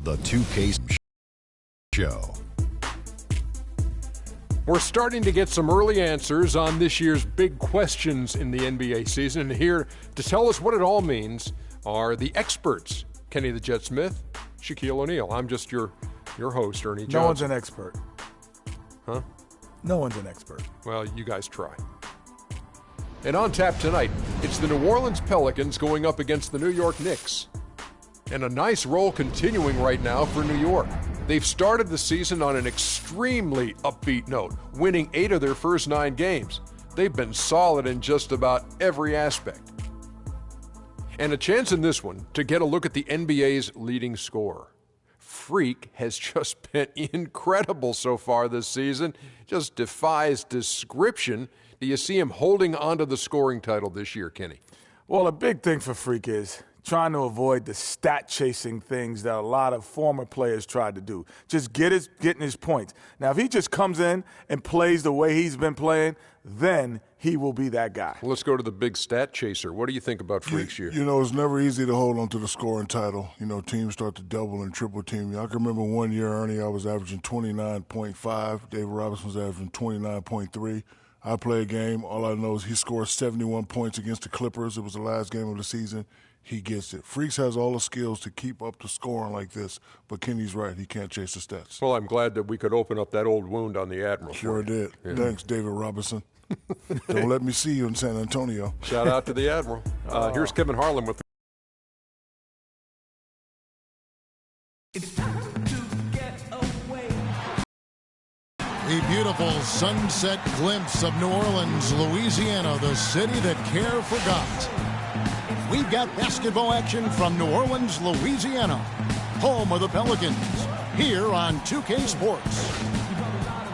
The 2K Show. We're starting to get some early answers on this year's big questions in the NBA season. And here to tell us what it all means are the experts, Kenny the Jet Smith, Shaquille O'Neal. I'm just your host, Ernie Johnson. No one's an expert. Huh? No one's an expert. Well, you guys try. And on tap tonight, it's the New Orleans Pelicans going up against the New York Knicks. And a nice roll continuing right now for New York. They've started the season on an extremely upbeat note, winning 8 of their first 9 games. They've been solid in just about every aspect. And a chance in this one to get a look at the NBA's leading scorer. Freak has just been incredible so far this season, just defies description. Do you see him holding onto the scoring title this year, Kenny? Well, a big thing for Freak is trying to avoid the stat-chasing things that a lot of former players tried to do. Just getting his points. Now, if he just comes in and plays the way he's been playing, then he will be that guy. Well, let's go to the big stat chaser. What do you think about Freak's year? You know, it's never easy to hold on to the scoring title. You know, teams start to double and triple team you. I can remember one year, Ernie, I was averaging 29.5. David Robinson was averaging 29.3. I play a game. All I know is he scored 71 points against the Clippers. It was the last game of the season. He gets it. Freaks has all the skills to keep up the scoring like this, but Kenny's right. He can't chase the stats. Well, I'm glad that we could open up that old wound on the Admiral. Sure did. Yeah. Thanks, David Robinson. Don't let me see you in San Antonio. Shout out to the Admiral. Here's Kevin Harlan with It's time to get away. A beautiful sunset glimpse of New Orleans, Louisiana, the city that care forgot. We've got basketball action from New Orleans, Louisiana, home of the Pelicans, here on 2K Sports.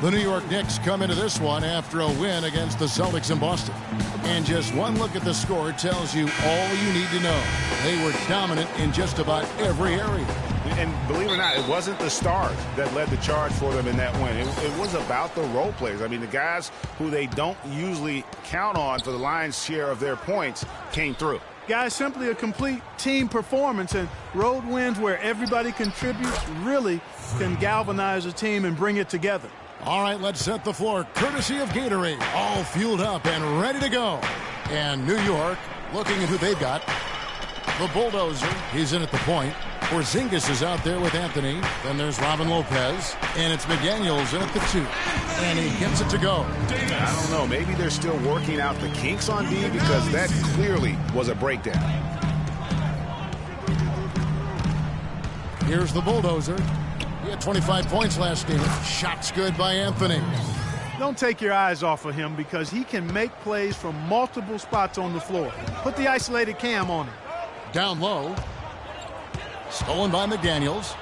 The New York Knicks come into this one after a win against the Celtics in Boston. And just one look at the score tells you all you need to know. They were dominant in just about every area. And believe it or not, it wasn't the stars that led the charge for them in that win. It was about the role players. I mean, the guys who they don't usually count on for the lion's share of their points came through. Guys, simply a complete team performance, and road wins where everybody contributes really can galvanize a team and bring it together. All right, let's set the floor. Courtesy of Gatorade, all fueled up and ready to go. And New York, looking at who they've got. The Bulldozer, he's in at the point. Porzingis is out there with Anthony. Then there's Robin Lopez. And it's McDaniels in at the 2. And he gets it to go. I don't know. Maybe they're still working out the kinks on D because that clearly was a breakdown. Here's the Bulldozer. He had 25 points last game. Shots good by Anthony. Don't take your eyes off of him because he can make plays from multiple spots on the floor. Put the isolated cam on him. Down low. Stolen by McDaniels.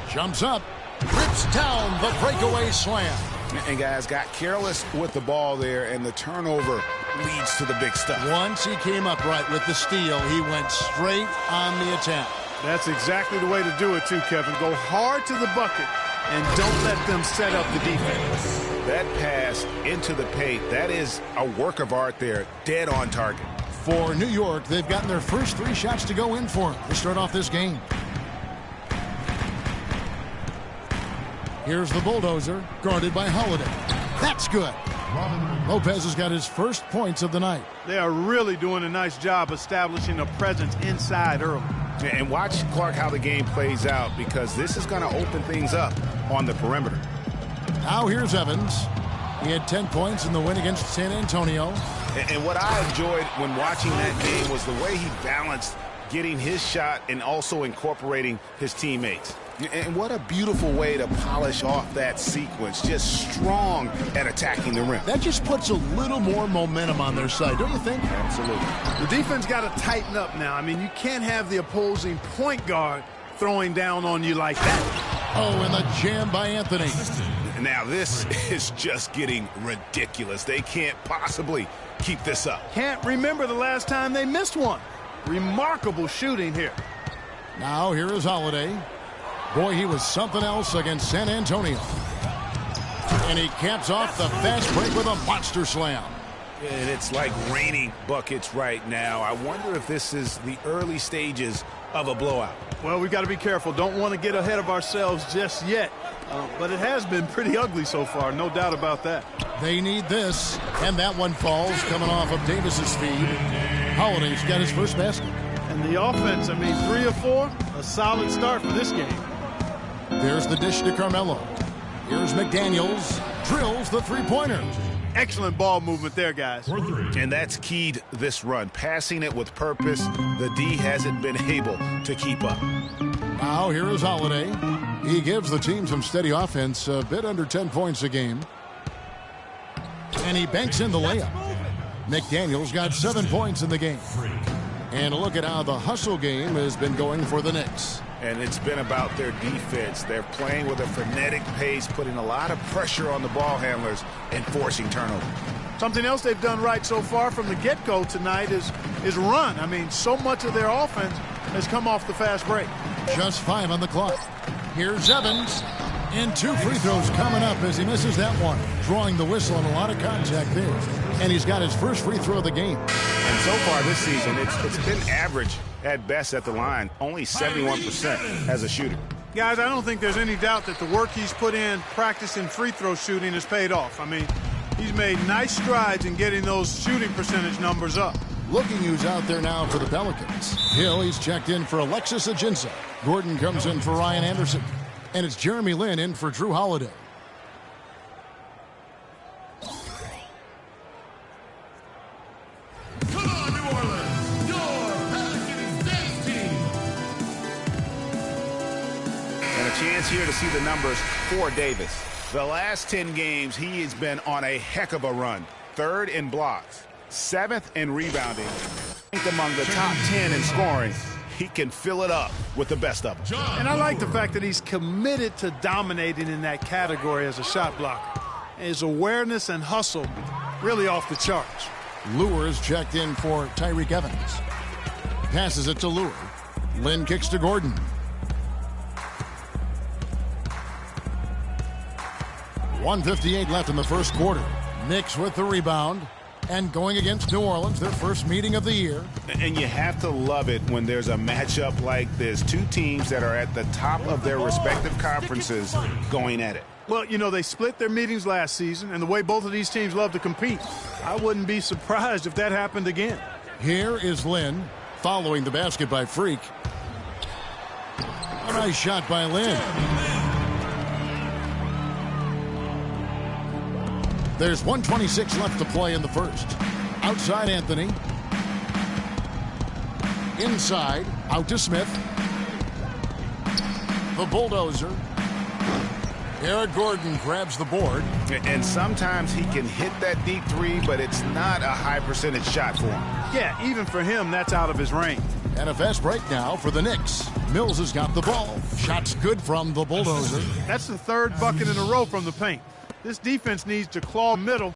Jumps up. Rips down the breakaway slam. And guys got careless with the ball there, and the turnover leads to the big stuff. Once he came upright with the steal, he went straight on the attack. That's exactly the way to do it too, Kevin. Go hard to the bucket and don't let them set up the defense. That pass into the paint, that is a work of art there, dead on target. For New York, they've gotten their first 3 shots to go in for them to start off this game. Here's the Bulldozer, guarded by Holiday. That's good. Lopez has got his first points of the night. They are really doing a nice job establishing a presence inside early. And watch, Clark, how the game plays out because this is going to open things up on the perimeter. Now here's Evans. He had 10 points in the win against San Antonio. And what I enjoyed when watching that game was the way he balanced getting his shot and also incorporating his teammates. And what a beautiful way to polish off that sequence. Just strong at attacking the rim. That just puts a little more momentum on their side, don't you think? Absolutely. The defense got to tighten up now. I mean, you can't have the opposing point guard throwing down on you like that. Oh, and the jam by Anthony. Now this is just getting ridiculous. They can't possibly keep this up. Can't remember the last time they missed one. Remarkable shooting here. Now here is Holiday. Boy, he was something else against San Antonio. And he caps off the fast break with a monster slam. And it's like raining buckets right now. I wonder if this is the early stages of a blowout. Well, we've got to be careful. Don't want to get ahead of ourselves just yet. But it has been pretty ugly so far, no doubt about that. They need this, and that one falls coming off of Davis's feed. Holiday's got his first basket. And the offense, 3 of 4, a solid start for this game. There's the dish to Carmelo. Here's McDaniels, drills the three-pointer. Excellent ball movement there, guys. And that's keyed this run. Passing it with purpose, the D hasn't been able to keep up. Now here is Holiday. He gives the team some steady offense, a bit under 10 points a game. And he banks in the layup. McDaniels got 7 points in the game. And look at how the hustle game has been going for the Knicks. And it's been about their defense. They're playing with a frenetic pace, putting a lot of pressure on the ball handlers and forcing turnover. Something else they've done right so far from the get-go tonight is run. So much of their offense has come off the fast break. Just 5 on the clock. Here's Evans. And 2 free throws coming up as he misses that one. Drawing the whistle and a lot of contact there. And he's got his first free throw of the game. And so far this season, it's been average at best at the line. Only 71% as a shooter. Guys, I don't think there's any doubt that the work he's put in practicing free throw shooting has paid off. He's made nice strides in getting those shooting percentage numbers up. Looking who's out there now for the Pelicans. Hill, he's checked in for Alexis Ajinça. Gordon comes in for Ryan Anderson. And it's Jeremy Lin in for Drew Holiday. Come on, New Orleans, your Pelicans dance team. And a chance here to see the numbers for Davis. The last 10 games, he has been on a heck of a run. 3rd in blocks, 7th in rebounding, among the top 10 in scoring. He can fill it up with the best of them. And I like the fact that he's committed to dominating in that category as a shot blocker. His awareness and hustle really off the charts. Lure's checked in for Tyreke Evans. Passes it to Lure. Lin kicks to Gordon. .158 left in the first quarter. Knicks with the rebound. And going against New Orleans, their first meeting of the year. And you have to love it when there's a matchup like this. 2 teams that are at the top of their respective conferences going at it. Well, they split their meetings last season, and the way both of these teams love to compete, I wouldn't be surprised if that happened again. Here is Lin, following the basket by Freak. A nice shot by Lin. There's 1:26 left to play in the first. Outside Anthony. Inside, out to Smith. The bulldozer. Eric Gordon grabs the board. And sometimes he can hit that deep 3, but it's not a high percentage shot for him. Yeah, even for him, that's out of his range. And a fast break now for the Knicks. Mills has got the ball. Shots good from the bulldozer. That's the 3rd bucket in a row from the paint. This defense needs to claw middle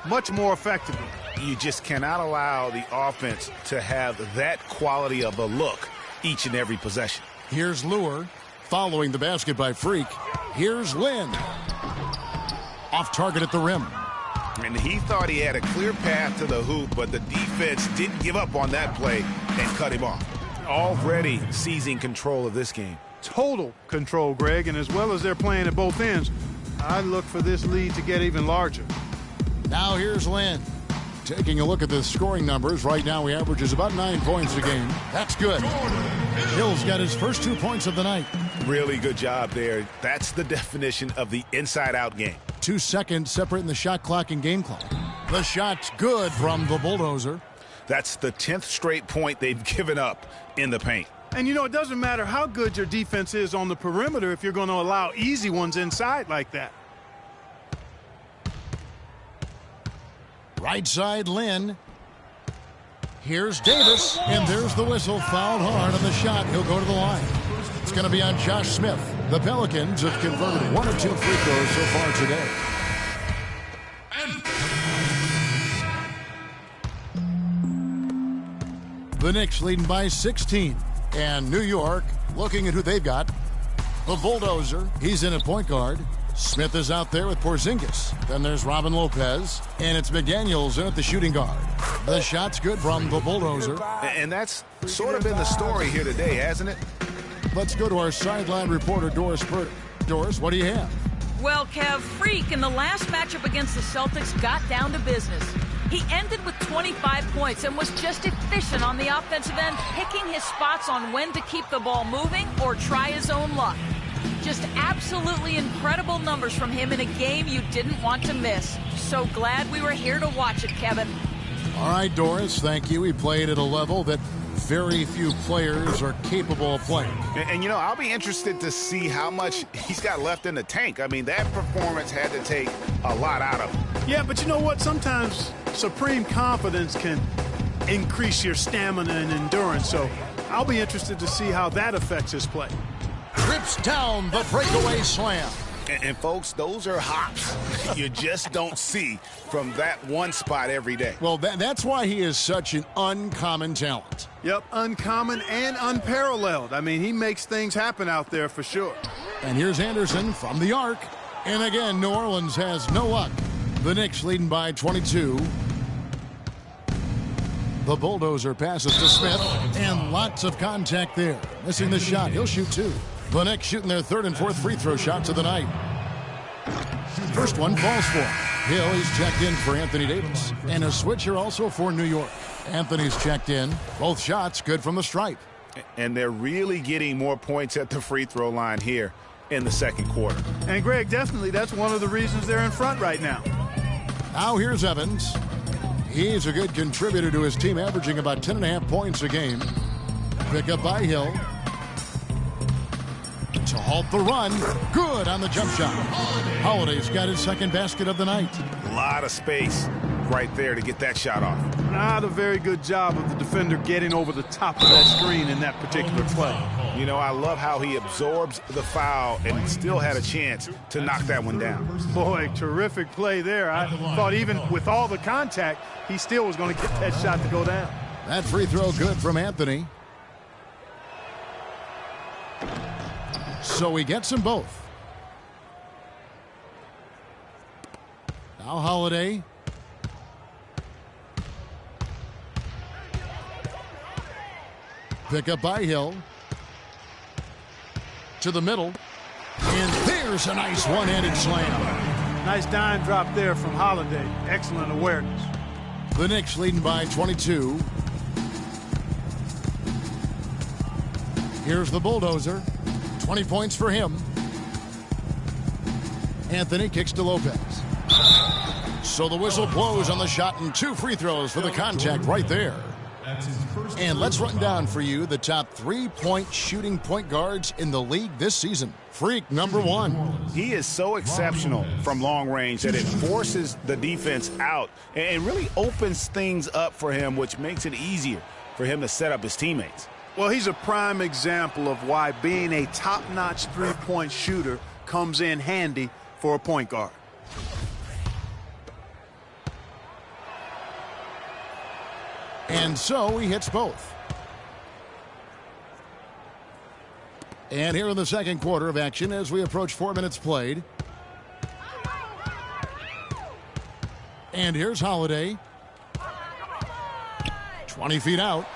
much more effectively. You just cannot allow the offense to have that quality of a look each and every possession. Here's Lure, following the basket by Freak. Here's Lin. Off target at the rim. And he thought he had a clear path to the hoop, but the defense didn't give up on that play and cut him off. Already seizing control of this game. Total control, Greg, and as well as they're playing at both ends, I look for this lead to get even larger. Now here's Lin. Taking a look at the scoring numbers, right now he averages about 9 points a game. That's good. Hill's got his first 2 points of the night. Really good job there. That's the definition of the inside-out game. 2 seconds separating the shot clock and game clock. The shot's good from the bulldozer. That's the 10th straight point they've given up in the paint. And it doesn't matter how good your defense is on the perimeter if you're going to allow easy ones inside like that. Right side, Lin. Here's Davis, and there's the whistle. Fouled hard on the shot. He'll go to the line. It's going to be on Josh Smith. The Pelicans have converted 1 or 2 free throws so far today. The Knicks leading by 16. And New York looking at who they've got. The bulldozer, he's in at point guard. Smith is out there with Porzingis. Then there's Robin Lopez. And it's McDaniels in at the shooting guard. The shot's good from the Bulldozer. And that's sort of been the story here today, hasn't it? Let's go to our sideline reporter, Doris Purdy. Doris, what do you have? Well, Kev, Freak in the last matchup against the Celtics got down to business. He ended with 25 points and was just efficient on the offensive end, picking his spots on when to keep the ball moving or try his own luck. Just absolutely incredible numbers from him in a game you didn't want to miss. So glad we were here to watch it, Kevin. All right, Doris, thank you. He played at a level that very few players are capable of playing. And you know, I'll be interested to see how much he's got left in the tank. I mean, that performance had to take a lot out of him. Yeah, but you know what? Sometimes supreme confidence can increase your stamina and endurance. So I'll be interested to see how that affects his play. Trips down the breakaway slam. And folks, those are hops you just don't see from that one spot every day. Well, that's why he is such an uncommon talent. Yep, uncommon and unparalleled. I mean, he makes things happen out there for sure. And here's Anderson from the arc. And again, New Orleans has no luck. The Knicks leading by 22. The Bulldozer passes to Smith, and lots of contact there. Missing the shot. He'll shoot two. The Knicks shooting their third and fourth free throw shots of the night. First one falls for him. Hill, he's checked in for Anthony Davis. And a switch here also for New York. Anthony's checked in. Both shots good from the stripe. And they're really getting more points at the free throw line here in the second quarter. And, Greg, definitely that's one of the reasons they're in front right now. Now here's Evans. He's a good contributor to his team, averaging about 10.5 points a game. Pick up by Hill. To halt the run. Good on the jump shot. Holiday's got his second basket of the night. A lot of space right there to get that shot off. Not a very good job of the defender getting over the top of that screen in that particular play. You know, I love how he absorbs the foul and still had a chance to knock that one down. Boy, terrific play there. I thought even with all the contact, he still was going to get that shot to go down. That free throw good from Anthony. So he gets them both. Now Holiday. Pick up by Hill. To the middle. And there's a nice one-handed slam. Nice dime drop there from Holiday. Excellent awareness. The Knicks leading by 22. Here's the Bulldozer. 20 points for him. Anthony kicks to Lopez. So the whistle blows on the shot and two free throws for the contact right there. And let's run down for you the top 3-point shooting point guards in the league this season. Freak number one. He is so exceptional from long range that it forces the defense out and really opens things up for him, which makes it easier for him to set up his teammates. Well, he's a prime example of why being a top-notch three-point shooter comes in handy for a point guard. And so he hits both. And here in the second quarter of action as we approach 4 minutes played. And here's Holiday. 20 feet out.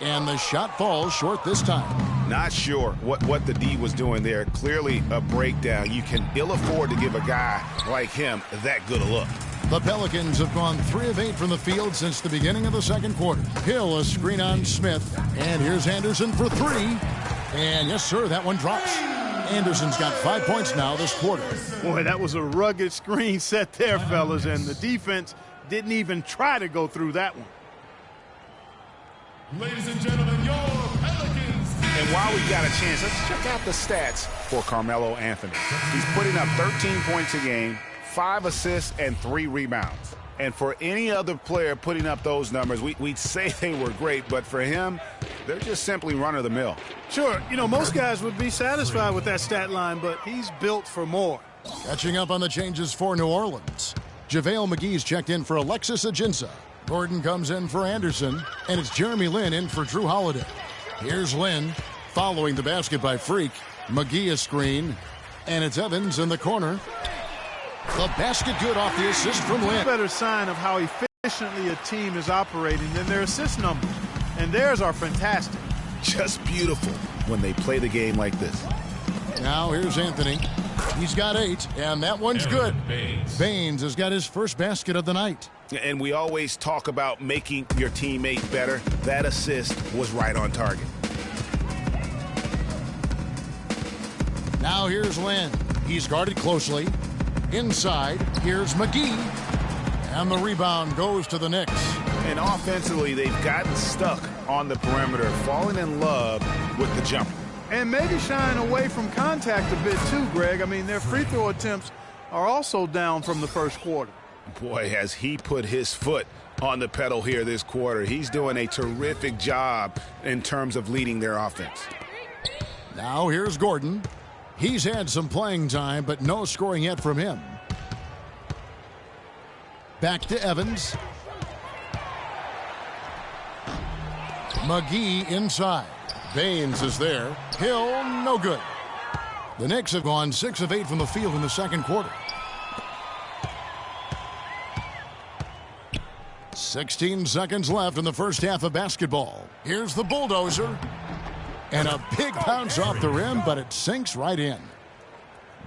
And the shot falls short this time. Not sure what the D was doing there. Clearly a breakdown. You can ill afford to give a guy like him that good a look. The Pelicans have gone 3 of 8 from the field since the beginning of the second quarter. Hill, a screen on Smith. And here's Anderson for 3. And yes, sir, that one drops. Anderson's got 5 points now this quarter. Boy, that was a rugged screen set there, fellas, and the defense didn't even try to go through that one. Ladies and gentlemen, your Pelicans. And while we got a chance, let's check out the stats for Carmelo Anthony. He's putting up 13 points a game, 5 assists, and 3 rebounds. And for any other player putting up those numbers, we'd say they were great, but for him, they're just simply run-of-the-mill. Sure, you know, most guys would be satisfied with that stat line, but he's built for more. Catching up on the changes for New Orleans. JaVale McGee's checked in for Alexis Ajinça. Gordon comes in for Anderson, and it's Jeremy Lin in for Drew Holiday. Here's Lin, following the basket by Freak. McGee a screen. And it's Evans in the corner. The basket good off the assist from Lynn. Better sign of how efficiently a team is operating than their assist numbers. And theirs are fantastic. Just beautiful when they play the game like this. Now here's Anthony. He's got 8, and that one's good. Baines has got his first basket of the night. And we always talk about making your teammate better. That assist was right on target. Now here's Lynn. He's guarded closely. Inside, here's McGee. And the rebound goes to the Knicks. And offensively, they've gotten stuck on the perimeter, falling in love with the jumper. And maybe shying away from contact a bit too, Greg. I mean, their free throw attempts are also down from the first quarter. Boy, has he put his foot on the pedal here this quarter. He's doing a terrific job in terms of leading their offense. Now here's Gordon. He's had some playing time, but no scoring yet from him. Back to Evans. McGee inside. Baines is there. Hill, no good. The Knicks have gone 6 of 8 from the field in the second quarter. 16 seconds left in the first half of basketball. Here's the bulldozer. And a big bounce off the rim, but it sinks right in.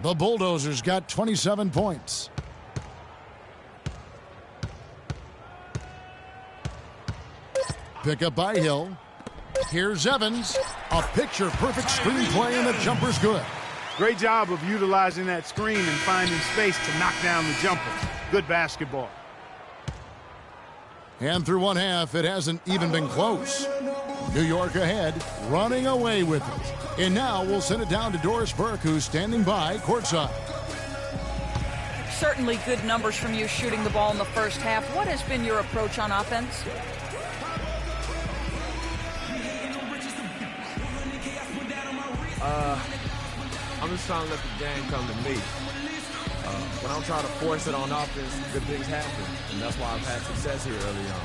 The Bulldozers got 27 points. Pick up by Hill. Here's Evans. A picture-perfect screenplay, and the jumper's good. Great job of utilizing that screen and finding space to knock down the jumper. Good basketball. And through one half, it hasn't even been close. New York ahead, running away with it. And now we'll send it down to Doris Burke, who's standing by courtside. Certainly good numbers from you shooting the ball in the first half. What has been your approach on offense? I'm just trying to let the game come to me. When I'm trying to force it on offense, good things happen. And that's why I've had success here early on.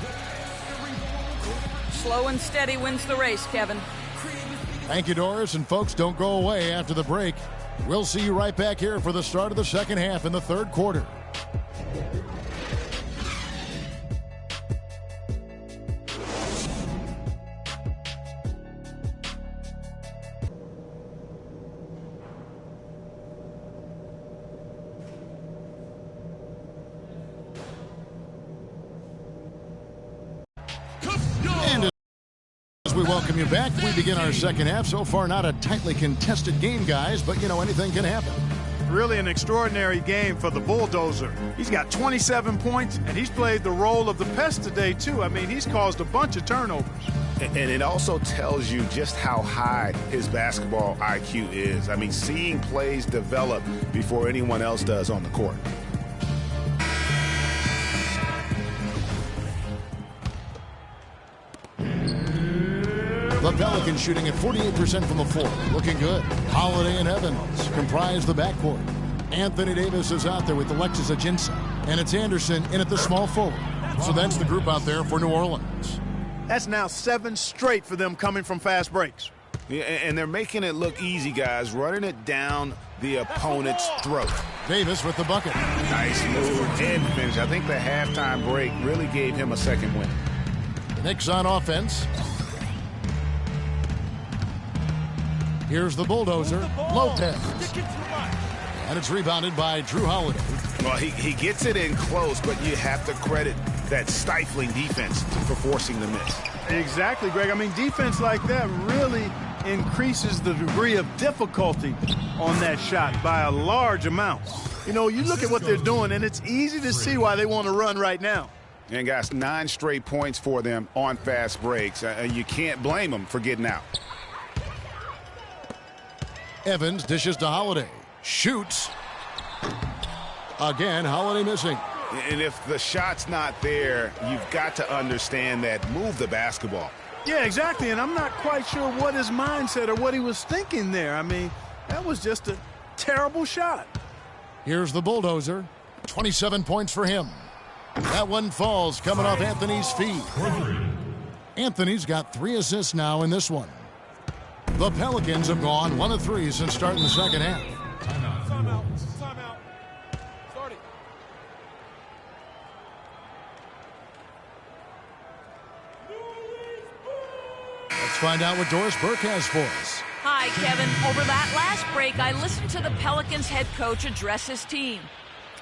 Slow and steady wins the race, Kevin. Thank you, Doris. And folks, don't go away after the break. We'll see you right back here for the start of the second half in the third quarter. We welcome you back. We begin our second half. So far, not a tightly contested game, guys, but, you know, anything can happen. Really an extraordinary game for the Bulldozer. He's got 27 points, and he's played the role of the pest today, too. I mean, he's caused a bunch of turnovers. And it also tells you just how high his basketball IQ is. I mean, seeing plays develop before anyone else does on the court. The Pelicans shooting at 48% from the floor. Looking good. Holiday and Evans comprise the backcourt. Anthony Davis is out there with Alexis Ajinça. And it's Anderson in at the small forward. So that's the group out there for New Orleans. That's now 7 straight for them coming from fast breaks. Yeah, and they're making it look easy, guys, running it down the opponent's throat. Davis with the bucket. Nice move and finish. I think the halftime break really gave him a second win. The Knicks on offense. Here's the Bulldozer, Lopez. And it's rebounded by Drew Holiday. Well, he gets it in close, but you have to credit that stifling defense for forcing the miss. Exactly, Greg. I mean, defense like that really increases the degree of difficulty on that shot by a large amount. You know, you look at what they're doing, and it's easy to see why they want to run right now. And, guys, 9 straight points for them on fast breaks. You can't blame them for getting out. Evans dishes to Holiday. Shoots. Again, Holiday missing. And if the shot's not there, you've got to understand that. Move the basketball. Yeah, exactly. And I'm not quite sure what his mindset or what he was thinking there. I mean, that was just a terrible shot. Here's the Bulldozer. 27 points for him. That one falls coming off Anthony's feet. Anthony's got 3 assists now in this one. The Pelicans have gone 1 of 3 since starting the second half. Let's find out what Doris Burke has for us. Hi, Kevin. Over that last break, I listened to the Pelicans head coach address his team.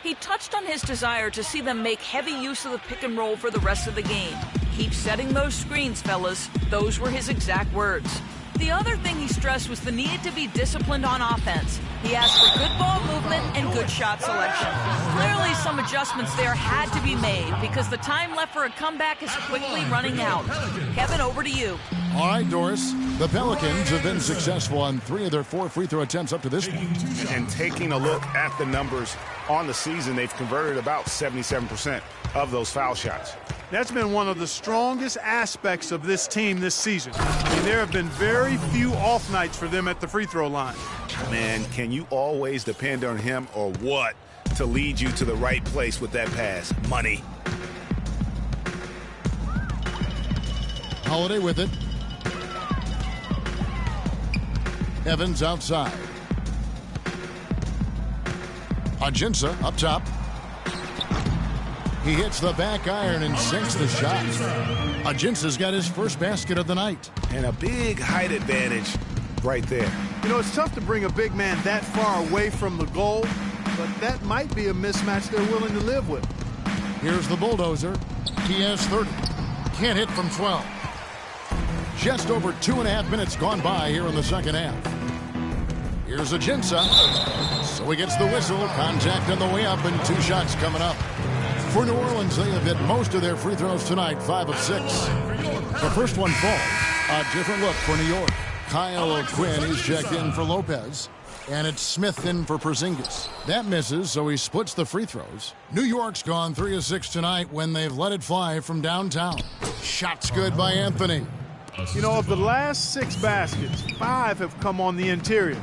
He touched on his desire to see them make heavy use of the pick and roll for the rest of the game. Keep setting those screens, fellas. Those were his exact words. The other thing he stressed was the need to be disciplined on offense. He asked for good ball movement and good shot selection. Clearly, some adjustments there had to be made because the time left for a comeback is quickly running out. Kevin, over to you. All right, Doris. The Pelicans have been successful on 3 of their 4 free throw attempts up to this point. And taking a look at the numbers on the season, they've converted about 77% of those foul shots. That's been one of the strongest aspects of this team this season. I mean, there have been very few off nights for them at the free throw line. Man, can you always depend on him or what to lead you to the right place with that pass? Money. Holiday with it. Evans outside. Ajinça up top. He hits the back iron and sinks the shot. Ajinça's got his first basket of the night. And a big height advantage right there. You know, it's tough to bring a big man that far away from the goal, but that might be a mismatch they're willing to live with. Here's the bulldozer. He has 30. Can't hit from 12. Just over 2.5 minutes gone by here in the second half. Here's Ajinça. So he gets the whistle. Contact on the way up and 2 shots coming up. For New Orleans, they have hit most of their free throws tonight, 5 of 6. The first one falls. A different look for New York. Kyle O'Quinn is checked in for Lopez. And it's Smith in for Porzingis. That misses, so he splits the free throws. New York's gone 3 of 6 tonight when they've let it fly from downtown. Shots good by Anthony. You know, of the last 6 baskets, 5 have come on the interior.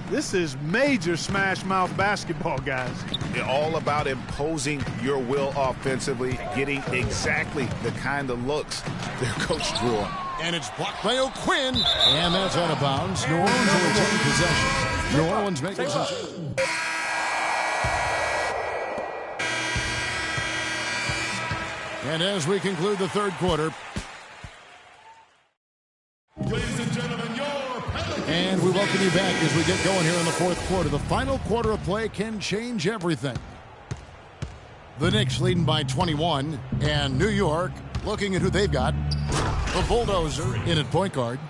This is major smash mouth basketball, guys. All about imposing your will offensively, getting exactly the kind of looks their coach drew on. And it's blocked by O'Quinn. And that's out of bounds. New Orleans will retain possession. New Orleans making some changes. And as we conclude the third quarter, Ladies and gentlemen, your Pelicans. and we welcome you back as we get going here in the fourth quarter. The final quarter of play can change everything. The Knicks leading by 21, and New York looking at who they've got. The bulldozer in at point guard.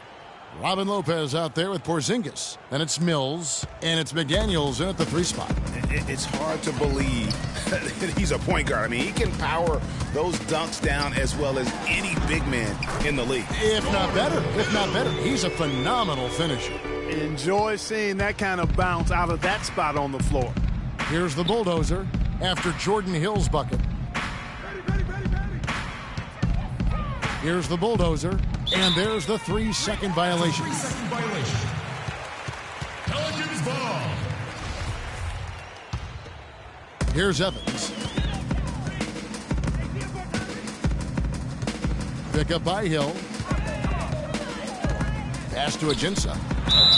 Robin Lopez out there with Porzingis. Then it's Mills, and it's McDaniels in at the 3 spot. It's hard to believe that he's a point guard. I mean, he can power those dunks down as well as any big man in the league. If not better. He's a phenomenal finisher. Enjoy seeing that kind of bounce out of that spot on the floor. Here's the bulldozer after Jordan Hill's bucket. Here's the bulldozer, and there's the 3-second violation. Pelicans ball. Here's Evans. Pick up by Hill. Pass to Ajinça.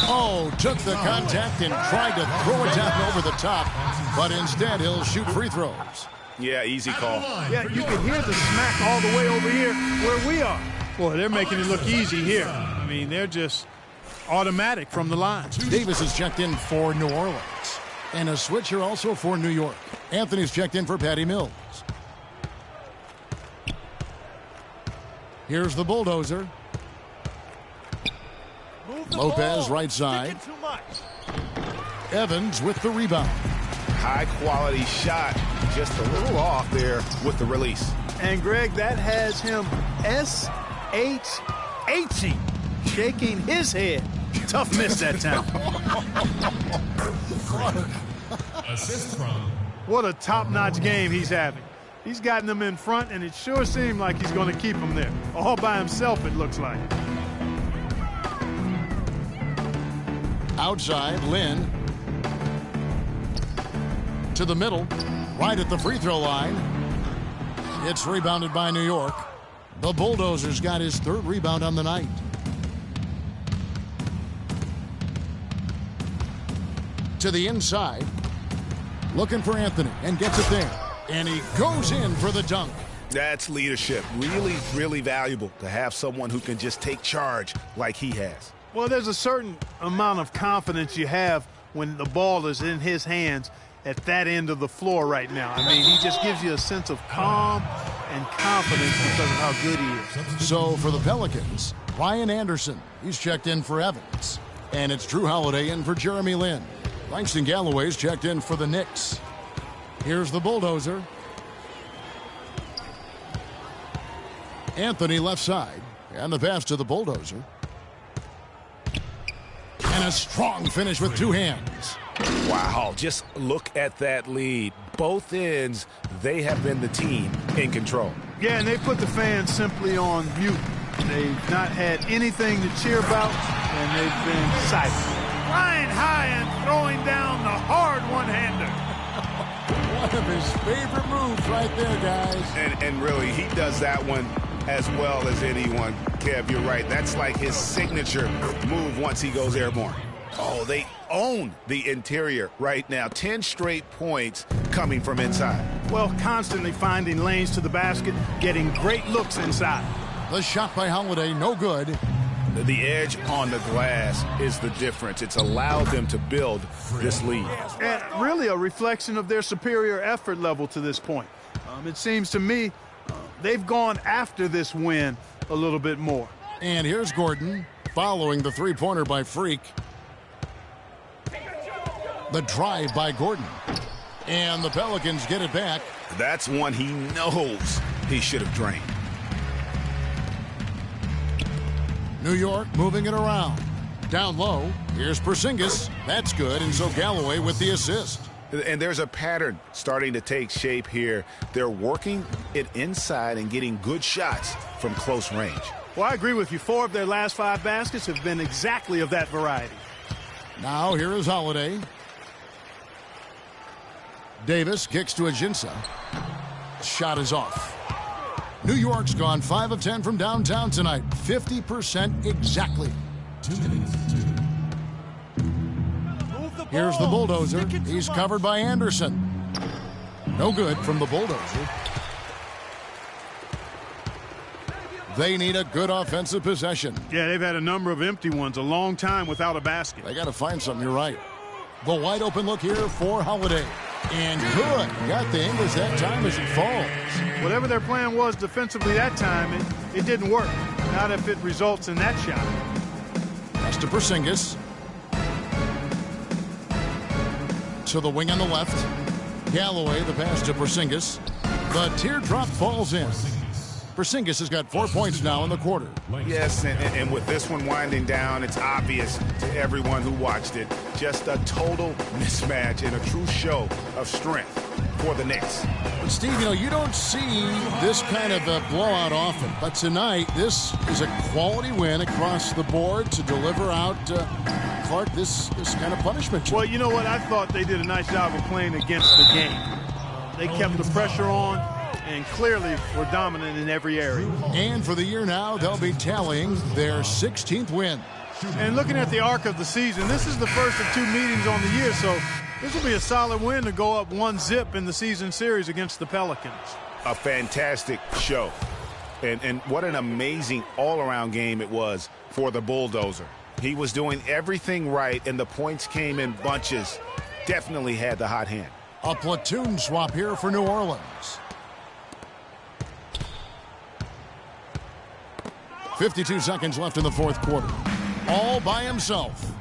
Oh, took the contact and tried to throw it down over the top, but instead he'll shoot free throws. Yeah, easy call. Yeah, you can hear the smack all the way over here where we are. Boy, they're making it look easy here. I mean, they're just automatic from the line. Davis is checked in for New Orleans. And a switch here also for New York. Anthony's checked in for Patty Mills. Here's the bulldozer. Lopez right side. Evans with the rebound. High quality shot, just a little off there with the release. And Greg, that has him S-H-H-ing, shaking his head. Tough miss that time. Assist from. What a top-notch game he's having. He's gotten them in front, and it sure seemed like he's going to keep them there. All by himself, it looks like. Outside, Lynn. To the middle, right at the free throw line. It's rebounded by New York. The bulldozer's got his 3rd rebound on the night. To the inside, looking for Anthony, and gets it there. And he goes in for the dunk. That's leadership. Really, really valuable to have someone who can just take charge like he has. Well, there's a certain amount of confidence you have when the ball is in his hands at that end of the floor right now. I mean, he just gives you a sense of calm and confidence because of how good he is. So for the Pelicans, Ryan Anderson, he's checked in for Evans. And it's Drew Holiday in for Jeremy Lin. Langston Galloway's checked in for the Knicks. Here's the Bulldozer. Anthony left side. And the pass to the Bulldozer. And a strong finish with two hands. Wow, just look at that lead. Both ends, they have been the team in control. Yeah, and they put the fans simply on mute. They've not had anything to cheer about, and they've been silent. Flying high and throwing down the hard one-hander. One of his favorite moves right there, guys. And really, he does that one as well as anyone. Kev, you're right. That's like his signature move once he goes airborne. Oh, they own the interior right now. 10 straight points coming from inside. Well, constantly finding lanes to the basket, getting great looks inside. The shot by Holiday, no good. The edge on the glass is the difference. It's allowed them to build this lead. And really a reflection of their superior effort level to this point. It seems to me they've gone after this win a little bit more. And here's Gordon following the three-pointer by Freak. The drive by Gordon. And the Pelicans get it back. That's one he knows he should have drained. New York moving it around. Down low, here's Porzingis. That's good, and so Galloway with the assist. And there's a pattern starting to take shape here. They're working it inside and getting good shots from close range. Well, I agree with you. 4 of their last 5 baskets have been exactly of that variety. Now here is Holiday. Davis kicks to Ajinça. Shot is off. New York's gone 5 of 10 from downtown tonight. 50% exactly. Here's the Bulldozer. He's covered by Anderson. No good from the Bulldozer. They need a good offensive possession. Yeah, they've had a number of empty ones, a long time without a basket. They got to find something, you're right. The wide open look here for Holiday. And good. Got the English that time as it falls. Whatever their plan was defensively that time, it didn't work. Not if it results in that shot. Pass to Porzingis. To the wing on the left. Galloway, the pass to Porzingis. The teardrop falls in. Porzingis has got 4 points now in the quarter. Yes, and with this one winding down, it's obvious to everyone who watched it. Just a total mismatch and a true show of strength for the Knicks. But Steve, you know, you don't see this kind of a blowout often. But tonight, this is a quality win across the board to deliver out, Clark, this kind of punishment. Well, you know what? I thought they did a nice job of playing against the game. They kept the pressure on and clearly were dominant in every area. And for the year now, they'll be tallying their 16th win. And looking at the arc of the season, this is the first of 2 meetings on the year, so this will be a solid win to go up 1-0 in the season series against the Pelicans. A fantastic show. And what an amazing all-around game it was for the Bulldozer. He was doing everything right, and the points came in bunches. Definitely had the hot hand. A platoon swap here for New Orleans. 52 seconds left in the fourth quarter. All by himself.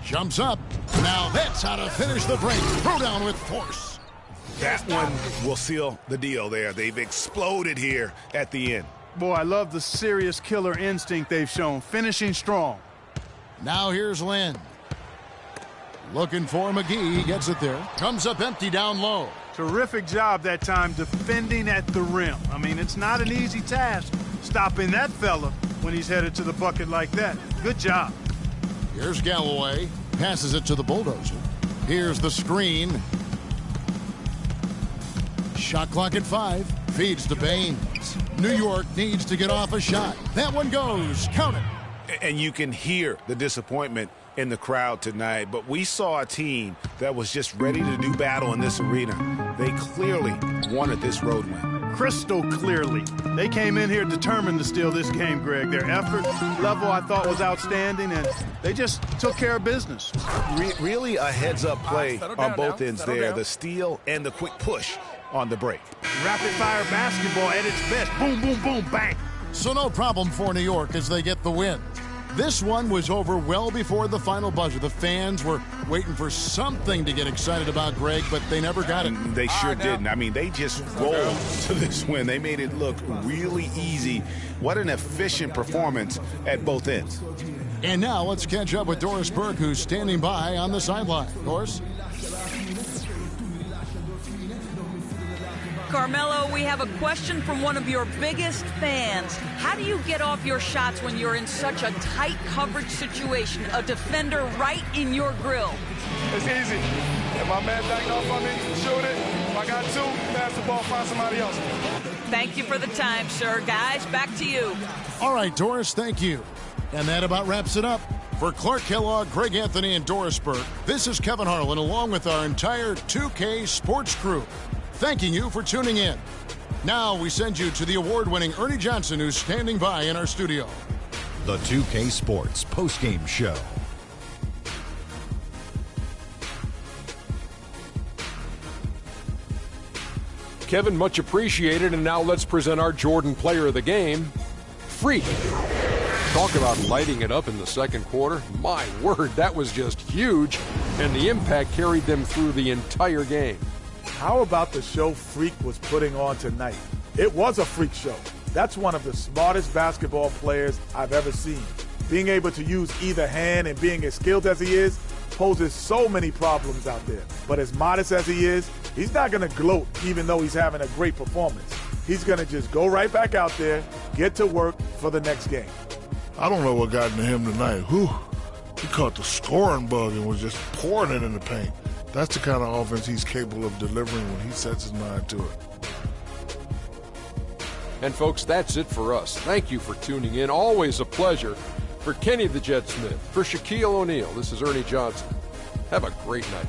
Jumps up. Now that's how to finish the break. Throw down with force. That one will seal the deal there. They've exploded here at the end. Boy, I love the serious killer instinct they've shown. Finishing strong. Now here's Lin. Looking for McGee. He gets it there. Comes up empty down low. Terrific job that time defending at the rim. I mean, it's not an easy task stopping that fella when he's headed to the bucket like that. Good job. Here's Galloway. Passes it to the Bulldozer. Here's the screen. Shot clock at 5. Feeds to Baines. New York needs to get off a shot. That one goes. Count it. And you can hear the disappointment in the crowd tonight. But we saw a team that was just ready to do battle in this arena. They clearly wanted this road win. crystal clearly. They came in here determined to steal this game, Greg. Their effort level, I thought, was outstanding, and they just took care of business. Really a heads-up play on both ends there. The steal and the quick push on the break. Rapid-fire basketball at its best. Boom, boom, boom, bang. So no problem for New York as they get the win. This one was over well before the final buzzer. The fans were waiting for something to get excited about, Greg, but they never got it. They sure didn't. I mean, they just rolled to this win. They made it look really easy. What an efficient performance at both ends. And now let's catch up with Doris Burke, who's standing by on the sideline. Doris? Carmelo, we have a question from one of your biggest fans. How do you get off your shots when you're in such a tight coverage situation? A defender right in your grill. It's easy. If my man backed off on me, shoot it. If I got two, pass the ball, find somebody else. Thank you for the time, sir. Guys, back to you. All right, Doris, thank you. And that about wraps it up. For Clark Kellogg, Greg Anthony, and Doris Burke, this is Kevin Harlan along with our entire 2K Sports crew, thanking you for tuning in. Now we send you to the award-winning Ernie Johnson, who's standing by in our studio. The 2K Sports postgame show. Kevin, much appreciated. And now let's present our Jordan Player of the Game, Freak. Talk about lighting it up in the second quarter. My word, that was just huge. And the impact carried them through the entire game. How about the show Freak was putting on tonight? It was a freak show. That's one of the smartest basketball players I've ever seen. Being able to use either hand and being as skilled as he is poses so many problems out there. But as modest as he is, he's not going to gloat even though he's having a great performance. He's going to just go right back out there, get to work for the next game. I don't know what got into him tonight. Whew. He caught the scoring bug and was just pouring it in the paint. That's the kind of offense he's capable of delivering when he sets his mind to it. And folks, that's it for us. Thank you for tuning in. Always a pleasure. For Kenny the Jet Smith, for Shaquille O'Neal, this is Ernie Johnson. Have a great night.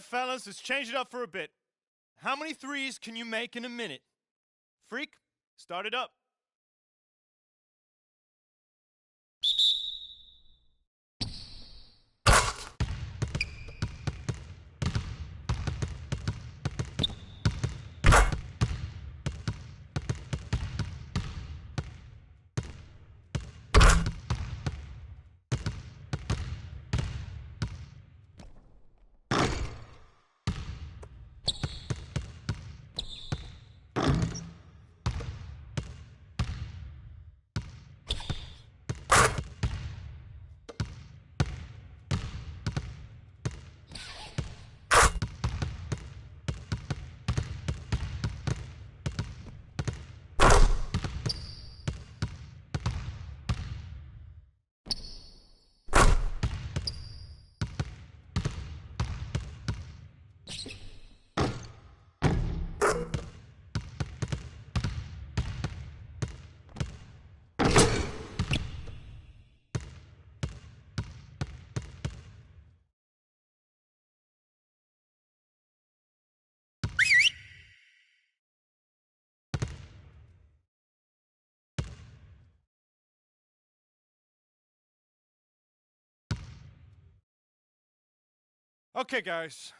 fellas, let's change it up for a bit. How many threes can you make in a minute? Freak, start it up. Okay, guys.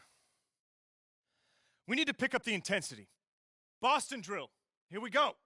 We need to pick up the intensity. Boston drill. Here we go.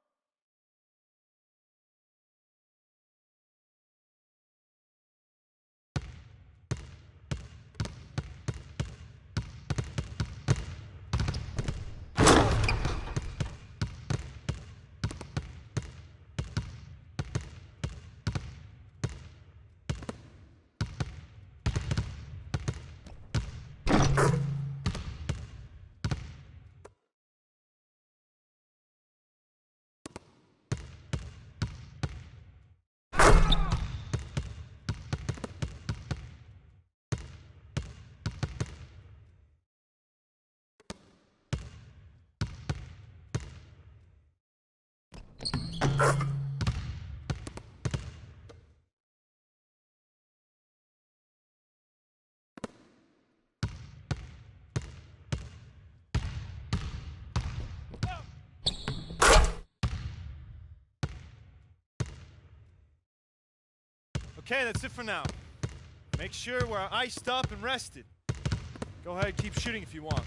Okay, that's it for now. Make sure we're iced up and rested. Go ahead, keep shooting if you want.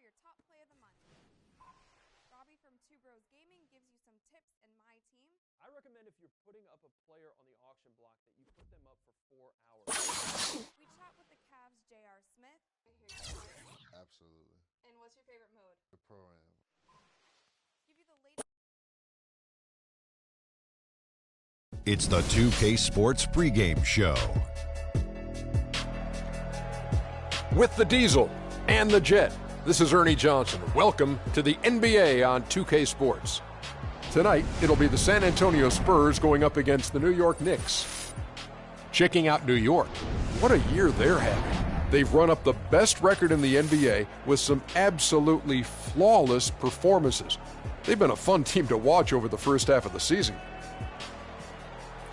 your top play of the month. Robbie from Two Bros Gaming gives you some tips and my team. I recommend if you're putting up a player on the auction block that you put them up for 4 hours. We chat with the Cavs' J.R. Smith. Absolutely. And what's your favorite mode? The Pro-Am. Give you the latest. It's the 2K Sports pregame show. With the Diesel and the Jet, this is Ernie Johnson. Welcome to the NBA on 2K Sports. Tonight, it'll be the San Antonio Spurs going up against the New York Knicks. Checking out New York, what a year they're having. They've run up the best record in the NBA with some absolutely flawless performances. They've been a fun team to watch over the first half of the season.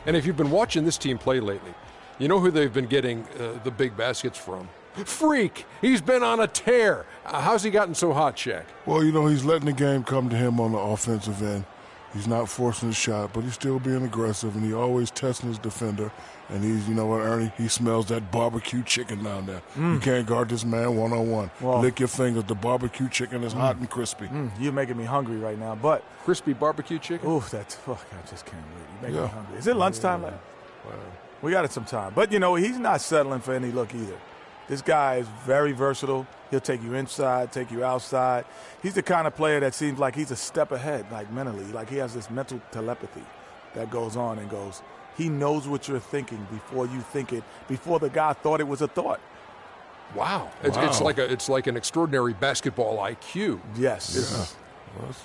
And if you've been watching this team play lately, you know who they've been getting the big baskets from? Freak! He's been on a tear. How's he gotten so hot, Shaq? Well, you know, he's letting the game come to him on the offensive end. He's not forcing his shot, but he's still being aggressive, and he's always testing his defender. And he's, you know what, Ernie, he smells that barbecue chicken down there. You can't guard this man one-on-one. Well, lick your fingers. The barbecue chicken is hot and crispy. You're making me hungry right now, but... Crispy barbecue chicken? Ooh, I just can't wait. You make me hungry. Is it lunchtime? Wow. We got it some time. But, you know, he's not settling for any look either. This guy is very versatile. He'll take you inside, take you outside. He's the kind of player that seems like he's a step ahead, like mentally. Like he has this mental telepathy that goes on and goes. He knows what you're thinking before you think it, before the guy thought it was a thought. Wow. It's like an extraordinary basketball IQ. Yes.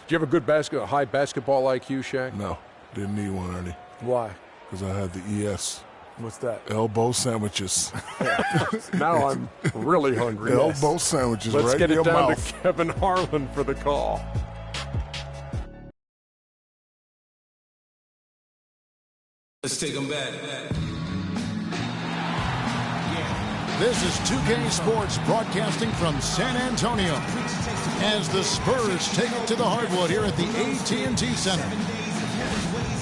Do you have a high basketball IQ, Shaq? No, didn't need one, Ernie. Why? Because I had the ES. What's that? Elbow sandwiches. Now I'm really hungry. Elbow sandwiches. Let's right get in it your down mouth. to Kevin Harlan for the call. Let's take them back. This is 2K Sports broadcasting from San Antonio as the Spurs take it to the hardwood here at the AT&T Center.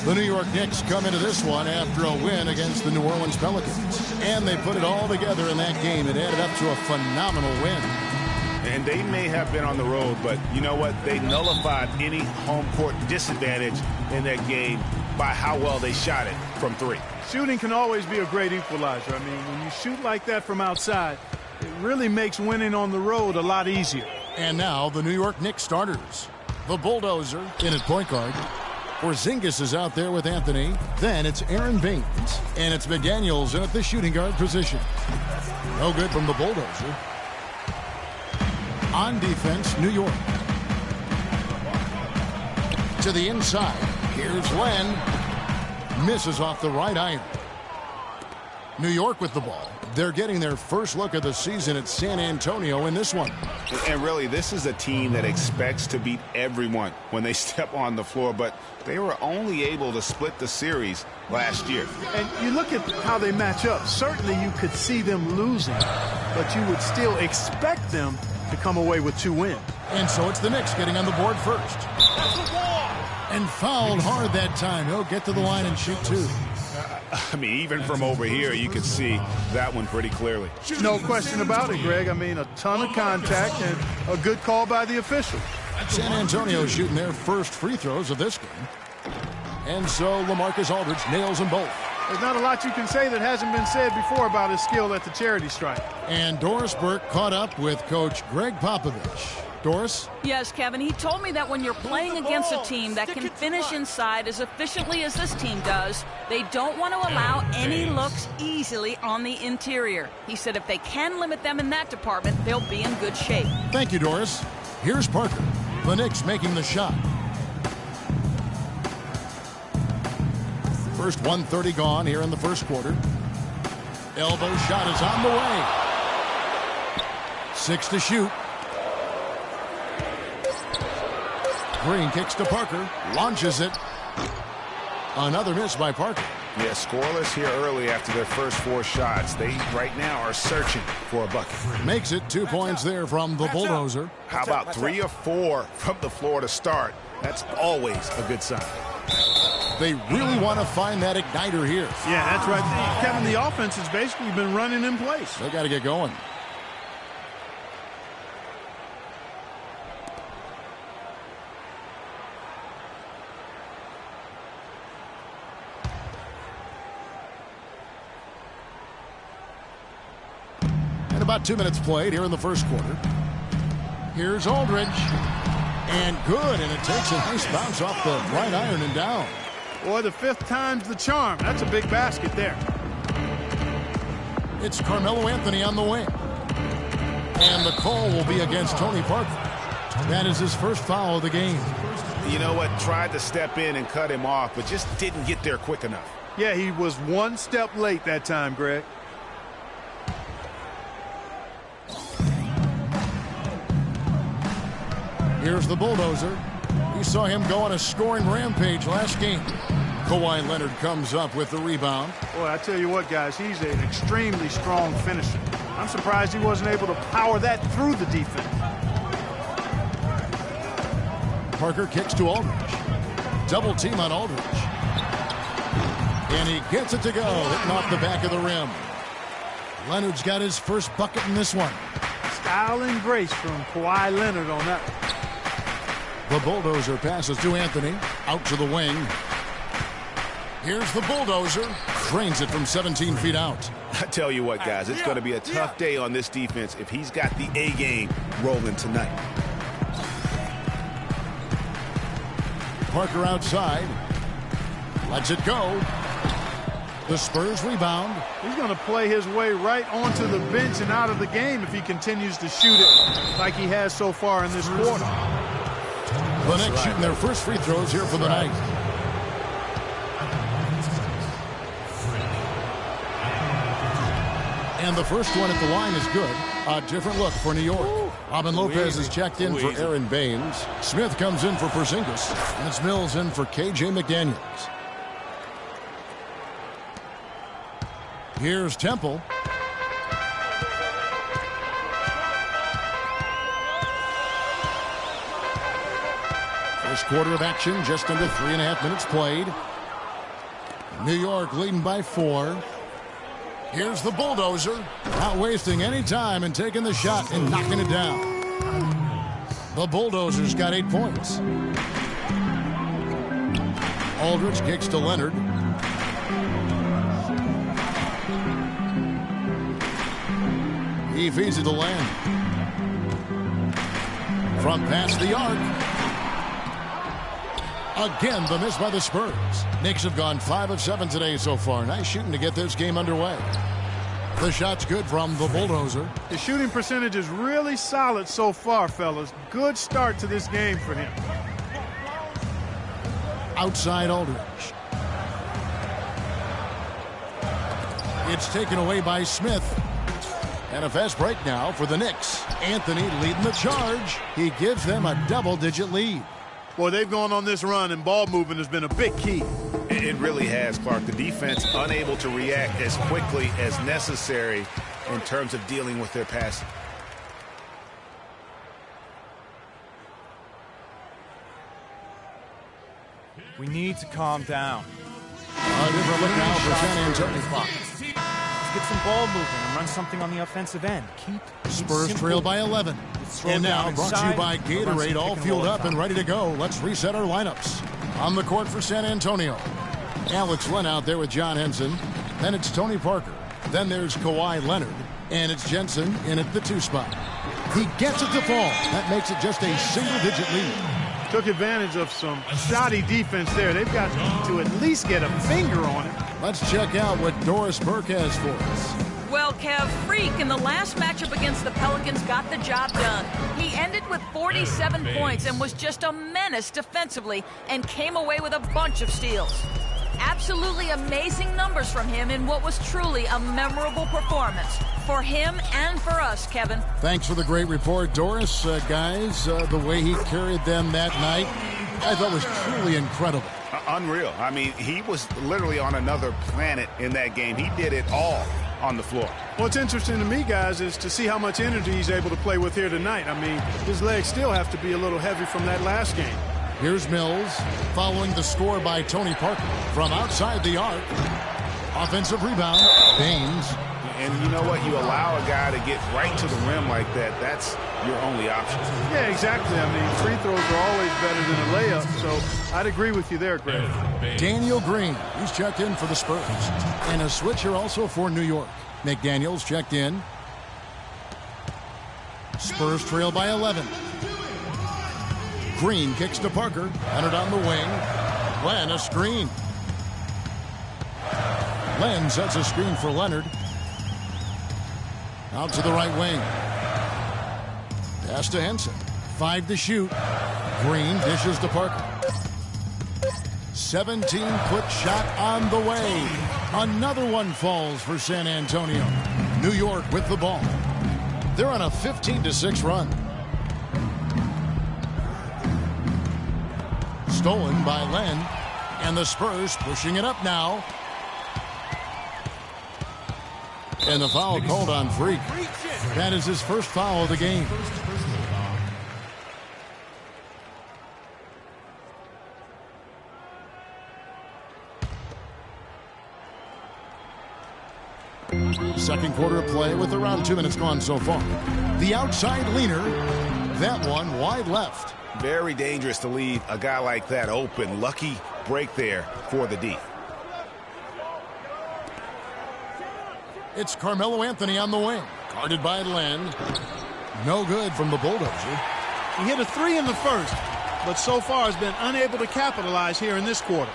The New York Knicks come into this one after a win against the New Orleans Pelicans, and they put it all together in that game. It added up to a phenomenal win. And they may have been on the road, but you know what? They nullified any home court disadvantage in that game by how well they shot it from three. Shooting can always be a great equalizer. I mean, when you shoot like that from outside, it really makes winning on the road a lot easier. And now the New York Knicks starters. The Bulldozer in at point guard. Porzingis is out there with Anthony. Then it's Aaron Baines. And it's McDaniels in at the shooting guard position. No good from the Bulldozer. On defense, New York. To the inside. Here's Len. Misses off the right iron. New York with the ball. They're getting their first look of the season at San Antonio in this one. And really, this is a team that expects to beat everyone when they step on the floor, but they were only able to split the series last year. And you look at how they match up. Certainly you could see them losing, but you would still expect them to come away with 2 wins. And so it's the Knicks getting on the board first. That's the ball! And fouled hard that time. He'll get to the line and shoot 2. I mean, even from over here, you could see that one pretty clearly. No question about it, Greg. I mean, a ton of contact and a good call by the official. San Antonio shooting their first free throws of this game. And so LaMarcus Aldridge nails them both. There's not a lot you can say that hasn't been said before about his skill at the charity stripe. And Doris Burke caught up with Coach Greg Popovich. Doris? Yes, Kevin. He told me that when you're playing against a team that can finish inside as efficiently as this team does, they don't want to allow any looks easily on the interior. He said if they can limit them in that department, they'll be in good shape. Thank you, Doris. Here's Parker. The Knicks making the shot. First 1:30 gone here in the first quarter. Elbow shot is on the way. 6 to shoot. Green kicks to Parker, launches it. Another miss by Parker. Yeah, scoreless here early after their first 4 shots. They right now are searching for a bucket. Makes it 2 points there from the Bulldozer. How about 3 or 4 from the floor to start? That's always a good sign. They really want to find that igniter here. Yeah, that's right. Kevin, the offense has basically been running in place. They got to get going. And about 2 minutes played here in the first quarter. Here's Aldridge. And good, and it takes a nice bounce off the right iron and down. Boy, the 5th time's the charm. That's a big basket there. It's Carmelo Anthony on the wing. And the call will be against Tony Parker. That is his first foul of the game. You know what? Tried to step in and cut him off, but just didn't get there quick enough. Yeah, he was one step late that time, Greg. Here's the bulldozer. We saw him go on a scoring rampage last game. Kawhi Leonard comes up with the rebound. Boy, I tell you what, guys, he's an extremely strong finisher. I'm surprised he wasn't able to power that through the defense. Parker kicks to Aldridge. Double team on Aldridge. And he gets it to go, hitting off the back of the rim. Leonard's got his first bucket in this one. Style and grace from Kawhi Leonard on that one. The bulldozer passes to Anthony. Out to the wing. Here's the bulldozer. Drains it from 17 feet out. I tell you what, guys, it's going to be a tough day on this defense if he's got the A game rolling tonight. Parker outside. Lets it go. The Spurs rebound. He's going to play his way right onto the bench and out of the game if he continues to shoot it like he has so far in this quarter. The Knicks shooting their first free throws here for the night. And the first one at the line is good. A different look for New York. Robin Lopez is checked in for Aaron Baines. Smith comes in for Porzingis. And it's Mills in for KJ McDaniels. Here's Temple. First quarter of action, just under 3.5 minutes played. New York leading by 4. Here's the bulldozer. Not wasting any time and taking the shot and knocking it down. The bulldozer's got 8 points. Aldridge kicks to Leonard. He feeds it to Land. From past the arc. Again, the miss by the Spurs. Knicks have gone 5 of 7 today so far. Nice shooting to get this game underway. The shot's good from the bulldozer. The shooting percentage is really solid so far, fellas. Good start to this game for him. Outside Aldridge. It's taken away by Smith. And a fast break now for the Knicks. Anthony leading the charge. He gives them a double-digit lead. Boy, they've gone on this run, and ball movement has been a big key. It really has, Clark. The defense unable to react as quickly as necessary in terms of dealing with their passing. We need to calm down. A different look now for San Antonio. Let's get some ball movement and run something on the offensive end. Spurs trail by 11. And now brought to you by Gatorade, all fueled up and ready to go. Let's reset our lineups. On the court for San Antonio. Alex Len out there with John Henson. Then it's Tony Parker. Then there's Kawhi Leonard. And it's Jensen in at the 2 spot. He gets it to fall. That makes it just a single-digit lead. Took advantage of some shoddy defense there. They've got to at least get a finger on it. Let's check out what Doris Burke has for us. Well, Kev, Freak in the last matchup against the Pelicans got the job done. He ended with 47 points and was just a menace defensively and came away with a bunch of steals. Absolutely amazing numbers from him in what was truly a memorable performance for him and for us, Kevin. Thanks for the great report, Doris. Guys, the way he carried them that night, I thought was truly incredible. Unreal. I mean, he was literally on another planet in that game. He did it all on the floor. What's interesting to me, guys, is to see how much energy he's able to play with here tonight. I mean, his legs still have to be a little heavy from that last game. Here's Mills, following the score by Tony Parker from outside the arc. Offensive rebound, Baines. And you know what? You allow a guy to get right to the rim like that. That's your only option. Yeah, exactly. I mean, free throws are always better than a layup, so I'd agree with you there, Greg. Daniel Green, he's checked in for the Spurs. And a switcher also for New York. McDaniels checked in. Spurs trail by 11. Green kicks to Parker. Leonard on the wing. Len, a screen. Len sets a screen for Leonard. Out to the right wing. Pass to Henson. 5 to shoot. Green dishes to Parker. 17-foot shot on the way. Another one falls for San Antonio. New York with the ball. They're on a 15-6 run. Stolen by Len. And the Spurs pushing it up now. And the foul called on Freak. That is his first foul of the game. Second quarter of play with around 2 minutes gone so far. The outside leaner. That one wide left. Very dangerous to leave a guy like that open. Lucky break there for the D. It's Carmelo Anthony on the wing. Guarded by Len. No good from the Bulldozer. He hit a 3 in the first, but so far has been unable to capitalize here in this quarter.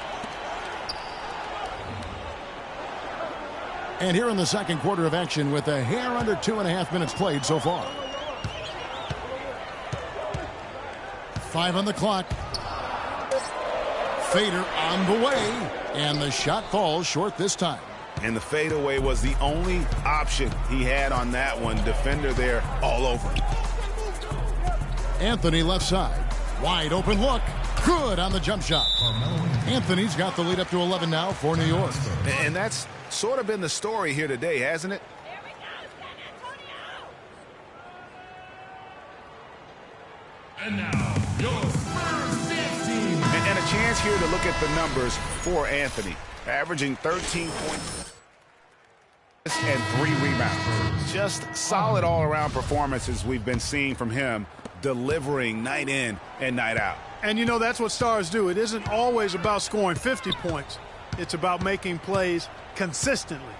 And here in the second quarter of action with a hair under 2.5 minutes played so far. 5 on the clock. Fader on the way. And the shot falls short this time. And the fadeaway was the only option he had on that one. Defender there all over. Anthony left side. Wide open look. Good on the jump shot. Anthony's got the lead up to 11 now for New York. And that's sort of been the story here today, hasn't it? And now, your Spurs dance team. And a chance here to look at the numbers for Anthony. Averaging 13 points and 3 rebounds. Just solid all-around performances we've been seeing from him, delivering night in and night out. And you know, that's what stars do. It isn't always about scoring 50 points. It's about making plays consistently.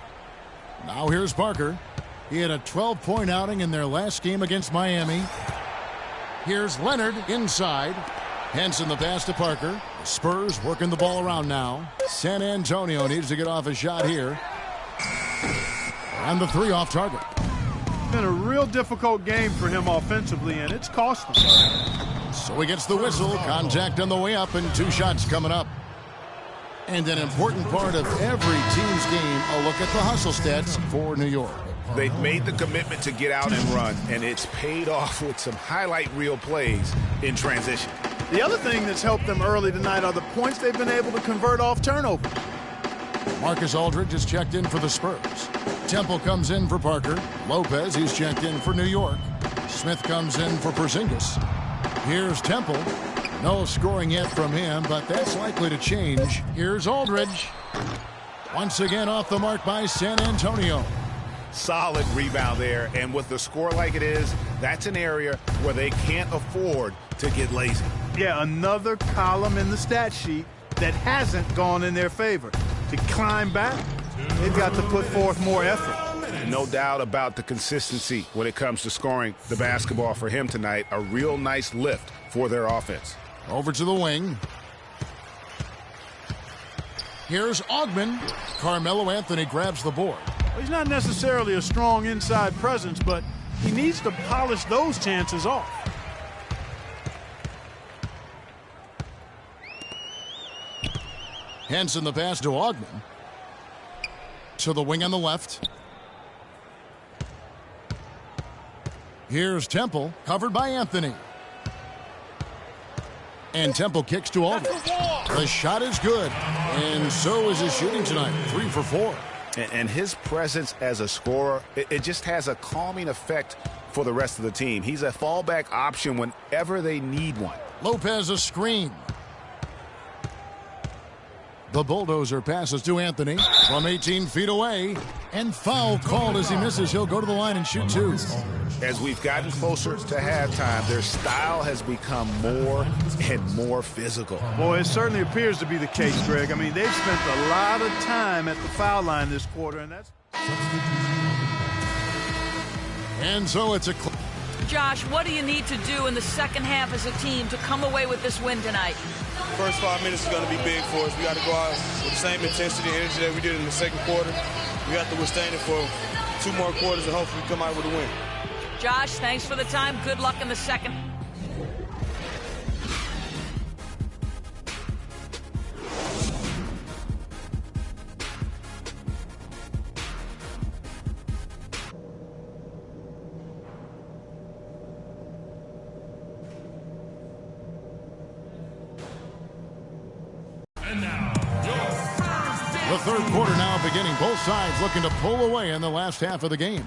Now here's Parker. He had a 12-point outing in their last game against Miami. Here's Leonard inside. Henson the pass to Parker. The Spurs working the ball around now. San Antonio needs to get off a shot here. And the 3 off target. Been a real difficult game for him offensively, and it's cost him. So he gets the whistle. Contact on the way up, and 2 shots coming up. And an important part of every team's game, a look at the hustle stats for New York. They've made the commitment to get out and run, and it's paid off with some highlight reel plays in transition. The other thing that's helped them early tonight are the points they've been able to convert off turnover. Marcus Aldridge is checked in for the Spurs. Temple comes in for Parker. Lopez, he's checked in for New York. Smith comes in for Porzingis. Here's Temple. No scoring yet from him, but that's likely to change. Here's Aldridge. Once again off the mark by San Antonio. Solid rebound there, and with the score like it is, that's an area where they can't afford to get lazy. Yeah, another column in the stat sheet that hasn't gone in their favor. To climb back, they've got to put forth more effort. No doubt about the consistency when it comes to scoring the basketball for him tonight. A real nice lift for their offense. Over to the wing. Here's Augman. Carmelo Anthony grabs the board. Well, he's not necessarily a strong inside presence, but he needs to polish those chances off. Henson the pass to Augman. To the wing on the left. Here's Temple, covered by Anthony. And Temple kicks to Aldridge. The shot is good, and so is his shooting tonight, 3 for 4. And his presence as a scorer, it just has a calming effect for the rest of the team. He's a fallback option whenever they need one. Lopez a screen. The Bulldozer passes to Anthony from 18 feet away. And foul called as he misses. He'll go to the line and shoot 2. As we've gotten closer to halftime, their style has become more and more physical. Boy, it certainly appears to be the case, Greg. I mean, they've spent a lot of time at the foul line this quarter, and that's... And so it's a... Josh, what do you need to do in the second half as a team to come away with this win tonight? First 5 minutes is going to be big for us. We got to go out with the same intensity and energy that we did in the second quarter. We have to withstand it for 2 more quarters and hopefully come out with a win. Josh, thanks for the time. Good luck in the second. The third quarter now beginning. Both sides looking to pull away in the last half of the game.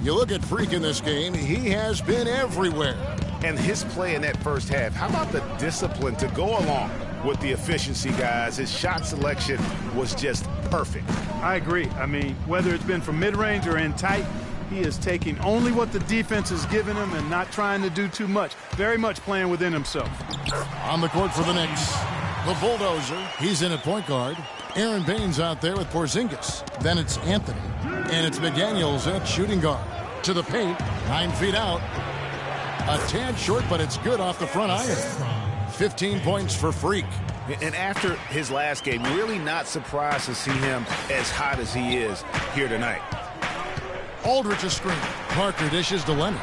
You look at Freak in this game, he has been everywhere. And his play in that first half, how about the discipline to go along with the efficiency, guys? His shot selection was just perfect. I agree. I mean, whether it's been from mid-range or in tight, he is taking only what the defense is giving him and not trying to do too much. Very much playing within himself. On the court for the Knicks, the Bulldozer. He's in at point guard. Aaron Baines out there with Porzingis. Then it's Anthony. And it's McDaniels at shooting guard. To the paint, 9 feet out. A tad short, but it's good off the front iron. 15 points for Freak. And after his last game, really not surprised to see him as hot as he is here tonight. Aldridge a screen. Parker dishes to Leonard.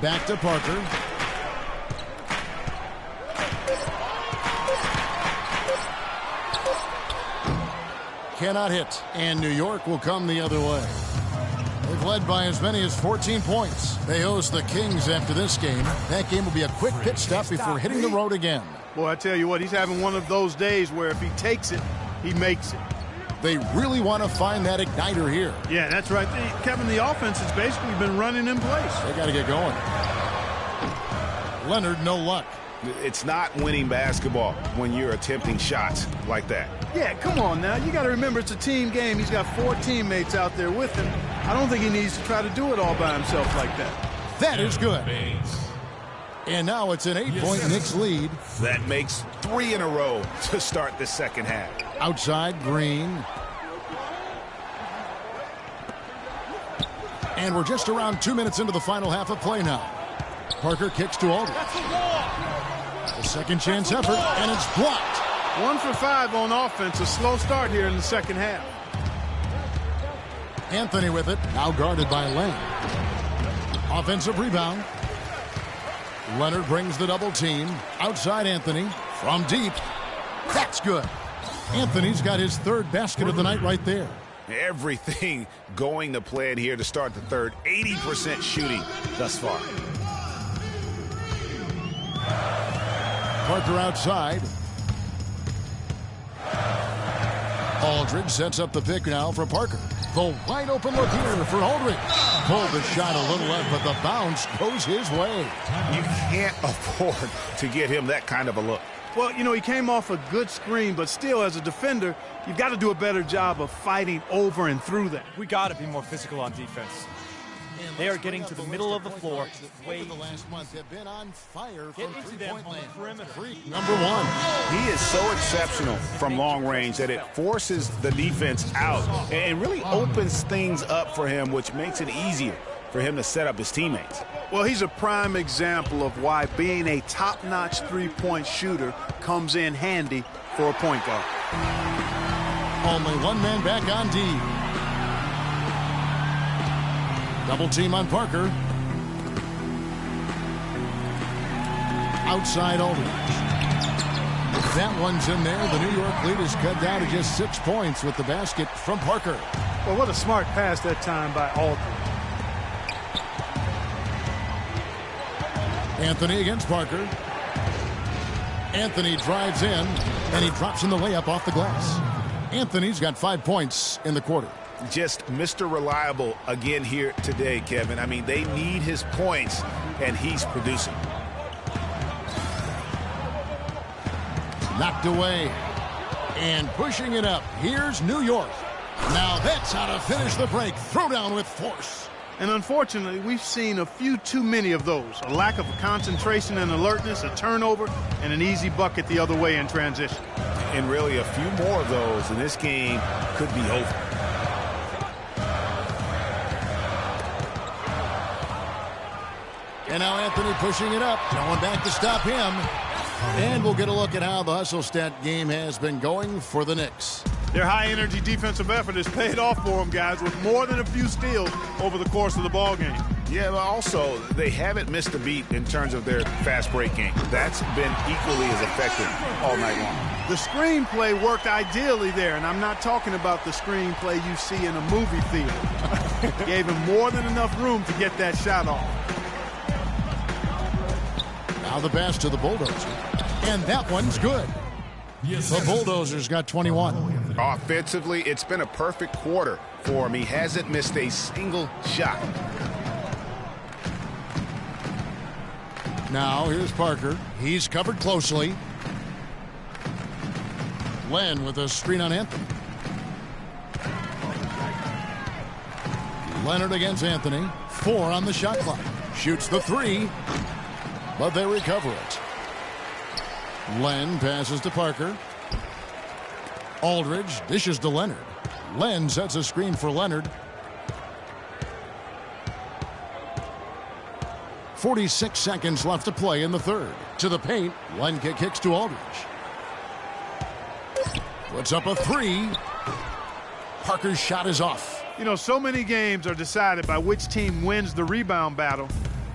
Back to Parker. Cannot hit, and New York will come the other way. They've led by as many as 14 points. They host the Kings after this game. That game will be a quick pit stop before hitting the road again. Boy, I tell you what, he's having one of those days where if he takes it, he makes it. They really want to find that igniter here. Yeah, that's right. Kevin, the offense has basically been running in place. They got to get going. Leonard, no luck. It's not winning basketball when you're attempting shots like that. Yeah, come on now. You got to remember it's a team game. He's got 4 teammates out there with him. I don't think he needs to try to do it all by himself like that. That is good. And now it's an 8-point Knicks lead. That makes 3 in a row to start the second half. Outside, Green. And we're just around 2 minutes into the final half of play now. Parker kicks to Aldridge. A second chance effort, and it's blocked. 1 for 5 on offense. A slow start here in the second half. Anthony with it, now guarded by Lane. Offensive rebound. Leonard brings the double team. Outside Anthony from deep. That's good. Anthony's got his 3rd basket of the night right there. Everything going to plan here to start the third. 80% shooting thus far. Parker outside. Aldridge sets up the pick now for Parker. The wide open look here for Aldridge. Pulled the shot a little left, but the bounce goes his way. You can't afford to get him that kind of a look. Well, you know, he came off a good screen, but still, as a defender, you've got to do a better job of fighting over and through that. We got to be more physical on defense. They are getting to the middle of the floor. Way the last month have been on fire Get from into them on the perimeter. Number 1. He is so exceptional from long range that it forces the defense out and really opens things up for him, which makes it easier for him to set up his teammates. Well, he's a prime example of why being a top-notch three-point shooter comes in handy for a point guard. Only one man back on D. Double team on Parker. Outside Aldridge. That one's in there. The New York lead is cut down to just 6 points with the basket from Parker. Well, what a smart pass that time by Aldridge. Anthony against Parker. Anthony drives in, and he drops in the layup off the glass. Anthony's got 5 points in the quarter. Just Mr. Reliable again here today, Kevin. I mean, they need his points, and he's producing. Knocked away. And pushing it up. Here's New York. Now that's how to finish the break. Throw down with force. And unfortunately, we've seen a few too many of those. A lack of concentration and alertness, a turnover, and an easy bucket the other way in transition. And really a few more of those, and this game could be over. And now Anthony pushing it up. No one back to stop him. And we'll get a look at how the hustle stat game has been going for the Knicks. Their high-energy defensive effort has paid off for them, guys, with more than a few steals over the course of the ball game. Yeah, but also, they haven't missed a beat in terms of their fast break game. That's been equally as effective all night long. The screenplay worked ideally there, and I'm not talking about the screenplay you see in a movie theater. Gave him more than enough room to get that shot off. Now the pass to the Bulldozer. And that one's good. The Bulldozers got 21. Offensively, it's been a perfect quarter for him. He hasn't missed a single shot. Now here's Parker. He's covered closely. Len with a screen on Anthony. Leonard against Anthony. 4 on the shot clock. Shoots the 3, but they recover it. Len passes to Parker. Aldridge dishes to Leonard. Len sets a screen for Leonard. 46 seconds left to play in the third. To the paint. Len kicks to Aldridge. Puts up a 3. Parker's shot is off. You know, so many games are decided by which team wins the rebound battle,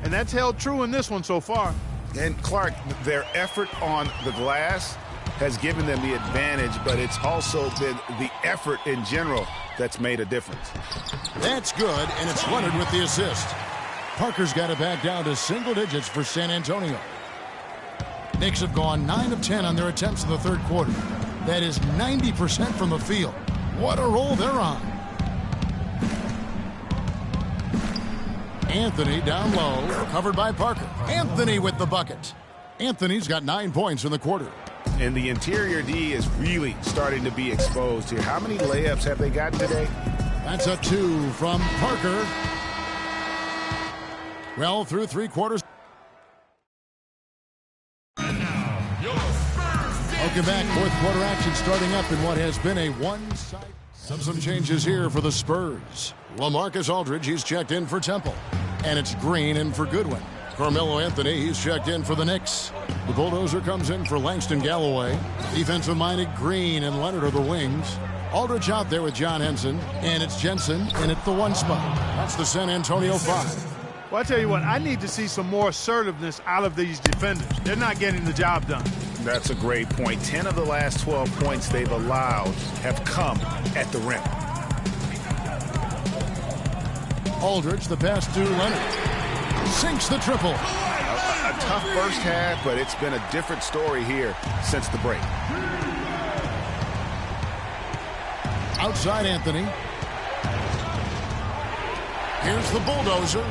and that's held true in this one so far. And Clark, their effort on the glass has given them the advantage, but it's also been the effort in general that's made a difference. That's good, and it's Leonard with the assist. Parker's got it back down to single digits for San Antonio. Knicks have gone 9 of 10 on their attempts in the third quarter. That is 90% from the field. What a roll they're on. Anthony down low, covered by Parker. Anthony with the bucket. Anthony's got 9 points in the quarter. And the interior D is really starting to be exposed here. How many layups have they gotten today? That's a 2 from Parker. Well, through 3 quarters. Welcome back. Fourth quarter action starting up in what has been a one-sided. Some changes here for the Spurs. LaMarcus Aldridge, he's checked in for Temple. And it's Green in for Goodwin. Carmelo Anthony, he's checked in for the Knicks. The Bulldozer comes in for Langston Galloway. Defensive-minded Green and Leonard are the wings. Aldridge out there with John Henson. And it's Jensen in at the 1 spot. That's the San Antonio 5. Well, I tell you what, I need to see some more assertiveness out of these defenders. They're not getting the job done. That's a great point. 10 of the last 12 points they've allowed have come at the rim. Aldridge, the pass to Leonard. Sinks the triple. A tough first half, but it's been a different story here since the break. Outside Anthony. Here's the Bulldozer.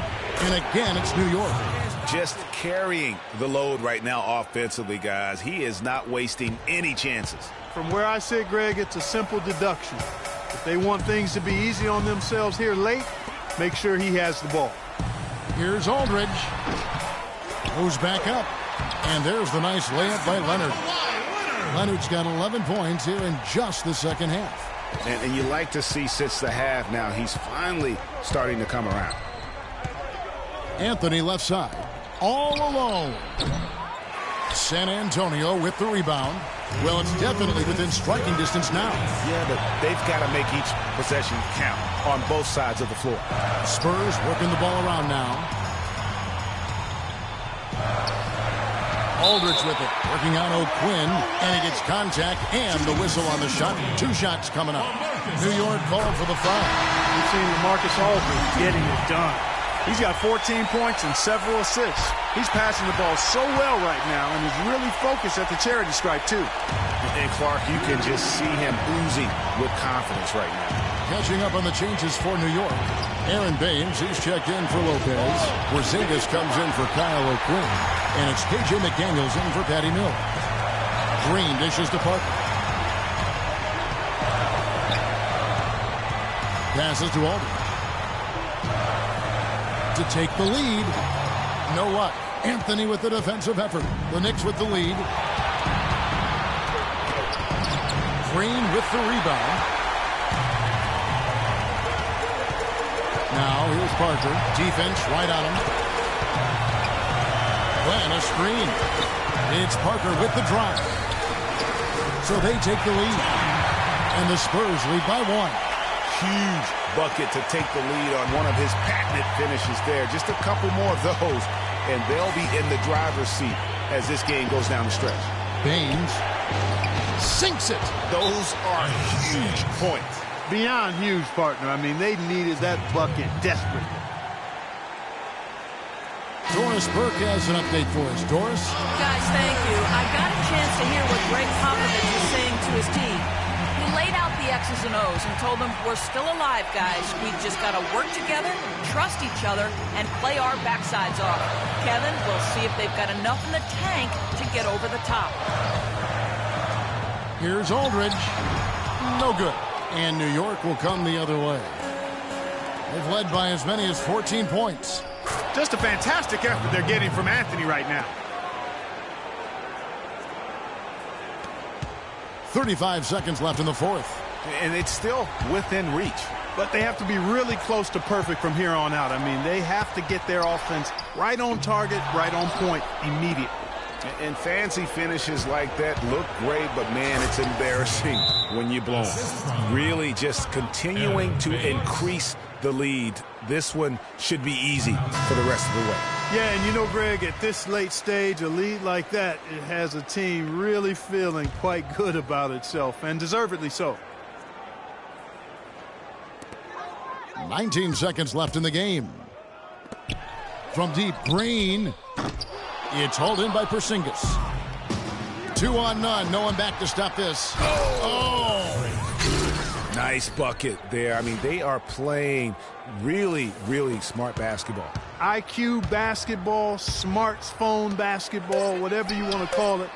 And again, it's New York. Just carrying the load right now offensively, guys. He is not wasting any chances. From where I sit, Greg, it's a simple deduction. If they want things to be easy on themselves here late, make sure he has the ball. Here's Aldridge. Goes back up. And there's the nice layup by Leonard. Leonard's got 11 points here in just the second half. And you like to see since the half now, he's finally starting to come around. Anthony left side. All alone. San Antonio with the rebound. Well, it's definitely within striking distance now. Yeah, but they've got to make each possession count on both sides of the floor. Spurs working the ball around now. Aldridge with it. Working on O'Quinn. And he gets contact and the whistle on the shot. 2 shots coming up. New York called for the foul. We've seen LaMarcus Aldridge getting it done. He's got 14 points and several assists. He's passing the ball so well right now and is really focused at the charity stripe, too. And Clark, you can just see him oozing with confidence right now. Catching up on the changes for New York. Aaron Baines, he's checked in for Lopez. Porzingis comes in for Kyle O'Quinn. And it's KJ McDaniels in for Patty Mills. Green dishes to Parker. Passes to Aldridge. To take the lead. You know what? Anthony with the defensive effort. The Knicks with the lead. Green with the rebound. Now here's Parker. Defense right on him. Then a screen. It's Parker with the drive. So they take the lead. And the Spurs lead by 1. Huge bucket to take the lead on one of his patented finishes there. Just a couple more of those, and they'll be in the driver's seat as this game goes down the stretch. Baines sinks it. Those are huge points. Beyond huge, partner. I mean, they needed that bucket desperately. Doris Burke has an update for us. Doris? Guys, thank you. I got a chance to hear what Greg Popovich was saying to his team. He laid out the X's and O's and told them, we're still alive, guys. We've just got to work together, trust each other, and play our backsides off. Kevin, we'll see if they've got enough in the tank to get over the top. Here's Aldridge. No good. And New York will come the other way. They've led by as many as 14 points. Just a fantastic effort they're getting from Anthony right now. 35 seconds left in the fourth. And it's still within reach. But they have to be really close to perfect from here on out. I mean, they have to get their offense right on target, right on point immediately. And fancy finishes like that look great, but man, it's embarrassing when you blow them. Really just continuing to increase the lead. This one should be easy for the rest of the way. Yeah, and you know, Greg, at this late stage, a lead like that, it has a team really feeling quite good about itself, and deservedly so. 19 seconds left in the game. From deep, Green. It's hauled in by Porzingis. 2 on none. No one back to stop this. Oh! Nice bucket there. I mean, they are playing really, really smart basketball. IQ basketball, smartphone basketball, whatever you want to call it.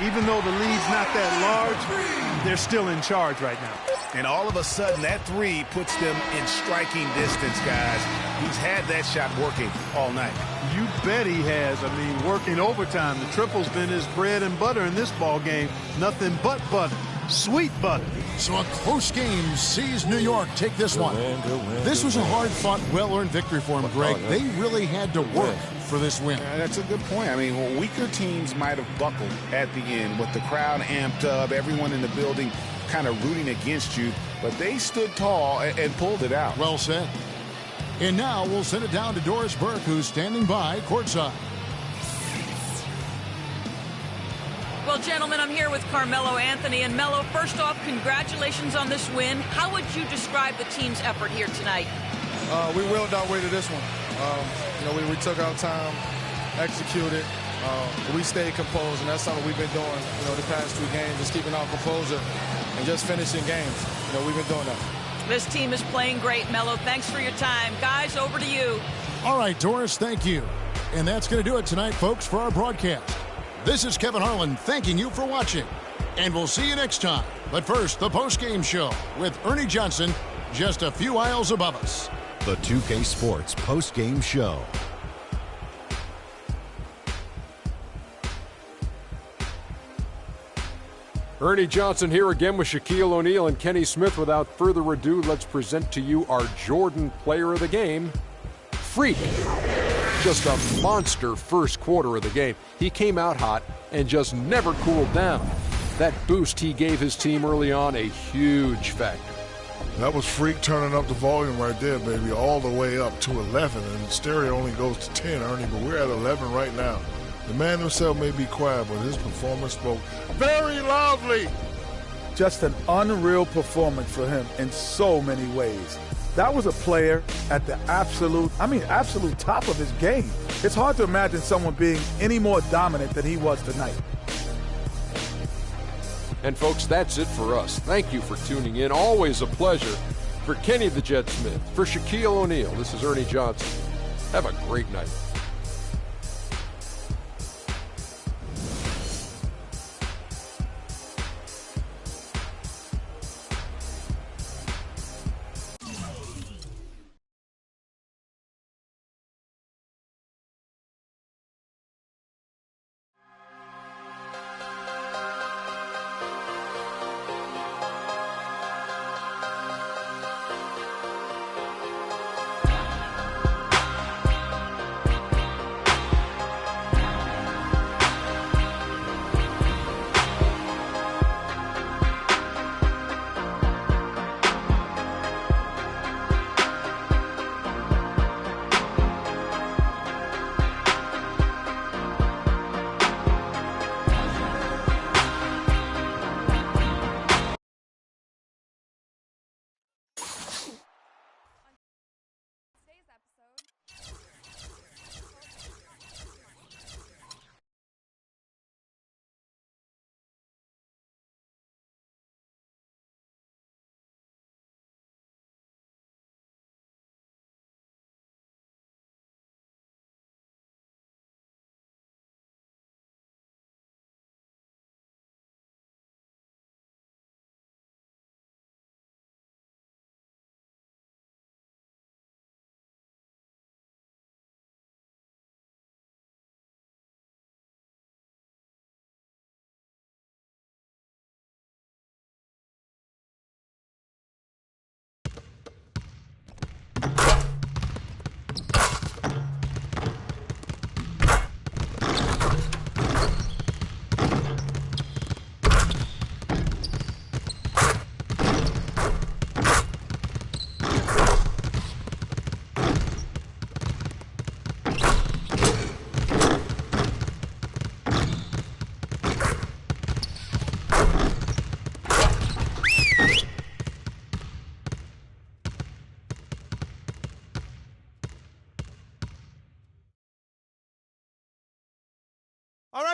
Even though the lead's not that large, they're still in charge right now. And all of a sudden, that three puts them in striking distance, guys. He's had that shot working all night. You bet he has. I mean, working overtime. The triple's been his bread and butter in this ball game. Nothing but butter. Sweet butter. So a close game sees New York take this one. This was a hard-fought, well-earned victory for him, Greg. They really had to work for this win. That's a good point. I mean, weaker teams might have buckled at the end with the crowd amped up, everyone in the building kind of rooting against you, but they stood tall and pulled it out. Well said. And now we'll send it down to Doris Burke, who's standing by courtside. Well, gentlemen, I'm here with Carmelo Anthony. And Melo, first off, congratulations on this win. How would you describe the team's effort here tonight? We willed our way to this one. We took our time, executed. We stayed composed, and that's something we've been doing, the past 2 games, just keeping our composure and just finishing games. We've been doing that. This team is playing great, Melo. Thanks for your time. Guys, over to you. All right, Doris, thank you. And that's going to do it tonight, folks, for our broadcast. This is Kevin Harlan thanking you for watching. And we'll see you next time. But first, the post-game show with Ernie Johnson just a few aisles above us. The 2K Sports post-game show. Ernie Johnson here again with Shaquille O'Neal and Kenny Smith. Without further ado, let's present to you our Jordan Player of the Game, Freak. Just a monster first quarter of the game. He came out hot and just never cooled down. That boost he gave his team early on, a huge factor. That was Freak turning up the volume right there, baby, all the way up to 11. And stereo only goes to 10, Ernie, but we're at 11 right now. The man himself may be quiet, but his performance spoke very loudly. Just an unreal performance for him in so many ways. That was a player at the absolute top of his game. It's hard to imagine someone being any more dominant than he was tonight. And folks, that's it for us. Thank you for tuning in. Always a pleasure. For Kenny the Jet Smith, for Shaquille O'Neal, this is Ernie Johnson. Have a great night.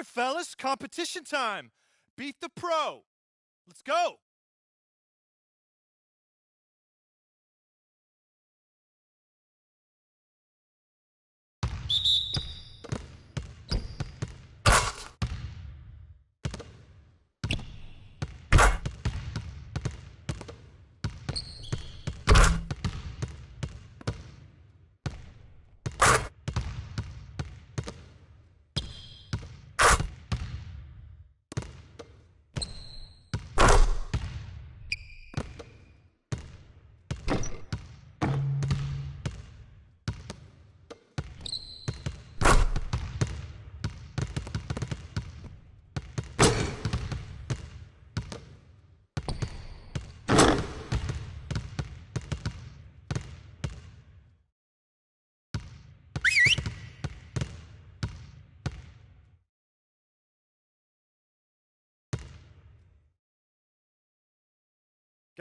right, fellas, competition time. Beat the pro. Let's go.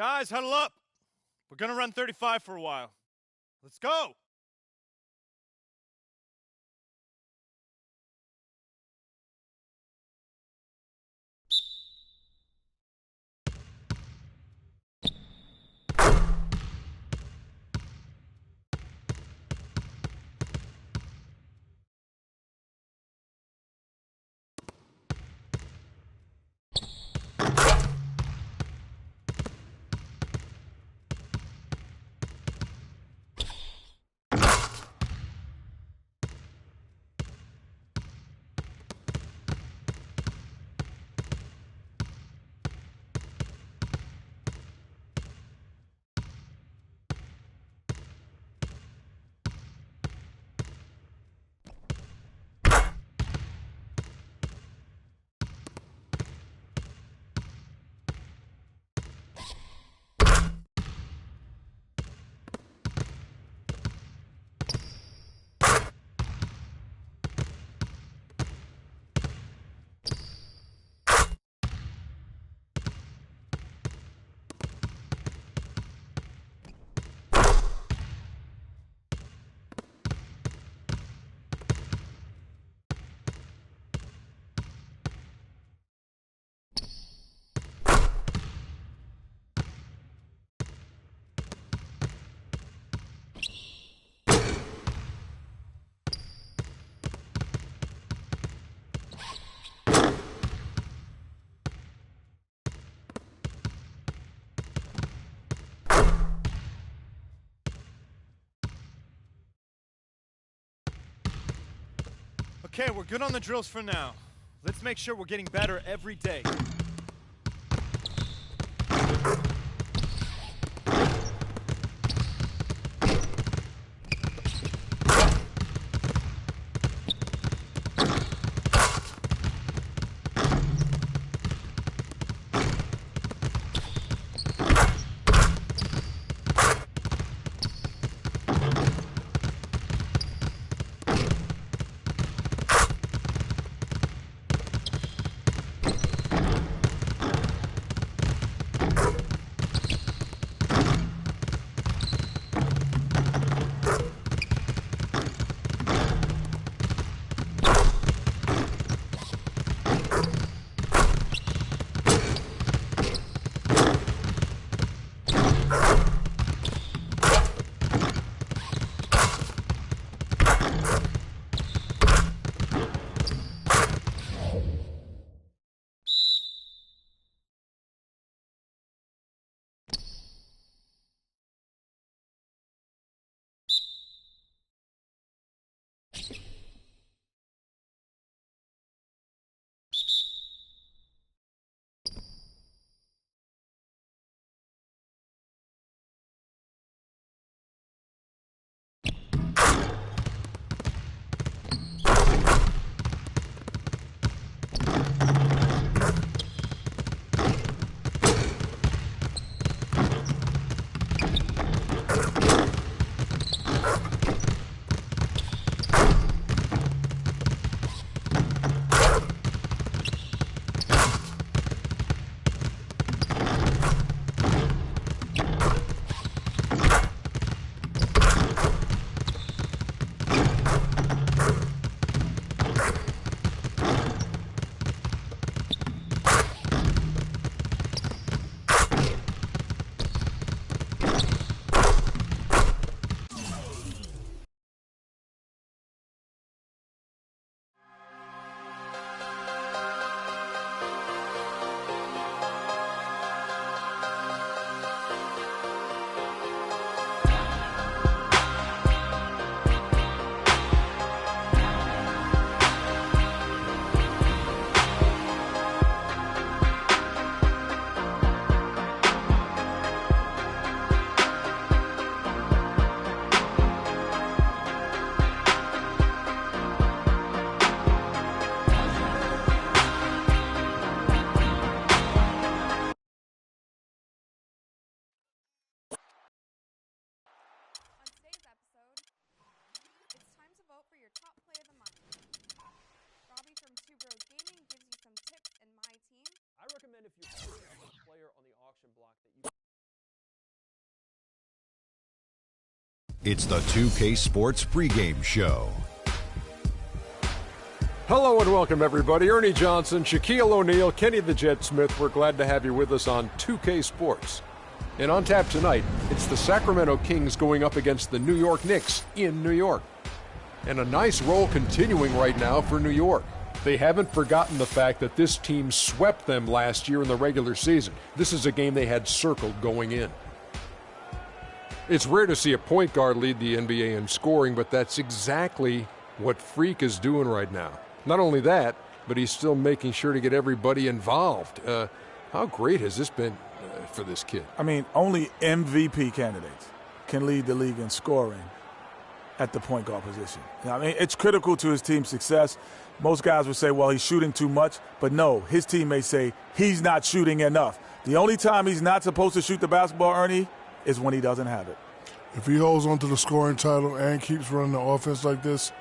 Guys, huddle up. We're going to run 35 for a while. Let's go. Okay, we're good on the drills for now. Let's make sure we're getting better every day. if you're putting up a player on the auction block that you... It's the 2K Sports pregame show. Hello and welcome, everybody. Ernie Johnson, Shaquille O'Neal, Kenny the Jet Smith. We're glad to have you with us on 2K Sports. And on tap tonight, it's the Sacramento Kings going up against the New York Knicks in New York. And a nice roll continuing right now for New York. They haven't forgotten the fact that this team swept them last year in the regular season. This is a game they had circled going in. It's rare to see a point guard lead the NBA in scoring, but that's exactly what Freak is doing right now. Not only that, but he's still making sure to get everybody involved. How great has this been for this kid? I mean, only MVP candidates can lead the league in scoring at the point guard position. I mean, it's critical to his team's success. Most guys would say, well, he's shooting too much. But no, his teammates say he's not shooting enough. The only time he's not supposed to shoot the basketball, Ernie, is when he doesn't have it. If he holds on to the scoring title and keeps running the offense like this,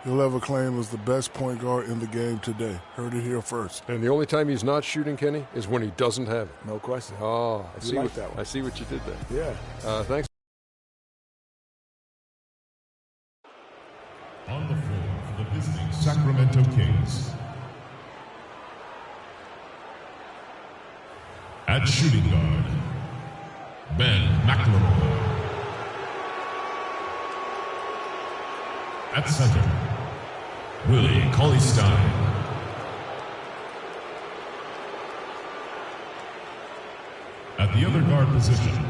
he'll have a claim as the best point guard in the game today. Heard it here first. And the only time he's not shooting, Kenny, is when he doesn't have it. No question. Oh, I see like that one. I see what you did there. Yeah. Thanks. On the floor for the visiting Sacramento Kings. At shooting guard, Ben McLemore. At center, Willie Cauley-Stein. At the other guard position,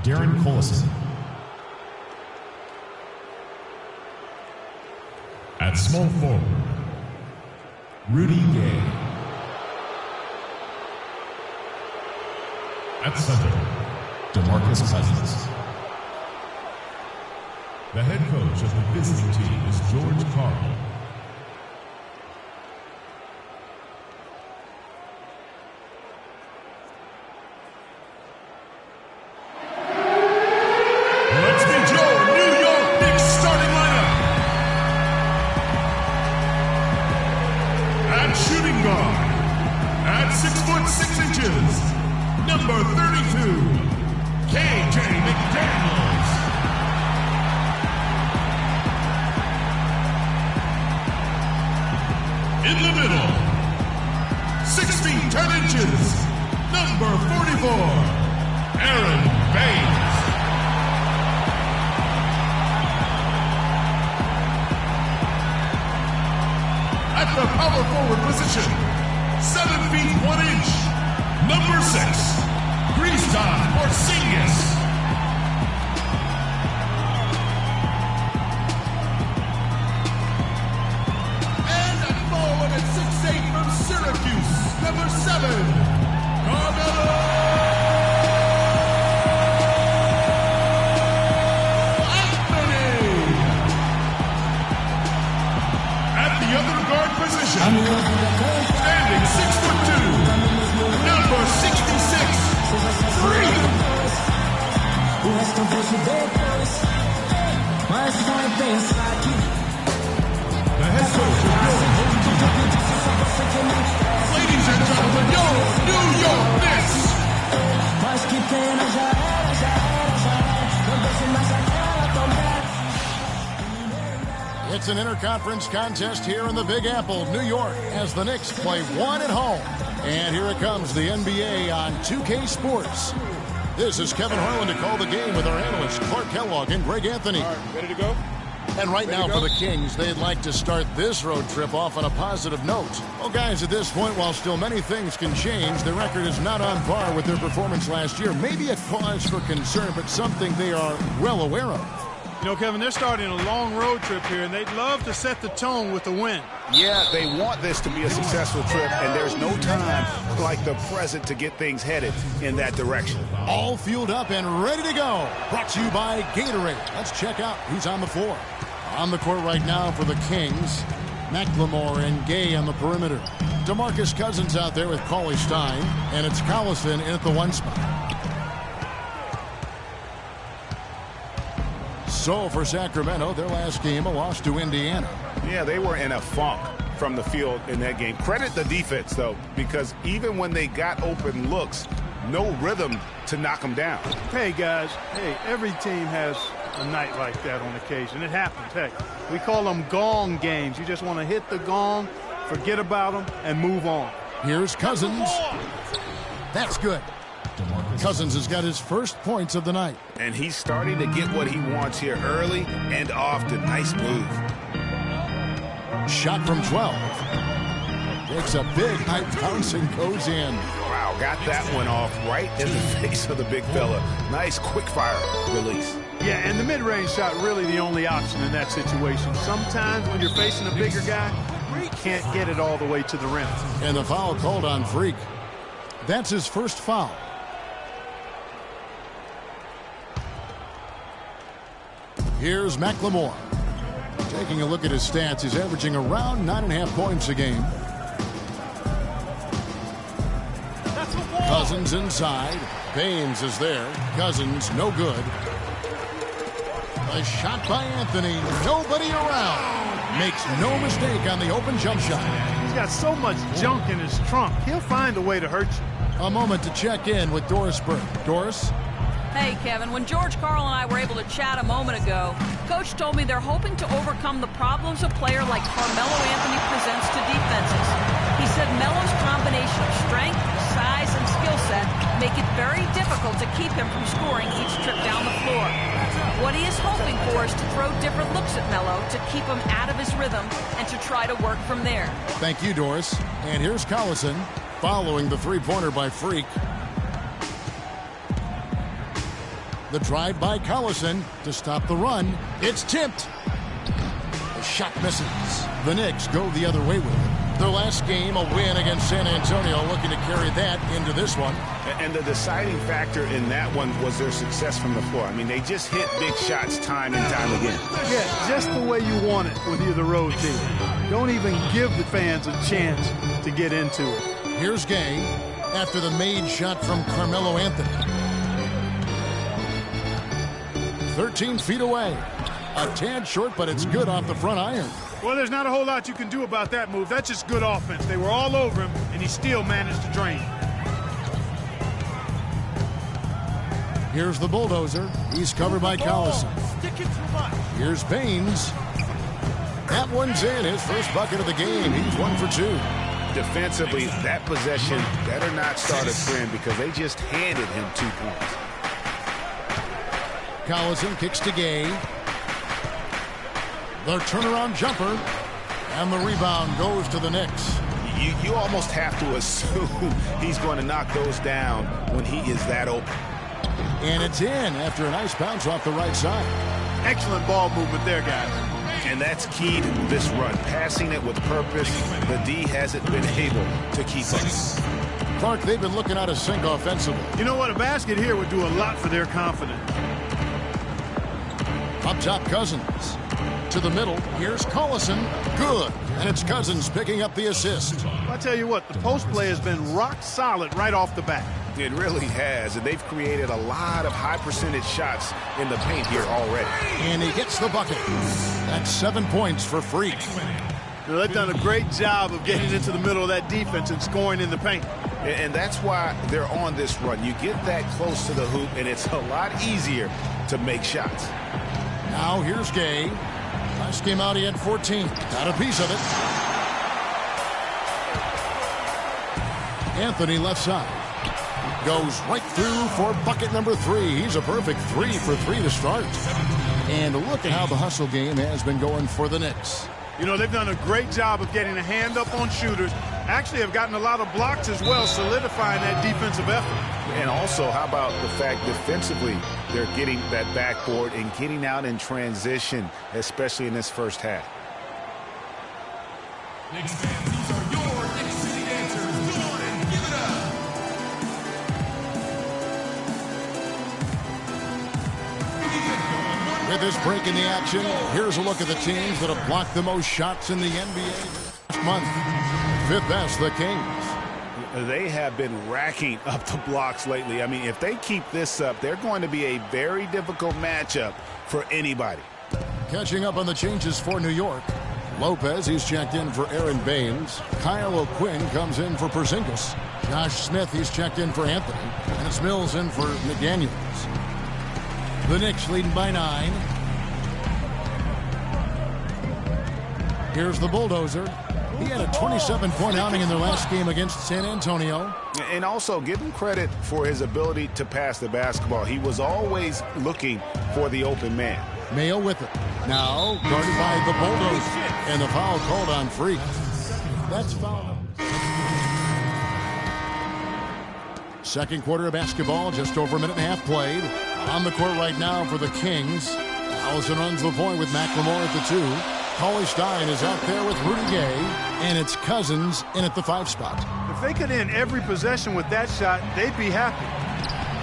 Darren Collison. At small forward, Rudy Gay. At center, DeMarcus Cousins. The head coach of the visiting team is George Karl. Let's meet your New York Knicks starting lineup. At shooting guard, at 6'6", number 32, KJ McDaniels. In the middle, 6 feet 10 inches, number 44, Aaron Baines. At the power forward position, 7 feet 1 inch, number 6, Kristaps Porzingis. Syracuse, number 7, Carmelo Anthony. At the other guard position, standing 6'2", number 66, Freak. The head coach of ladies and gentlemen, your New York Knicks. It's an interconference contest here in the Big Apple, New York, as the Knicks play one at home. And here it comes, the NBA on 2K Sports. This is Kevin Harlan to call the game with our analysts Clark Kellogg and Greg Anthony. All right, ready to go? And right now for the Kings, they'd like to start this road trip off on a positive note. Well, guys, at this point, while still many things can change, the record is not on par with their performance last year. Maybe a cause for concern, but something they are well aware of. You know, Kevin, they're starting a long road trip here, and they'd love to set the tone with the win. Yeah, they want this to be a successful trip, and there's no time like the present to get things headed in that direction. All fueled up and ready to go. Brought to you by Gatorade. Let's check out who's on the floor. On the court right now for the Kings, McLemore and Gay on the perimeter. DeMarcus Cousins out there with Cauley-Stein, and it's Collison in at the 1 spot. So for Sacramento, their last game, a loss to Indiana. Yeah, they were in a funk from the field in that game. Credit the defense, though, because even when they got open looks, no rhythm to knock them down. Hey, guys, every team has a night like that on occasion. It happens. Hey, we call them gong games. You just want to hit the gong, forget about them, and move on. Here's Cousins. That's good. Cousins has got his first points of the night. And he's starting to get what he wants here early and often. Nice move. Shot from 12. Takes a big high bounce and goes in. Wow, got that one off right in the face of the big fella. Nice quick fire release. Yeah, and the mid-range shot really the only option in that situation. Sometimes when you're facing a bigger guy, you can't get it all the way to the rim. And the foul called on Freak. That's his first foul. Here's McLemore. Taking a look at his stats, he's averaging around 9.5 points a game. Cousins inside. Baines is there. Cousins, no good. A shot by Anthony. Nobody around. Makes no mistake on the open jump shot. He's got so much junk in his trunk. He'll find a way to hurt you. A moment to check in with Doris Burke. Doris? Hey, Kevin, when George Karl and I were able to chat a moment ago, Coach told me they're hoping to overcome the problems a player like Carmelo Anthony presents to defenses. He said Melo's combination of strength, size, and skill set make it very difficult to keep him from scoring each trip down the floor. What he is hoping for is to throw different looks at Melo to keep him out of his rhythm and to try to work from there. Thank you, Doris. And here's Collison following the three-pointer by Freak. The drive by Collison to stop the run. It's tipped. The shot misses. The Knicks go the other way with it. Their last game, a win against San Antonio, looking to carry that into this one. And the deciding factor in that one was their success from the floor. I mean, they just hit big shots time and time again. Yeah, just the way you want it when you're the road team. Don't even give the fans a chance to get into it. Here's Gay after the made shot from Carmelo Anthony. 13 feet away. A tad short, but it's good off the front iron. Well, there's not a whole lot you can do about that move. That's just good offense. They were all over him, and he still managed to drain. Here's the bulldozer. He's covered by Collison. Here's Baines. That one's in. His first bucket of the game. He's 1 for 2. Defensively, that possession better not start a trend because they just handed him 2 points. Collison kicks to Gay. The turnaround jumper. And the rebound goes to the Knicks. You almost have to assume he's going to knock those down when he is that open. And it's in after a nice bounce off the right side. Excellent ball movement there, guys. And that's key to this run. Passing it with purpose. The D hasn't been able to keep us. Clark, they've been looking out of sync offensively. You know what? A basket here would do a lot for their confidence. Up top, Cousins. To the middle, here's Collison. Good. And it's Cousins picking up the assist. I tell you what, the post play has been rock solid right off the bat. It really has, and they've created a lot of high percentage shots in the paint here already. And he gets the bucket. That's 7 points for Freak. They've done a great job of getting into the middle of that defense and scoring in the paint. And that's why they're on this run. You get that close to the hoop, and it's a lot easier to make shots. Now here's Gay. Last game out, he had 14. Got a piece of it. Anthony left side. Goes right through for bucket number 3. He's a perfect 3 for 3 to start. And look at how the hustle game has been going for the Knicks. You know, they've done a great job of getting a hand up on shooters. Actually have gotten a lot of blocks as well, solidifying that defensive effort. And also, how about the fact defensively, they're getting that backboard and getting out in transition, especially in this first half. Knicks fans, these are your Knicks City answers. Go on and give it up. With this break in the action, here's a look at the teams that have blocked the most shots in the NBA this month. 5th best, the Kings. They have been racking up the blocks lately. I mean, if they keep this up, they're going to be a very difficult matchup for anybody. Catching up on the changes for New York. Lopez, he's checked in for Aaron Baines. Kyle O'Quinn comes in for Porzingis. Josh Smith, he's checked in for Anthony. And it's Mills in for McDaniels. The Knicks leading by 9. Here's the Bulldozer. He had a 27-point outing in their last game against San Antonio. And also give him credit for his ability to pass the basketball. He was always looking for the open man. Mayo with it. Now guarded by the Bulldozer. And the foul called on Freak. That's foul. Second quarter of basketball, just over a minute and a half played. On the court right now for the Kings. Allison runs the point with McLemore at the 2. Cauley-Stein is out there with Rudy Gay. And it's Cousins in at the 5 spot. If they could end every possession with that shot, they'd be happy.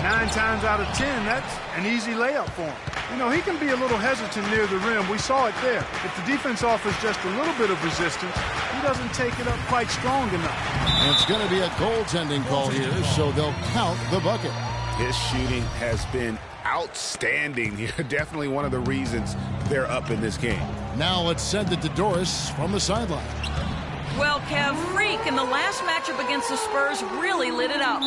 9 times out of 10, that's an easy layup for him. You know, he can be a little hesitant near the rim. We saw it there. If the defense offers just a little bit of resistance, he doesn't take it up quite strong enough. And it's going to be a goaltending call here, so they'll count the bucket. His shooting has been outstanding here. Definitely one of the reasons they're up in this game. Now let's send it to Doris from the sideline. Well, Kev, Freak in the last matchup against the Spurs really lit it up.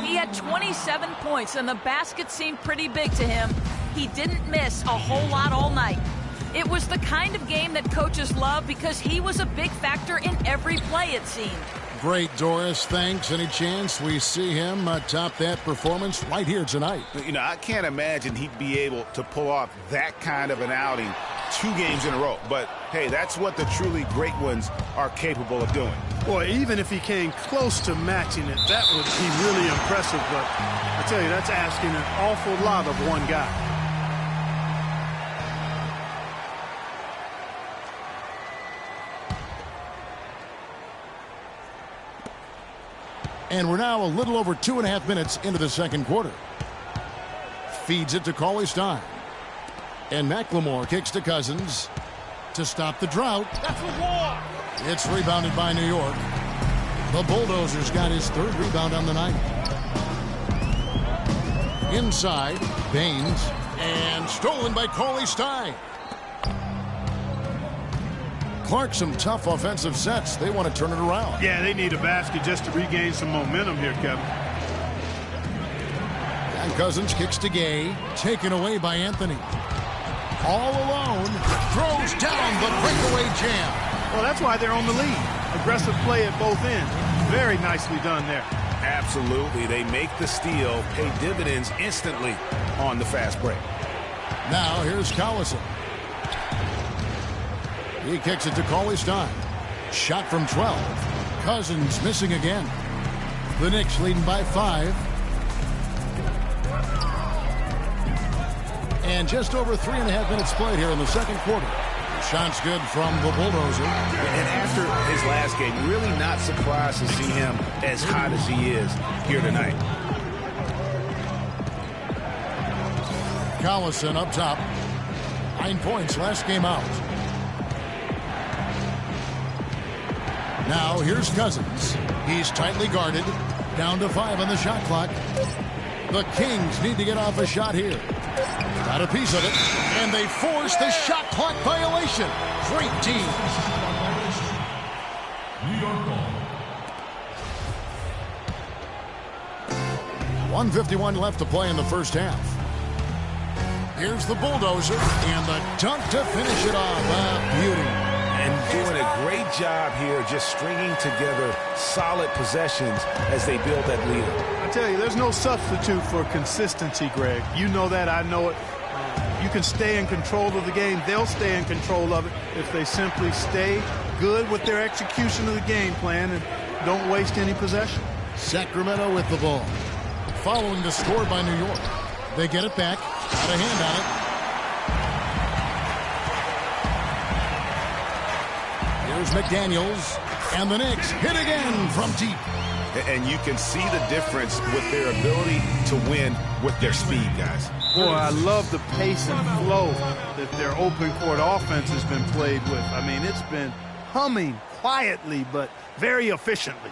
He had 27 points, and the basket seemed pretty big to him. He didn't miss a whole lot all night. It was the kind of game that coaches love because he was a big factor in every play, it seemed. Great, Doris. Thanks. Any chance we see him top that performance right here tonight? You know, I can't imagine he'd be able to pull off that kind of an outing 2 games in a row. But, hey, that's what the truly great ones are capable of doing. Boy, even if he came close to matching it, that would be really impressive. But I tell you, that's asking an awful lot of one guy. And we're now a little over 2.5 minutes into the second quarter. Feeds it to Cauley-Stein. And McLemore kicks to Cousins to stop the drought. That's a walk. It's rebounded by New York. The Bulldozers got his 3rd rebound on the night. Inside, Baines. And stolen by Cauley-Stein. Clark, some tough offensive sets. They want to turn it around. Yeah, they need a basket just to regain some momentum here, Kevin. And Cousins kicks to Gay. Taken away by Anthony. All alone. Throws down the breakaway jam. Well, that's why they're on the lead. Aggressive play at both ends. Very nicely done there. Absolutely. They make the steal, pay dividends instantly on the fast break. Now here's Collison. He kicks it to Cauley-Stein. Shot from 12. Cousins missing again. The Knicks leading by 5. And just over 3.5 minutes played here in the second quarter. Shot's good from the Bulldozer. And after his last game, really not surprised to see him as hot as he is here tonight. Collison up top. 9 points last game out. Now here's Cousins. He's tightly guarded. Down to 5 on the shot clock. The Kings need to get off a shot here. Got a piece of it. And they force the shot clock violation. Great team. New York ball. 1:51 left to play in the first half. Here's the Bulldozer. And the dunk to finish it off. Beauty. And doing a great job here just stringing together solid possessions as they build that lead. I tell you, there's no substitute for consistency, Greg. You know that. I know it. You can stay in control of the game. They'll stay in control of it if they simply stay good with their execution of the game plan and don't waste any possession. Sacramento with the ball. Following the score by New York. They get it back. Got a hand on it. Here's McDaniels, and the Knicks hit again from deep. And you can see the difference with their ability to win with their speed, guys. Boy, I love the pace and flow that their open court offense has been played with. I mean, it's been humming quietly, but very efficiently.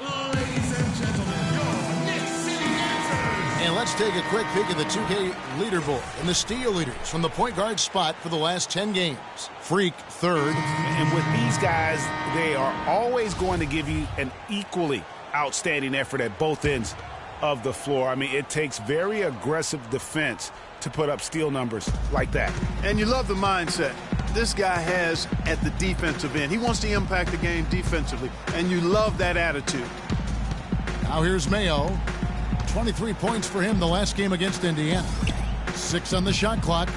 Ladies and gentlemen, your Knicks City Dancers. And let's take a quick peek at the 2K leaderboard and the steal leaders from the point guard spot for the last 10 games. Freak third. And with these guys, they are always going to give you an equally outstanding effort at both ends of the floor. I mean, it takes very aggressive defense to put up steal numbers like that. And you love the mindset this guy has at the defensive end. He wants to impact the game defensively, and you love that attitude. Now here's Mayo. 23 points for him the last game against Indiana. 6 on the shot clock.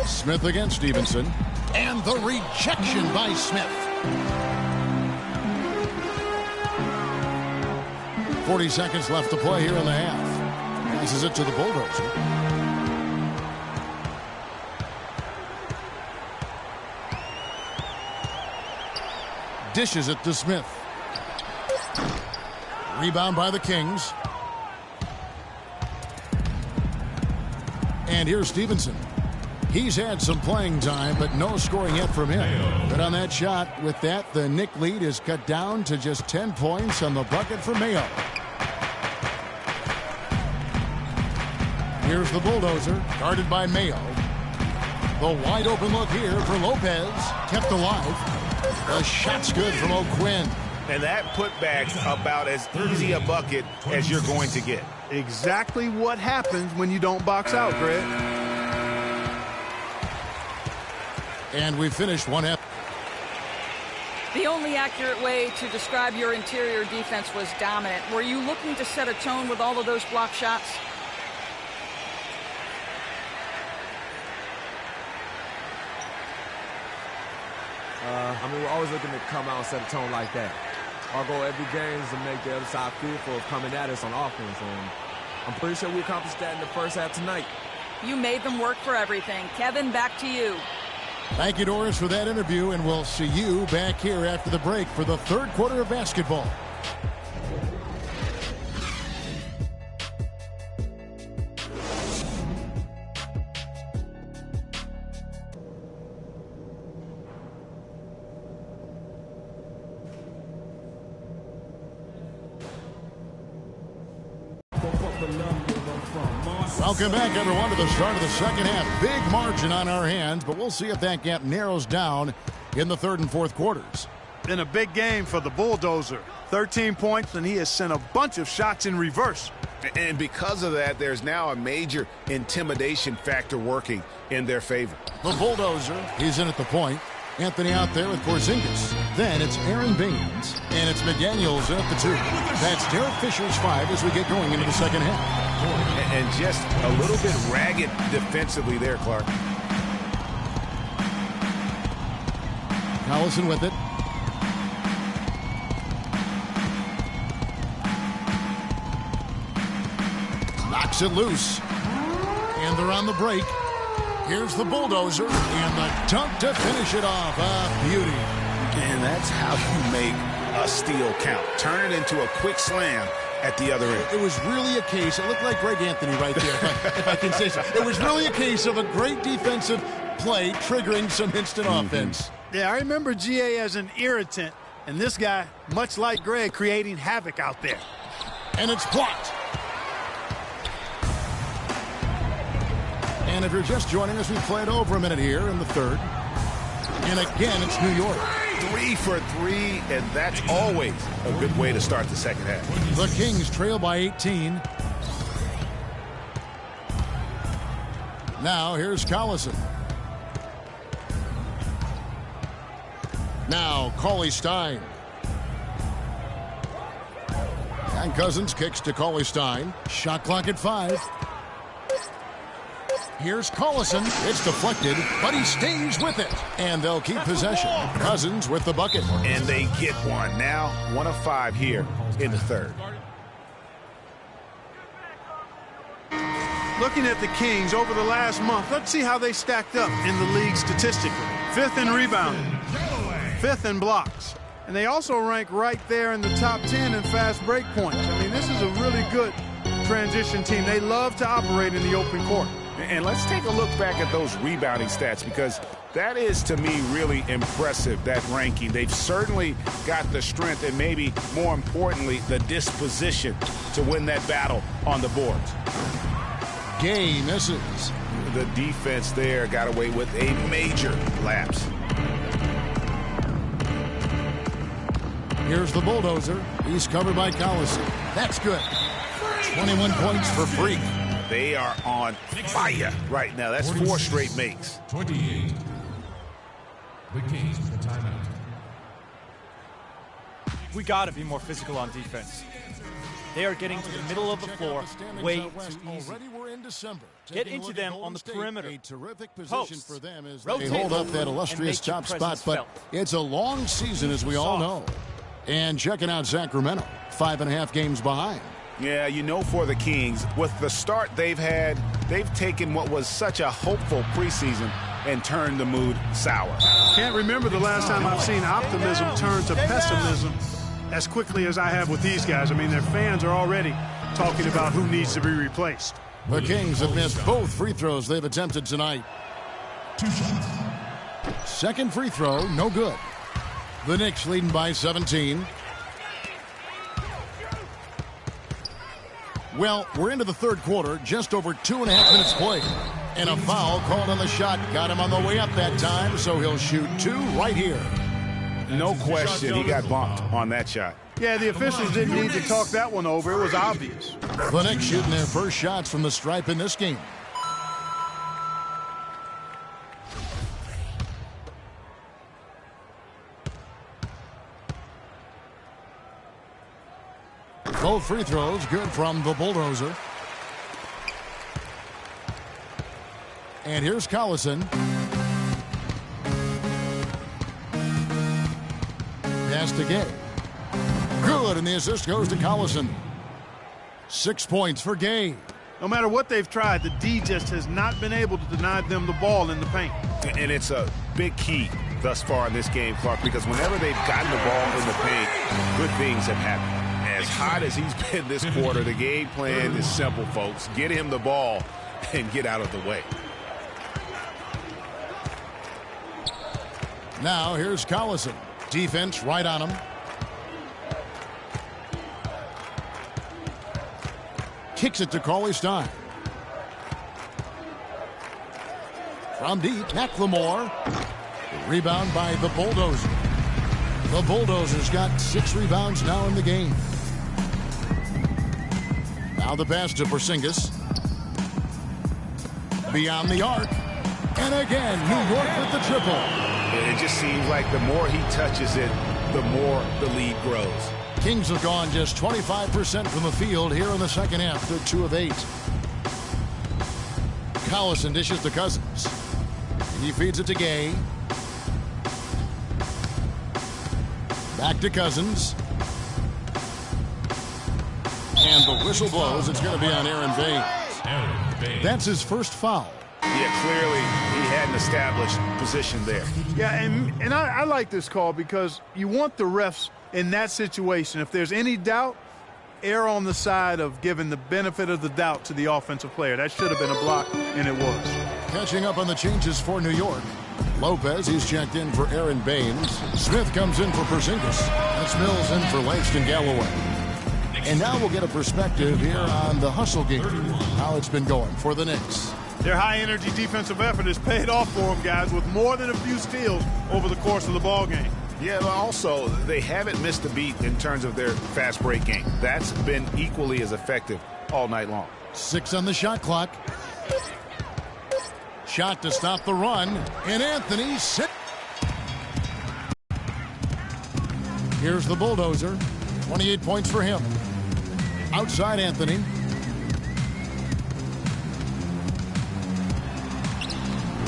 Smith against Stevenson. And the rejection by Smith. 40 seconds left to play here in the half. Passes it to the Bulldozer. Dishes it to Smith. Rebound by the Kings. And here's Stevenson. He's had some playing time, but no scoring yet from him. But on that shot, with that, the Knick lead is cut down to just 10 points on the bucket for Mayo. Here's the Bulldozer, guarded by Mayo. The wide open look here for Lopez, kept alive. The shot's good from O'Quinn. And that putback's about as easy a bucket as you're going to get. Exactly what happens when you don't box out, Greg. And we finished one half. The only accurate way to describe your interior defense was dominant. Were you looking to set a tone with all of those block shots? I mean, we're always looking to come out and set a tone like that. Our goal every game is to make the other side fearful of coming at us on offense, and I'm pretty sure we accomplished that in the first half tonight. You made them work for everything. Kevin, back to you. Thank you, Doris, for that interview, and we'll see you back here after the break for the third quarter of basketball. Welcome back, everyone, to the start of the second half. Big margin on our hands, but we'll see if that gap narrows down in the third and fourth quarters. Been a big game for the Bulldozer. 13 points, and he has sent a bunch of shots in reverse. And because of that, there's now a major intimidation factor working in their favor. The Bulldozer, he's in at the point. Anthony out there with Porzingis. Then it's Aaron Baines, and it's McDaniels in at the 2. That's Derek Fisher's 5 as we get going into the second half. And just a little bit ragged defensively there, Clark. Collison with it. Knocks it loose. And they're on the break. Here's the Bulldozer, and the dunk to finish it off. A beauty. And that's how you make a steal count. Turn it into a quick slam at the other end. It was really a case, it looked like Greg Anthony right there, if I can say so. It was really a case of a great defensive play triggering some instant offense. Yeah, I remember GA as an irritant, and this guy, much like Greg, creating havoc out there. And it's blocked. And if you're just joining us, we've played over a minute here in the third. And again, it's New York. 3 for 3, and that's always a good way to start the second half. The Kings trail by 18. Now here's Collison. Now Cauley-Stein. And Cousins kicks to Cauley-Stein. Shot clock at 5. Here's Collison. It's deflected, but he stays with it. And they'll keep possession. Cousins with the bucket. And they get one. Now 1 of 5 here in the third. Looking at the Kings over the last month, let's see how they stacked up in the league statistically. 5th in rebounding, 5th in blocks. And they also rank right there in the top 10 in fast break points. I mean, this is a really good transition team. They love to operate in the open court. And let's take a look back at those rebounding stats, because that is, to me, really impressive, that ranking. They've certainly got the strength and maybe, more importantly, the disposition to win that battle on the boards. Gay misses. The defense there got away with a major lapse. Here's the bulldozer. He's covered by Collison. That's good. 21 points for Freak. They are on fire right now. That's 4 straight makes. 28. The Kings with a timeout. We got to be more physical on defense. They are getting to the middle of the floor way too easy. Get into them on the perimeter. A terrific position Post. for them as Rotate. they hold up that illustrious top spot, but it's a long season, as we all know. And checking out Sacramento, 5.5 games behind. Yeah, you know, for the Kings, with the start they've had, they've taken what was such a hopeful preseason and turned the mood sour. Can't remember the last time I've seen optimism turn to pessimism as quickly as I have with these guys. I mean, their fans are already talking about who needs to be replaced. The Kings have missed both free throws they've attempted tonight. 2 shots. Second free throw, no good. The Knicks leading by 17. Well, we're into the third quarter, just over 2.5 minutes played. And a foul called on the shot. Got him on the way up that time, so he'll shoot 2 right here. No question, he got bumped on that shot. Yeah, the officials didn't need to talk that one over. It was obvious. The Knicks shooting their first shots from the stripe in this game. Both free throws good from the bulldozer. And here's Collison. Pass to Gay. Good, and the assist goes to Collison. 6 points for Gay. No matter what they've tried, the D just has not been able to deny them the ball in the paint. And it's a big key thus far in this game, Clark, because whenever they've gotten the ball in the paint, good things have happened. As hot as he's been this quarter, the game plan is simple, folks. Get him the ball and get out of the way. Now here's Collison. Defense right on him. Kicks it to Cauley-Stein. From deep, McLemore. Rebound by the bulldozer. The bulldozer's got 6 rebounds now in the game. Now the pass to Porzingis. Beyond the arc. And again, New York with the triple. It just seems like the more he touches it, the more the lead grows. Kings have gone just 25% from the field here in the second half. They're 2 of 8. Collison dishes to Cousins. He feeds it to Gay. Back to Cousins. And the whistle blows. It's going to be on Aaron Baines. That's his first foul. Yeah, clearly he had an established position there. Yeah, and I like this call because you want the refs in that situation. If there's any doubt, err on the side of giving the benefit of the doubt to the offensive player. That should have been a block, and it was. Catching up on the changes for New York. Lopez, he's checked in for Aaron Baines. Smith comes in for Porzingis. That's Mills in for Langston Galloway. And now we'll get a perspective here on the hustle game, how it's been going for the Knicks. Their high-energy defensive effort has paid off for them, guys, with more than a few steals over the course of the ball game. Yeah, but also, they haven't missed a beat in terms of their fast break game. That's been equally as effective all night long. 6 on the shot clock. Shot to stop the run, and Anthony sits. Here's the bulldozer. 28 points for him. Outside Anthony.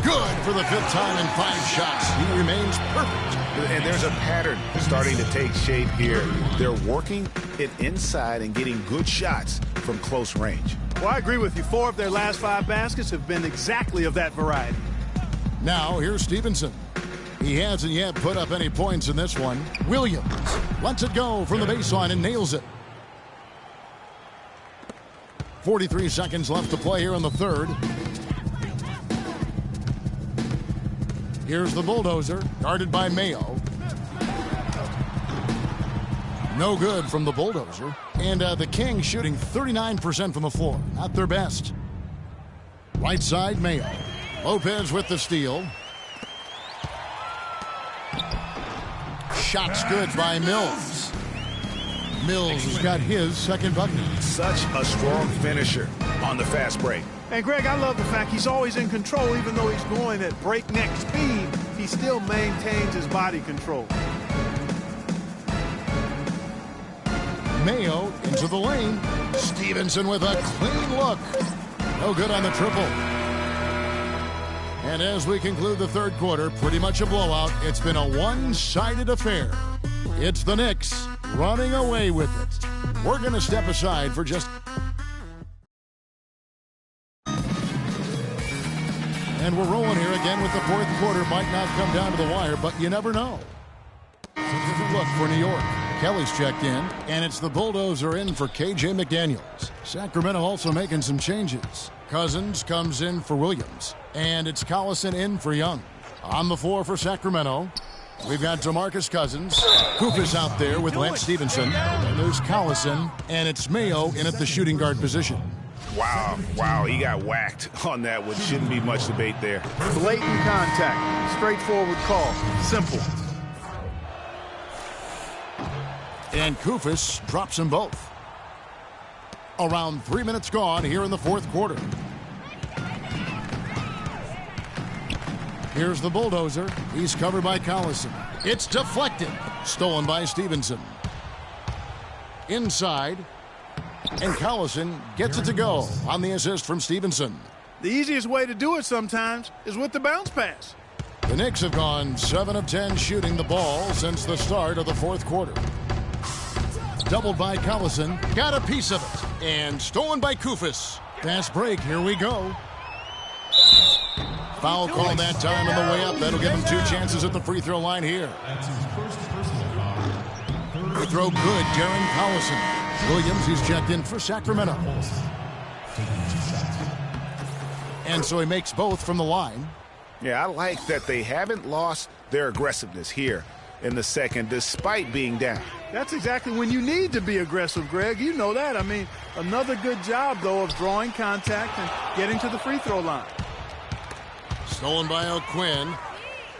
Good for the 5th time in 5 shots. He remains perfect. And there's a pattern starting to take shape here. They're working it inside and getting good shots from close range. Well, I agree with you. 4 of their last 5 baskets have been exactly of that variety. Now, here's Stevenson. He hasn't yet put up any points in this one. Williams lets it go from the baseline and nails it. 43 seconds left to play here in the third. Here's the Bulldozer, guarded by Mayo. No good from the Bulldozer. And the Kings shooting 39% from the floor. Not their best. Right side, Mayo. Lopez with the steal. Shots good by Mills. Mills has got his second bucket. Such a strong finisher on the fast break. And Greg, I love the fact he's always in control. Even though he's going at breakneck speed, he still maintains his body control. Mayo into the lane. Stevenson with a clean look. No good on the triple. And as we conclude the third quarter, pretty much a blowout. It's been a one-sided affair. It's the Knicks running away with it. We're going to step aside for just... And we're rolling here again with the fourth quarter. Might not come down to the wire, but you never know. Look for New York. Kelly's checked in, and it's the Bulldozer in for KJ McDaniels. Sacramento also making some changes. Cousins comes in for Williams, and it's Collison in for Young. On the floor for Sacramento, we've got DeMarcus Cousins. Koufos out there with Lance Stevenson. And there's Collison, and it's Mayo in at the shooting guard position. Wow, he got whacked on that one. Shouldn't be much debate there. Blatant contact, straightforward call, simple. And Koufos drops them both. Around 3 minutes gone here in the fourth quarter. Here's the Bulldozer. He's covered by Collison. It's deflected. Stolen by Stevenson. Inside. And Collison gets it to go on the assist from Stevenson. The easiest way to do it sometimes is with the bounce pass. The Knicks have gone 7 of 10 shooting the ball since the start of the fourth quarter. Doubled by Collison. Got a piece of it. And stolen by Koufos. Fast break. Here we go. Foul call that time on the way up. That'll give him 2 chances at the free throw line here. Free throw good. Darren Collison. Williams, he's checked in for Sacramento. And so he makes both from the line. Yeah, I like that they haven't lost their aggressiveness here in the second despite being down. That's exactly when you need to be aggressive, Greg. You know that. I mean, another good job, though, of drawing contact and getting to the free throw line. Stolen by O'Quinn.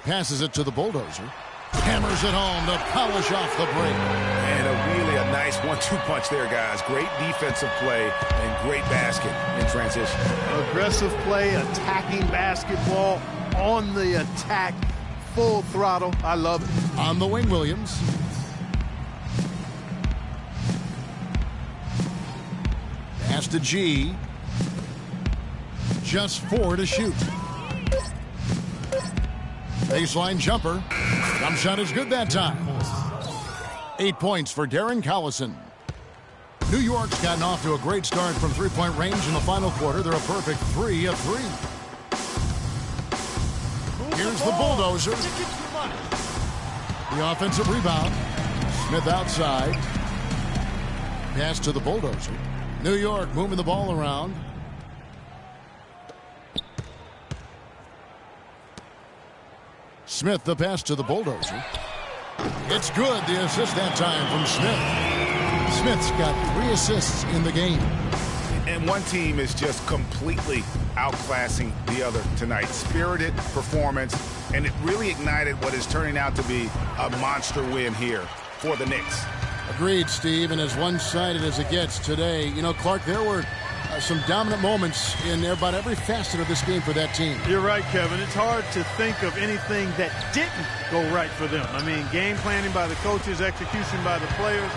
Passes it to the Bulldozer. Hammers it home to polish off the break. And a nice 1-2 punch there, guys. Great defensive play and great basket in transition. Aggressive play, attacking basketball, on the attack, full throttle. I love it. On the wing, Williams. Pass to G. Just 4 to shoot. Baseline jumper. Jump shot is good that time. 8 points for Darren Collison. New York's gotten off to a great start from three-point range in the final quarter. They're a perfect 3 of 3. Here's the Bulldozer. The offensive rebound. Smith outside. Pass to the Bulldozer. New York moving the ball around. Smith the pass to the Bulldozer. It's good. The assist that time from Smith. Smith's got 3 assists in the game. And one team is just completely outclassing the other tonight. Spirited performance, and it really ignited what is turning out to be a monster win here for the Knicks. Agreed, Steve, and as one-sided as it gets today, you know, Clark, there were some dominant moments in about every facet of this game for that team. You're right, Kevin. It's hard to think of anything that didn't go right for them. I mean, game planning by the coaches, execution by the players,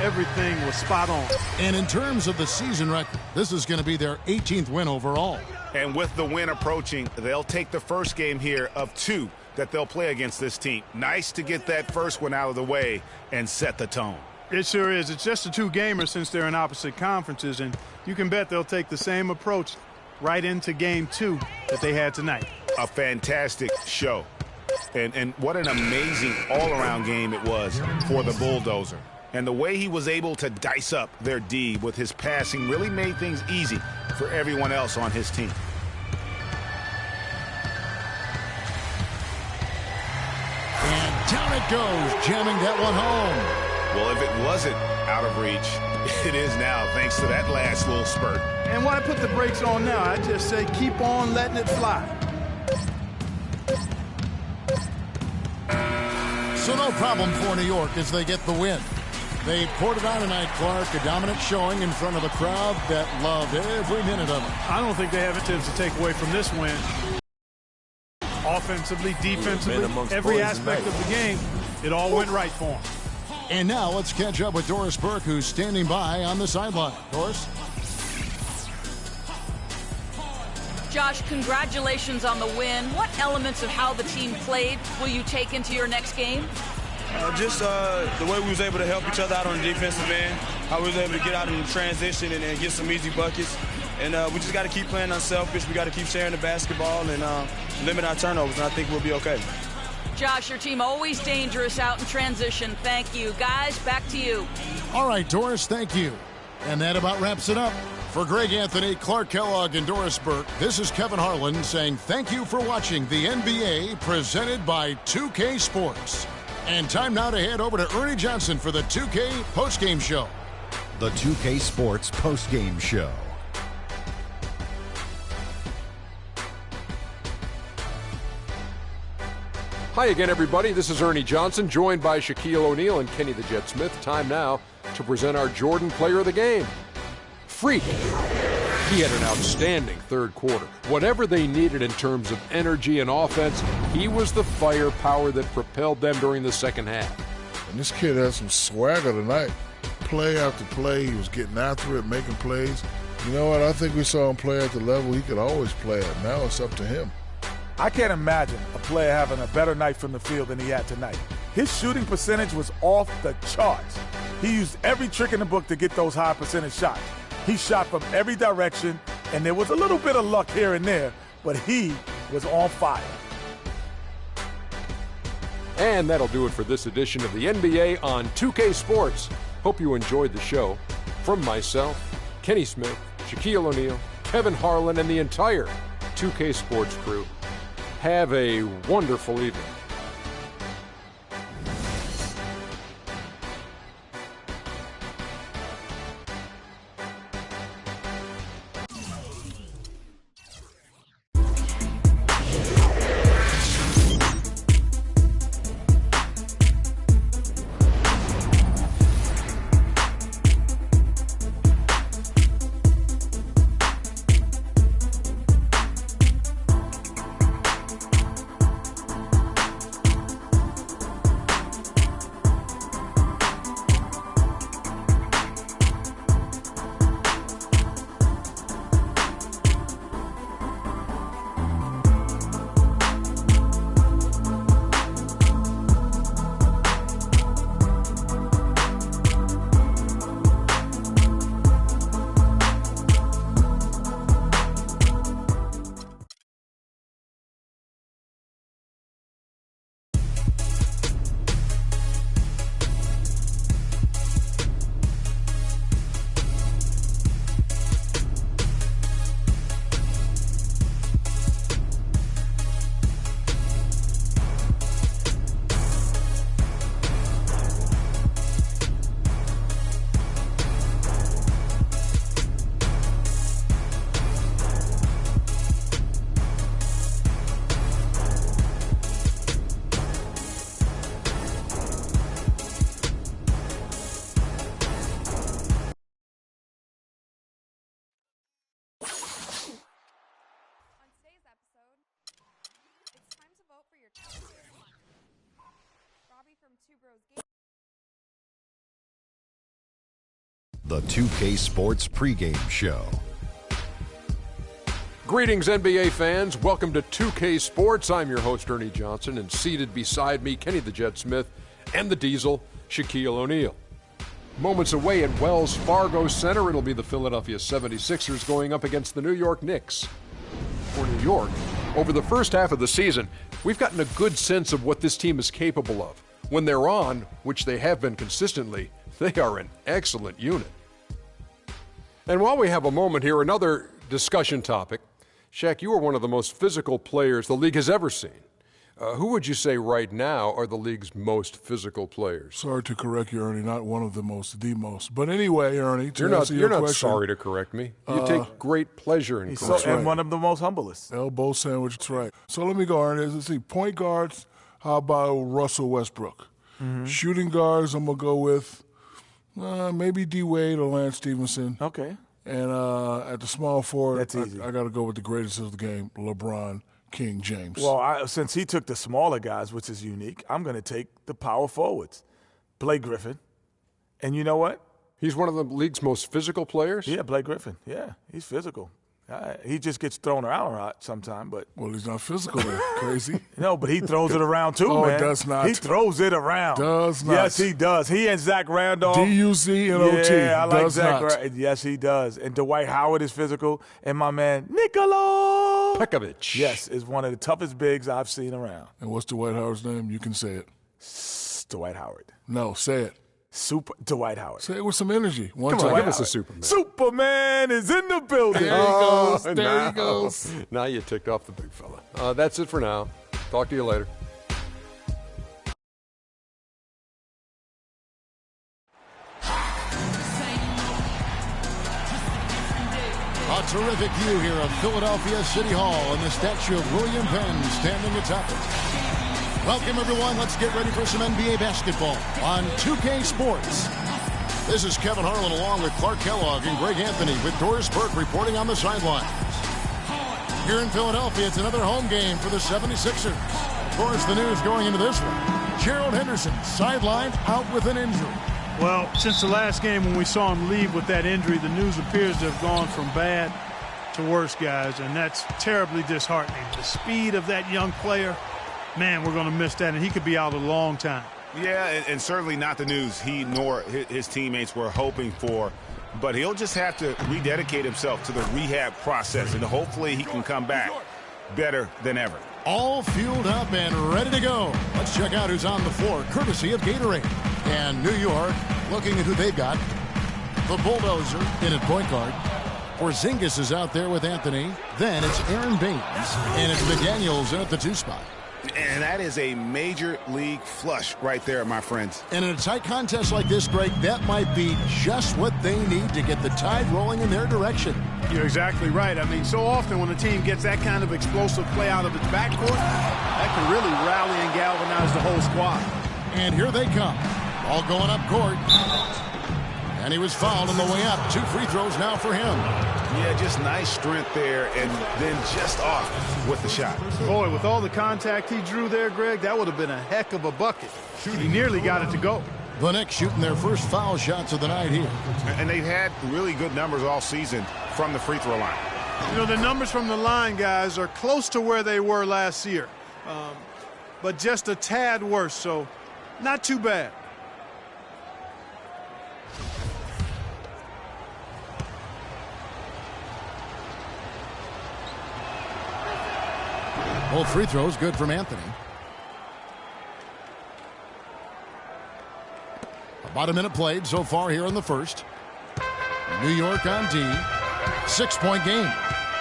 everything was spot on. And in terms of the season record, this is going to be their 18th win overall. And with the win approaching, they'll take the first game here of 2 that they'll play against this team. Nice to get that first one out of the way and set the tone. It sure is. It's just a 2-gamer since they're in opposite conferences, and you can bet they'll take the same approach right into game 2 that they had tonight. A fantastic show. And what an amazing all-around game it was for the Bulldozer. And the way he was able to dice up their D with his passing really made things easy for everyone else on his team. goes, jamming that one home. Well, if it wasn't out of reach, it is now, thanks to that last little spurt. And why put the brakes on now? I just say keep on letting it fly. So no problem for New York as they get the win. They poured it on tonight, Clark. A dominant showing in front of a crowd that loved every minute of it. I don't think they have intents to take away from this win. Offensively, defensively, every aspect of the game, it all went right for them. And now let's catch up with Doris Burke, who's standing by on the sideline. Doris? Josh, congratulations on the win. What elements of how the team played will you take into your next game? Just the way we was able to help each other out on the defensive end, how we was able to get out in the transition and get some easy buckets. And we just got to keep playing unselfish. We got to keep sharing the basketball and limit our turnovers, and I think we'll be okay. Josh, your team always dangerous out in transition. Thank you. Guys, back to you. All right, Doris, thank you. And that about wraps it up. For Greg Anthony, Clark Kellogg, and Doris Burke, this is Kevin Harlan saying thank you for watching the NBA presented by 2K Sports. And time now to head over to Ernie Johnson for the 2K postgame show. The 2K Sports postgame show. Hi again, everybody. This is Ernie Johnson, joined by Shaquille O'Neal and Kenny the Jet Smith. Time now to present our Jordan Player of the Game. Freak. He had an outstanding third quarter. Whatever they needed in terms of energy and offense, he was the firepower that propelled them during the second half. And this kid has some swagger tonight. Play after play, he was getting after it, making plays. You know what? I think we saw him play at the level he could always play at. Now it's up to him. I can't imagine a player having a better night from the field than he had tonight. His shooting percentage was off the charts. He used every trick in the book to get those high percentage shots. He shot from every direction, and there was a little bit of luck here and there, but he was on fire. And that'll do it for this edition of the NBA on 2K Sports. Hope you enjoyed the show. From myself, Kenny Smith, Shaquille O'Neal, Kevin Harlan, and the entire 2K Sports crew, have a wonderful evening. The 2K Sports pregame show. Greetings, NBA fans. Welcome to 2K Sports. I'm your host, Ernie Johnson, and seated beside me, Kenny the Jet Smith, and the Diesel, Shaquille O'Neal. Moments away at Wells Fargo Center, it'll be the Philadelphia 76ers going up against the New York Knicks. For New York, over the first half of the season, we've gotten a good sense of what this team is capable of. When they're on, which they have been consistently, they are an excellent unit. And while we have a moment here, another discussion topic. Shaq, you are one of the most physical players the league has ever seen. Who would you say right now are the league's most physical players? Sorry to correct you, Ernie. Not one of the most, the most. But anyway, Ernie, you're not sorry to correct me. You take great pleasure in correcting. And one of the most humblest. Elbow sandwich, that's right. So let me go, Ernie. Let's see. Point guards, how about Russell Westbrook? Mm-hmm. Shooting guards, I'm going to go with maybe D. Wade or Lance Stevenson. Okay. And at the small forward, that's easy. I got to go with the greatest of the game, LeBron King James. Well, since he took the smaller guys, which is unique, I'm going to take the power forwards. Blake Griffin. And you know what? He's one of the league's most physical players? Yeah, Blake Griffin. Yeah, he's physical. He just gets thrown around a lot sometime, but... Well, he's not physical then. Crazy. No, but he throws it around too, man. Oh, does not. He throws it around. Does not. Yes, he does. He and Zach Randolph. D-U-Z-N-O-T. Yeah, I like does Zach. not. Yes, he does. And Dwight Howard is physical. And my man, Nikola Pekovic. Yes, is one of the toughest bigs I've seen around. And what's Dwight Howard's name? You can say it. Dwight Howard. No, say it. Super Dwight Howard. Say it with some energy. Come on, give us a Superman. Superman is in the building. There he goes. There he goes. Now you ticked off the big fella. That's it for now. Talk to you later. A terrific view here of Philadelphia City Hall and the statue of William Penn standing atop it. Welcome, everyone. Let's get ready for some NBA basketball on 2K Sports. This is Kevin Harlan along with Clark Kellogg and Greg Anthony with Doris Burke reporting on the sidelines. Here in Philadelphia, it's another home game for the 76ers. Of course, the news going into this one. Gerald Henderson sidelined out with an injury. Well, since the last game when we saw him leave with that injury, the news appears to have gone from bad to worse, guys, and that's terribly disheartening. The speed of that young player, man, we're going to miss that, and he could be out a long time. Yeah, and certainly not the news he nor his teammates were hoping for. But he'll just have to rededicate himself to the rehab process, and hopefully he can come back better than ever. All fueled up and ready to go. Let's check out who's on the floor, courtesy of Gatorade. And New York, looking at who they've got. The Bulldozer in at point guard. Porzingis is out there with Anthony. Then it's Aaron Baines. And it's McDaniels in at the 2 spot. And that is a major league flush right there, my friends. And in a tight contest like this, Greg, that might be just what they need to get the tide rolling in their direction. You're exactly right. I mean, so often when a team gets that kind of explosive play out of its backcourt, that can really rally and galvanize the whole squad. And here they come. All going up court. And he was fouled on the way up. 2 free throws now for him. Yeah, just nice strength there, and then just off with the shot. Boy, with all the contact he drew there, Greg, that would have been a heck of a bucket. He nearly got it to go. The Knicks shooting their first foul shots of the night here. And they've had really good numbers all season from the free throw line. You know, the numbers from the line, guys, are close to where they were last year. But just a tad worse, so not too bad. Both free throws good from Anthony. About a minute played so far here in the first. New York on D. 6-point game.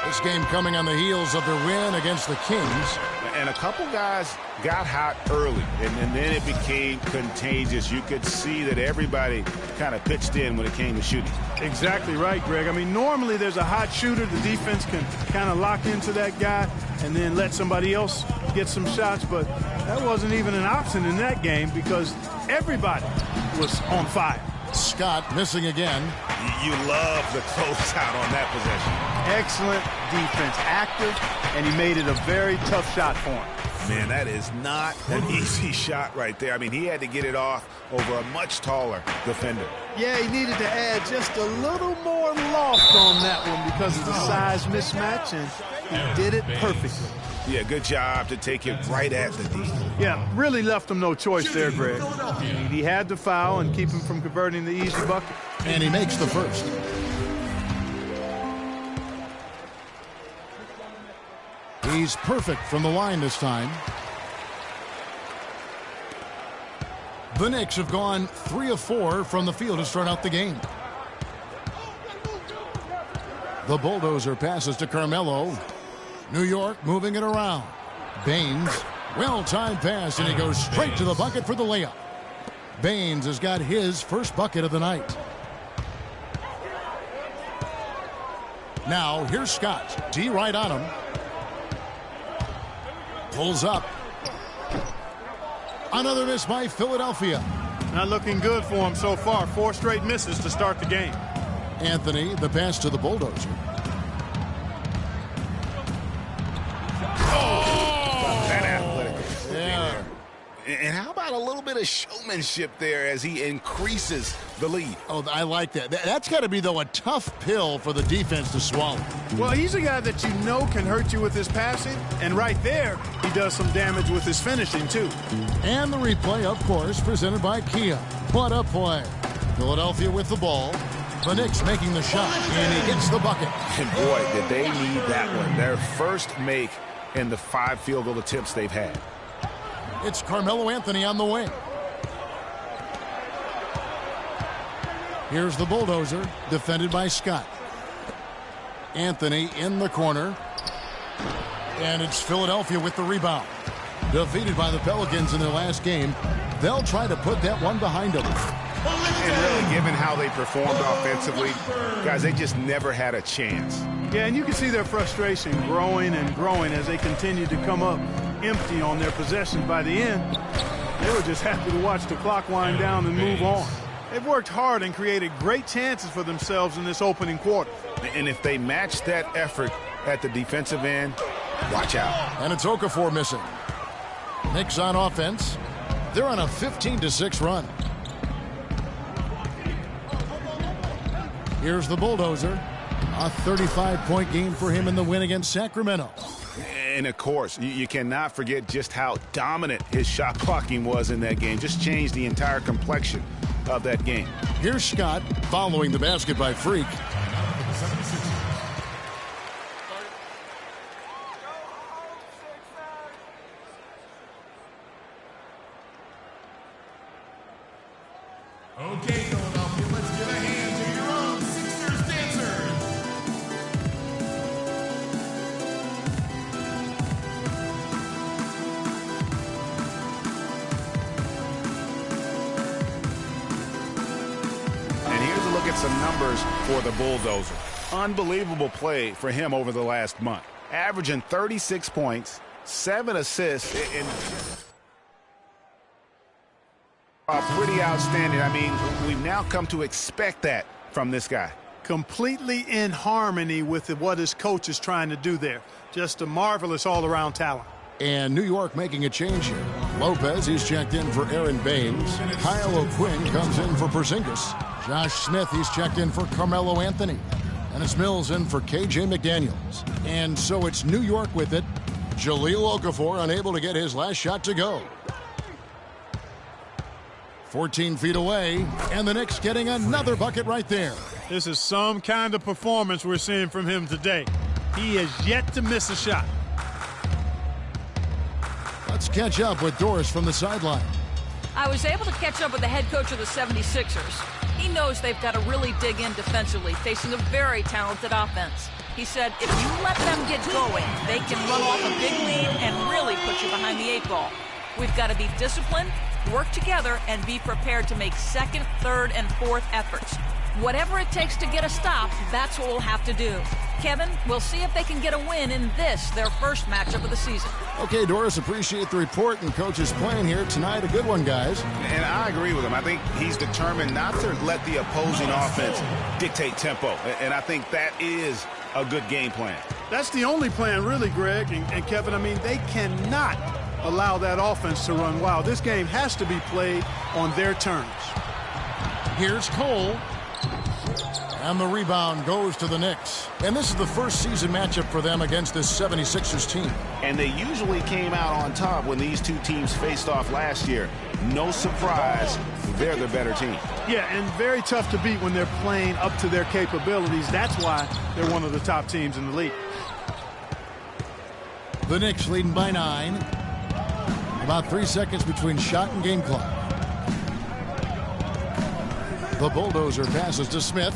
This game coming on the heels of their win against the Kings. And a couple guys got hot early, and then it became contagious. You could see that everybody kind of pitched in when it came to shooting. Exactly right, Greg. I mean, normally there's a hot shooter. The defense can kind of lock into that guy and then let somebody else get some shots. But that wasn't even an option in that game because everybody was on fire. Scott missing again. You love the closeout on that possession. Excellent defense, active, and he made it a very tough shot for him. Man, that is not an easy shot right there. I mean, he had to get it off over a much taller defender. Yeah, he needed to add just a little more loft on that one because of the size mismatch, and he did it perfectly. Yeah, good job to take it right at the D. Yeah, really left him no choice there, Greg. He had to foul and keep him from converting the easy bucket. And he makes the first. He's perfect from the line this time. The Knicks have gone 3 of 4 from the field to start out the game. The Bulldozer passes to Carmelo. New York moving it around. Baines Well-timed pass, and he goes straight to the bucket for the layup. Baines has got his first bucket of the night. Now, here's Scott. D right on him. Pulls up. Another miss by Philadelphia. Not looking good for him so far. 4 straight misses to start the game. Anthony, the pass to the Bulldozer. That athletic. Yeah. And how about a little bit of showmanship there as he increases the lead? Oh, I like that. That's got to be, though, a tough pill for the defense to swallow. Well, he's a guy that you know can hurt you with his passing, and right there, he does some damage with his finishing, too. And the replay, of course, presented by Kia. What a play. Philadelphia with the ball. The Knicks making the shot, and he gets the bucket. And boy, did they need that one. Their first make in the 5 field goal attempts they've had. It's Carmelo Anthony on the wing. Here's the Bulldozer, defended by Scott. Anthony in the corner. And it's Philadelphia with the rebound. Defeated by the Pelicans in their last game, they'll try to put that one behind them. And really, given how they performed offensively, guys, they just never had a chance. Yeah, and you can see their frustration growing and growing as they continue to come up empty on their possessions. By the end, they were just happy to watch the clock wind down and move on. They've worked hard and created great chances for themselves in this opening quarter. And if they match that effort at the defensive end, watch out. And it's Okafor missing. Knicks on offense. They're on a 15-6 run. Here's the Bulldozer. A 35-point game for him in the win against Sacramento. And, of course, you cannot forget just how dominant his shot blocking was in that game. Just changed the entire complexion of that game. Here's Scott following the basket by Freak. Okay, Philadelphia, let's give a hand to your own Sixers dancers. And here's a look at some numbers for the Bulldozer. Unbelievable play for him over the last month. Averaging 36 points, 7 assists, and pretty outstanding. I mean, we've now come to expect that from this guy. Completely in harmony with what his coach is trying to do there. Just a marvelous all-around talent. And New York making a change here. Lopez, he's checked in for Aaron Baines. Kyle O'Quinn comes in for Porzingis. Josh Smith, he's checked in for Carmelo Anthony. And it's Mills in for KJ McDaniels. And so it's New York with it. Jahlil Okafor unable to get his last shot to go. 14 feet away, and the Knicks getting another bucket right there. This is some kind of performance we're seeing from him today. He has yet to miss a shot. Let's catch up with Doris from the sideline. I was able to catch up with the head coach of the 76ers. He knows they've got to really dig in defensively, facing a very talented offense. He said if you let them get going, they can run off a big lead and really put you behind the 8 ball. We've got to be disciplined, work together, and be prepared to make second, third, and fourth efforts. Whatever it takes to get a stop, that's what we'll have to do. Kevin, we'll see if they can get a win in this, their first matchup of the season. Okay, Doris, appreciate the report and coach's plan here tonight. A good one, guys. And I agree with him. I think he's determined not to let the opposing offense dictate tempo. And I think that is a good game plan. That's the only plan, really, Greg and Kevin. I mean, they cannot allow that offense to run wild. This game has to be played on their terms. Here's Cole. And the rebound goes to the Knicks. And this is the first season matchup for them against this 76ers team. And they usually came out on top when these two teams faced off last year. No surprise, they're the better team. Yeah, and very tough to beat when they're playing up to their capabilities. That's why they're one of the top teams in the league. The Knicks leading by 9. About 3 seconds between shot and game clock. The Bulldozer passes to Smith.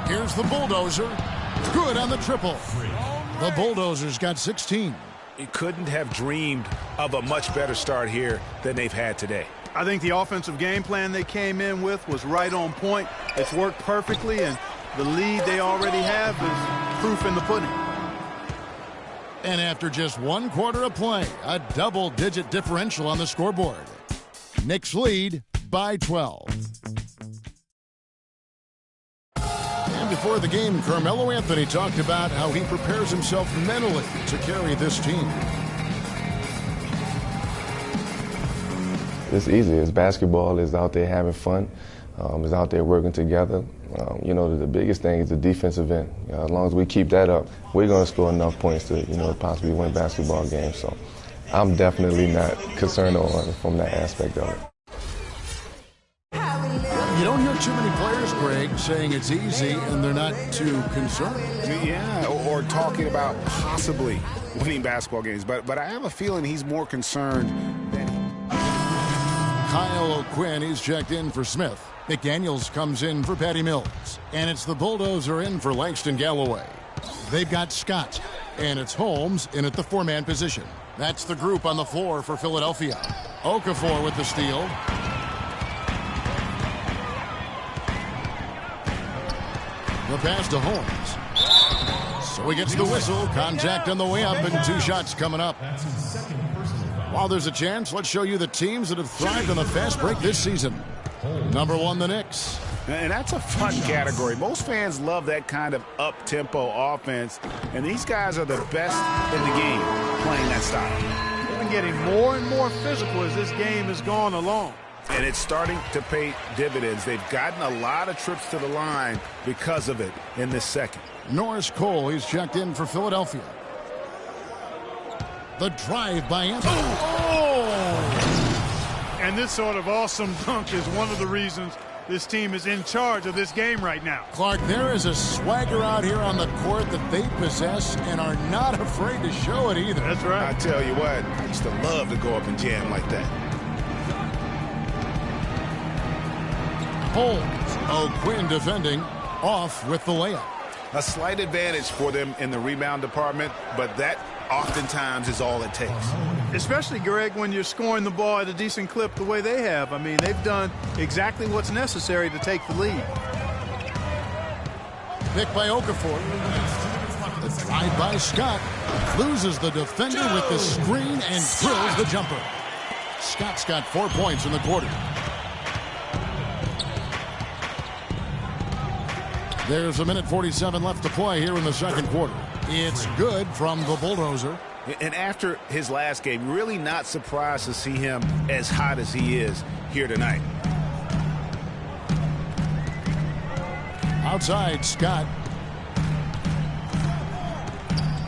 Here's the Bulldozer. Good on the triple. The Bulldozers got 16. He couldn't have dreamed of a much better start here than they've had today. I think the offensive game plan they came in with was right on point. It's worked perfectly, and the lead they already have is proof in the pudding. And after just 1 quarter of play, a double-digit differential on the scoreboard. Knicks lead by 12. And before the game, Carmelo Anthony talked about how he prepares himself mentally to carry this team. It's easy. It's basketball. It's out there having fun. It's out there working together. The biggest thing is the defensive end. As long as we keep that up, we're going to score enough points to, possibly win basketball games. So I'm definitely not concerned from that aspect of it. You don't hear too many players, Greg, saying it's easy and they're not too concerned. Yeah, or talking about possibly winning basketball games. But I have a feeling he's more concerned than Kyle O'Quinn is checked in for Smith. McDaniels comes in for Patty Mills. And it's the Bulldozer in for Langston Galloway. They've got Scott. And it's Holmes in at the 4-man position. That's the group on the floor for Philadelphia. Okafor with the steal. The pass to Holmes. So he gets the whistle. Contact on the way up and 2 shots coming up. While there's a chance, let's show you the teams that have thrived on the fast break this season. Number 1, the Knicks. And that's a fun category. Most fans love that kind of up-tempo offense, and these guys are the best in the game playing that style. They've been getting more and more physical as this game has gone along. And it's starting to pay dividends. They've gotten a lot of trips to the line because of it in this second. Norris Cole, he's checked in for Philadelphia. The drive by Anthony. And this sort of awesome dunk is one of the reasons this team is in charge of this game right now. Clark, there is a swagger out here on the court that they possess and are not afraid to show it either. That's right. I tell you what, I used to love to go up and jam like that. Holmes. O'Quinn defending. Off with the layup. A slight advantage for them in the rebound department, but that oftentimes is all it takes. Especially, Greg, when you're scoring the ball at a decent clip the way they have. I mean, they've done exactly what's necessary to take the lead. Pick by Okafor. The drive by Scott. Loses the defender with the screen and drills the jumper. Scott's got 4 points in the quarter. There's 1:47 left to play here in the second quarter. It's good from the Bulldozer. And after his last game, really not surprised to see him as hot as he is here tonight. Outside, Scott.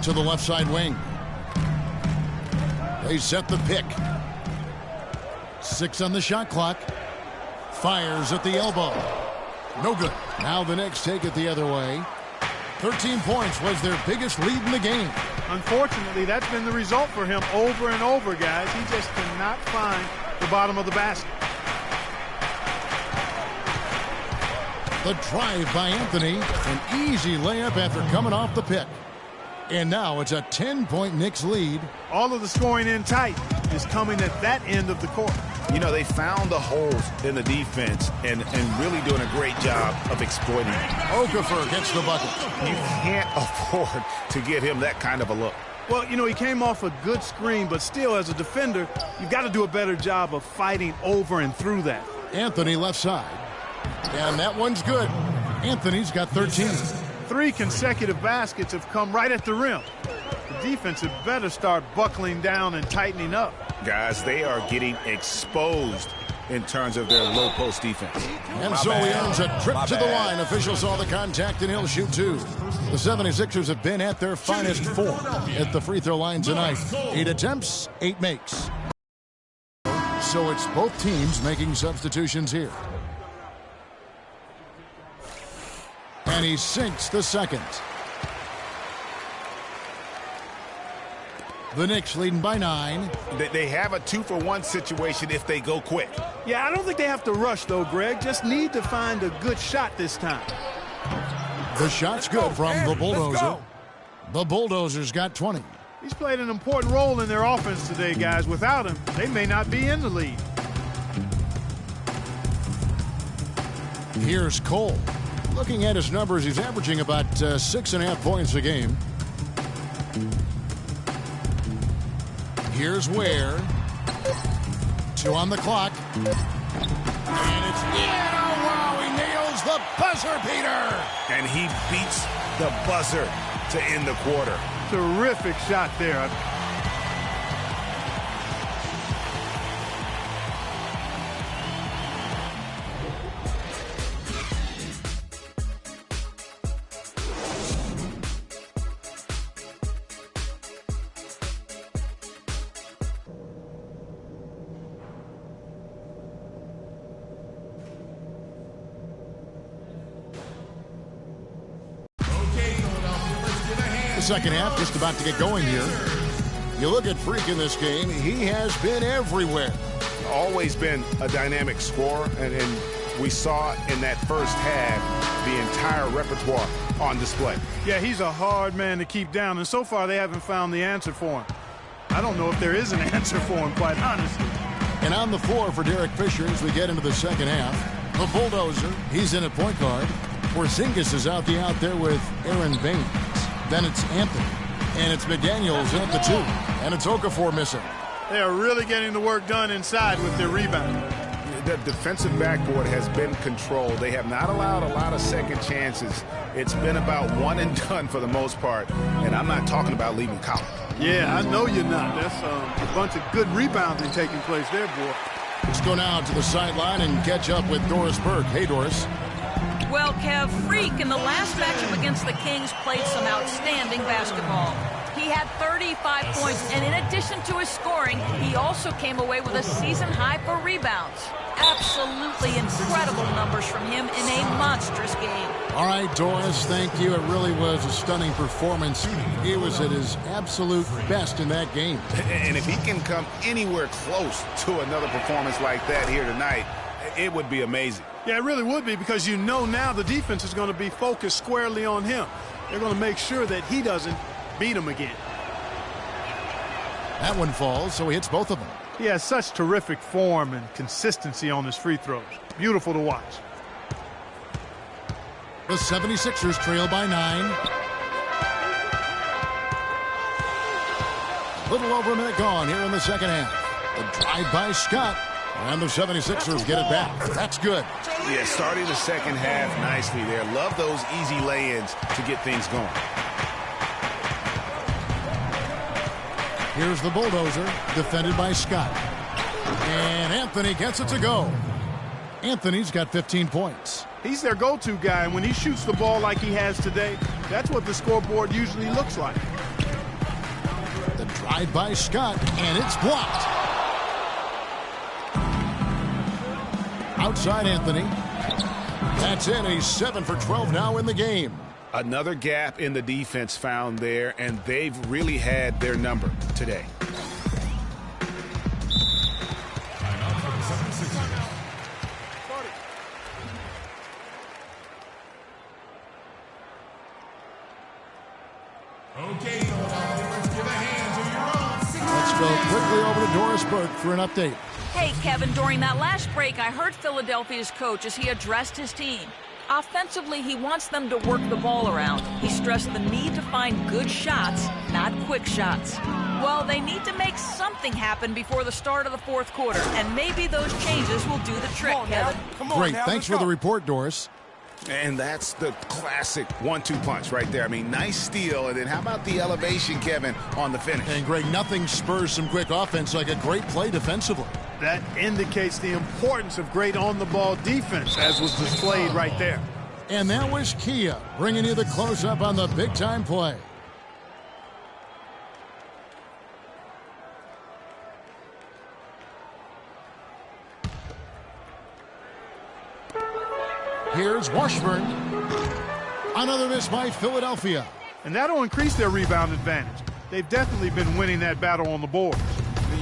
To the left side wing. They set the pick. 6 on the shot clock. Fires at the elbow. No good. Now the Knicks take it the other way. 13 points was their biggest lead in the game. Unfortunately, that's been the result for him over and over, guys. He just cannot find the bottom of the basket. The drive by Anthony. An easy layup after coming off the pick. And now it's a 10-point Knicks lead. All of the scoring in tight is coming at that end of the court. You know, they found the holes in the defense and really doing a great job of exploiting it. Okafor gets the bucket. You can't afford to get him that kind of a look. Well, you know, he came off a good screen, but still, as a defender, you've got to do a better job of fighting over and through that. Anthony left side. And that one's good. Anthony's got 13. 3 consecutive baskets have come right at the rim. The defense had better start buckling down and tightening up. Guys, they are getting exposed in terms of their low post defense. And so he earns a trip to the line. Official saw the contact and he'll shoot 2. The 76ers have been at their finest 4 at the free throw line tonight. 8 attempts, 8 makes. So it's both teams making substitutions here. And he sinks the second. The Knicks leading by 9. They have a 2-for-1 situation if they go quick. Yeah, I don't think they have to rush, though, Greg. Just need to find a good shot this time. The shot's good from the Bulldozer. The Bulldozers got 20. He's played an important role in their offense today, guys. Without him, they may not be in the lead. Here's Cole. Looking at his numbers, he's averaging about 6.5 points a game. Here's Ware. 2 on the clock. And it's in. Oh, wow, he nails the buzzer beater. And he beats the buzzer to end the quarter. Terrific shot there. Second half just about to get going here. You look at Freak in this game, he has been everywhere. Always been a dynamic scorer, and we saw in that first half the entire repertoire on display. Yeah, he's a hard man to keep down, and so far they haven't found the answer for him. I don't know if there is an answer for him, quite honestly. And on the floor for Derek Fisher as we get into the second half, the Bulldozer, he's in at point guard. Porzingis is out there with Aaron Baines. Then it's Anthony, and it's McDaniels in at the 2, and it's Okafor missing. They are really getting the work done inside with their rebound. The defensive backboard has been controlled. They have not allowed a lot of second chances. It's been about one and done for the most part, and I'm not talking about leaving Collins. Yeah, I know you're not. That's a bunch of good rebounding taking place there, boy. Let's go now to the sideline and catch up with Doris Burke. Hey, Doris. Well, Kev, Freak in the last matchup against the Kings played some outstanding basketball. He had 35 points, and in addition to his scoring, he also came away with a season high for rebounds. Absolutely incredible numbers from him in a monstrous game. All right, Doris, thank you. It really was a stunning performance. He was at his absolute best in that game. And if he can come anywhere close to another performance like that here tonight, it would be amazing. Yeah, it really would be, because you know now the defense is going to be focused squarely on him. They're going to make sure that he doesn't beat him again. That one falls, so he hits both of them. He has such terrific form and consistency on his free throws. Beautiful to watch. The 76ers trail by 9. A little over a minute gone here in the second half. The drive by Scott. And the 76ers get it back. That's good. Yeah, starting the second half nicely there. Love those easy lay-ins to get things going. Here's the Bulldozer, defended by Scott. And Anthony gets it to go. Anthony's got 15 points. He's their go-to guy, and when he shoots the ball like he has today, that's what the scoreboard usually looks like. The drive by Scott, and it's blocked. Outside Anthony. That's it. He's 7 for 12 now in the game. Another gap in the defense found there, and they've really had their number today. Okay, Philadelphia, let's give a hand to your own. Let's go quickly over to Doris Burke for an update. Hey, Kevin, during that last break, I heard Philadelphia's coach as he addressed his team. Offensively, he wants them to work the ball around. He stressed the need to find good shots, not quick shots. Well, they need to make something happen before the start of the fourth quarter, and maybe those changes will do the trick, Kevin. Great. Thanks for the report, Doris. And that's the classic 1-2 punch right there. I mean, nice steal, and then how about the elevation, Kevin, on the finish? And, Greg, nothing spurs some quick offense like a great play defensively. That indicates the importance of great on-the-ball defense, as was displayed right there. And that was Kia bringing you the close-up on the big-time play. Here's Washburn. Another miss by Philadelphia. And that'll increase their rebound advantage. They've definitely been winning that battle on the boards.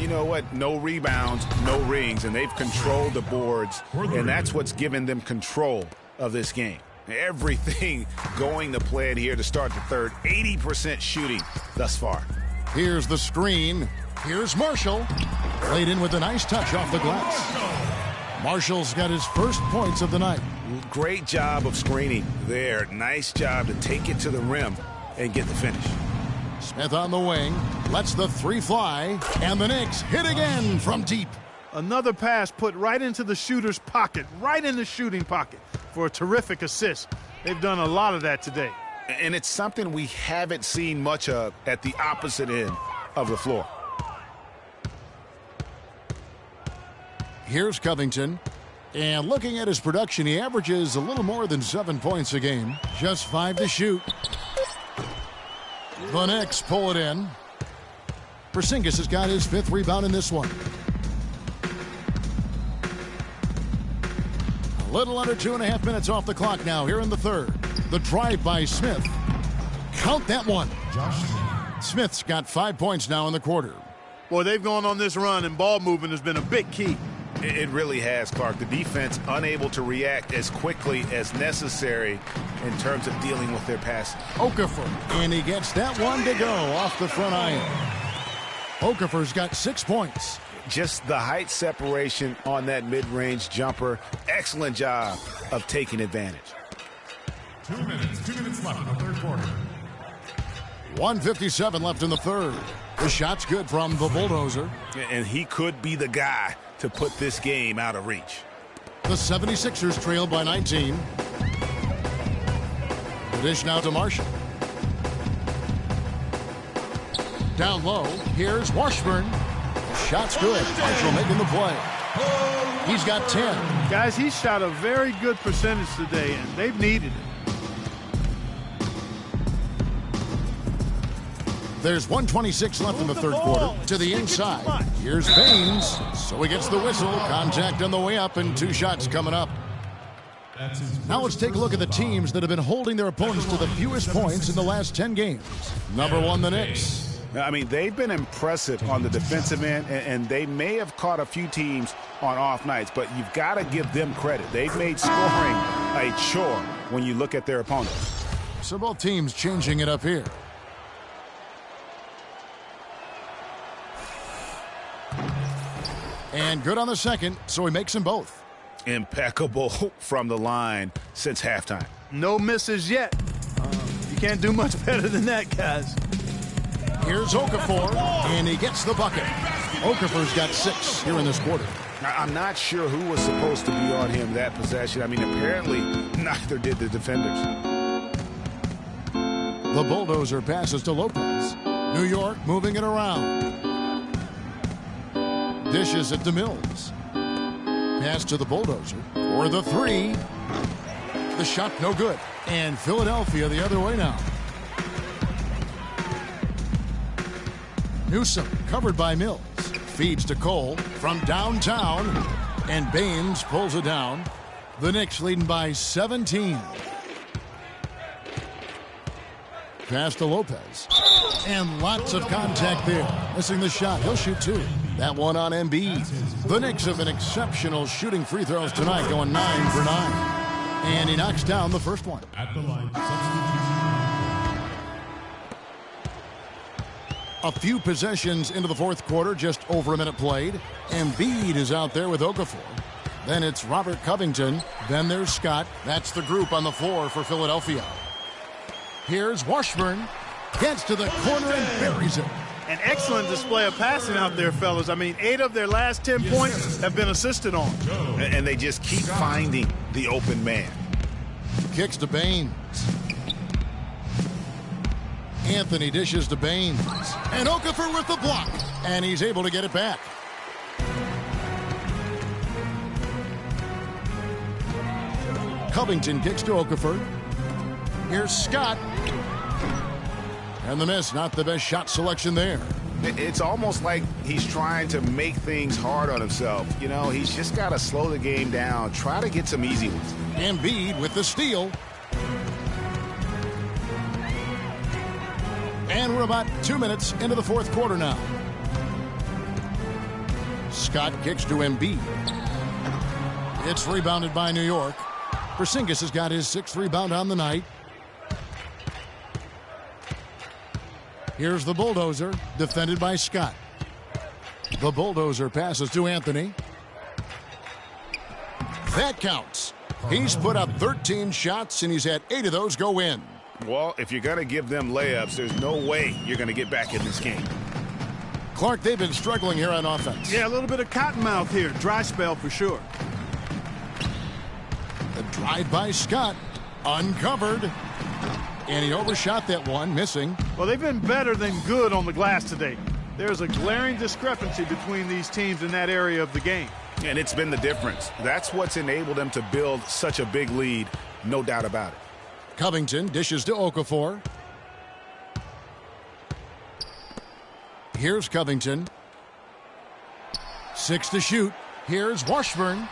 You know what? No rebounds, no rings, and they've controlled the boards, and that's what's given them control of this game. Everything going to plan here to start the third. 80% shooting thus far. Here's the screen. Here's Marshall. Played in with a nice touch off the glass. Marshall's got his first points of the night. Great job of screening there. Nice job to take it to the rim and get the finish. Smith on the wing. Lets the three fly. And the Knicks hit again from deep. Another pass put right into the shooter's pocket, right in the shooting pocket for a terrific assist. They've done a lot of that today. And it's something we haven't seen much of at the opposite end of the floor. Here's Covington. And looking at his production, he averages a little more than 7 points a game. Just 5 to shoot. The Knicks pull it in. Porzingis has got his 5th rebound in this one. A little under 2.5 minutes off the clock now here in the third. The drive by Smith. Count that one. Smith's got 5 points now in the quarter. Boy, they've gone on this run, and ball movement has been a big key. It really has, Clark. The defense unable to react as quickly as necessary in terms of dealing with their passing. Okafor, and he gets that one to go off the front iron. Okafor's got 6 points. Just the height separation on that mid-range jumper. Excellent job of taking advantage. 2 minutes left in the third quarter. 1:57 left in the third. The shot's good from the Bulldozer. And he could be the guy to put this game out of reach. The 76ers trail by 19. The dish now to Marshall. Down low, here's Washburn. Shot's good. Marshall making the play. He's got 10. Guys, he shot a very good percentage today, and they've needed it. There's 1:26 left in the third quarter. To the inside. Here's Baines. So he gets the whistle. Contact on the way up, and 2 shots coming up. Now let's take a look at the teams that have been holding their opponents to the fewest points in the last 10 games. Number 1, the Knicks. I mean, they've been impressive on the defensive end, and they may have caught a few teams on off nights, but you've got to give them credit. They've made scoring a chore when you look at their opponents. So both teams changing it up here. And good on the second, so he makes them both. Impeccable from the line since halftime. No misses yet. You can't do much better than that, guys. Here's Okafor, and he gets the bucket. Okafor's got 6 here in this quarter. I'm not sure who was supposed to be on him that possession. I mean, apparently neither did the defenders. The Bulldozer passes to Lopez. New York moving it around. Dishes it to Mills. Pass to the Bulldozer for the 3. The shot no good. And Philadelphia the other way now. Newsom covered by Mills. Feeds to Cole from downtown. And Baines pulls it down. The Knicks leading by 17. Pass to Lopez. And lots of contact there. Missing the shot. He'll shoot 2. That one on Embiid. The Knicks have been exceptional shooting free throws tonight, going 9 for 9. And he knocks down the first one. At the line, A few possessions into the fourth quarter, just over a minute played. Embiid is out there with Okafor. Then it's Robert Covington. Then there's Scott. That's the group on the floor for Philadelphia. Here's Washburn. Gets to the corner and buries it. An excellent display of passing out there, fellas. I mean, 8 of their last 10 points have been assisted on. And they just keep finding the open man. Kicks to Baines. Anthony dishes to Baines. And Okafor with the block. And he's able to get it back. Covington kicks to Okafor. Here's Scott. And the miss, not the best shot selection there. It's almost like he's trying to make things hard on himself. You know, he's just got to slow the game down, try to get some easy ones. Embiid with the steal. And we're about 2 minutes into the fourth quarter now. Scott kicks to Embiid. It's rebounded by New York. Porzingis has got his 6th rebound on the night. Here's the Bulldozer, defended by Scott. The Bulldozer passes to Anthony. That counts. He's put up 13 shots, and he's had 8 of those go in. Well, if you're going to give them layups, there's no way you're going to get back in this game. Clark, they've been struggling here on offense. Yeah, a little bit of cottonmouth here. Dry spell for sure. The drive by Scott, uncovered. And he overshot that one, missing. Well, they've been better than good on the glass today. There's a glaring discrepancy between these teams in that area of the game. And it's been the difference. That's what's enabled them to build such a big lead, no doubt about it. Covington dishes to Okafor. Here's Covington. 6 to shoot. Here's Washburn.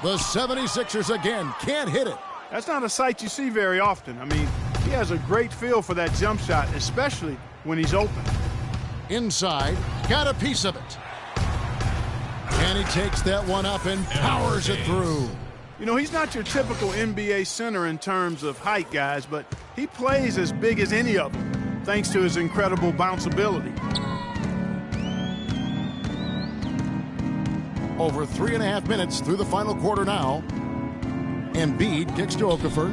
The 76ers again can't hit it. That's not a sight you see very often. I mean, he has a great feel for that jump shot, especially when he's open. Inside, got a piece of it. And he takes that one up and powers it through. You know, he's not your typical NBA center in terms of height, guys, but he plays as big as any of them, thanks to his incredible bounceability. Over 3.5 minutes through the final quarter now. Embiid kicks to Okafor.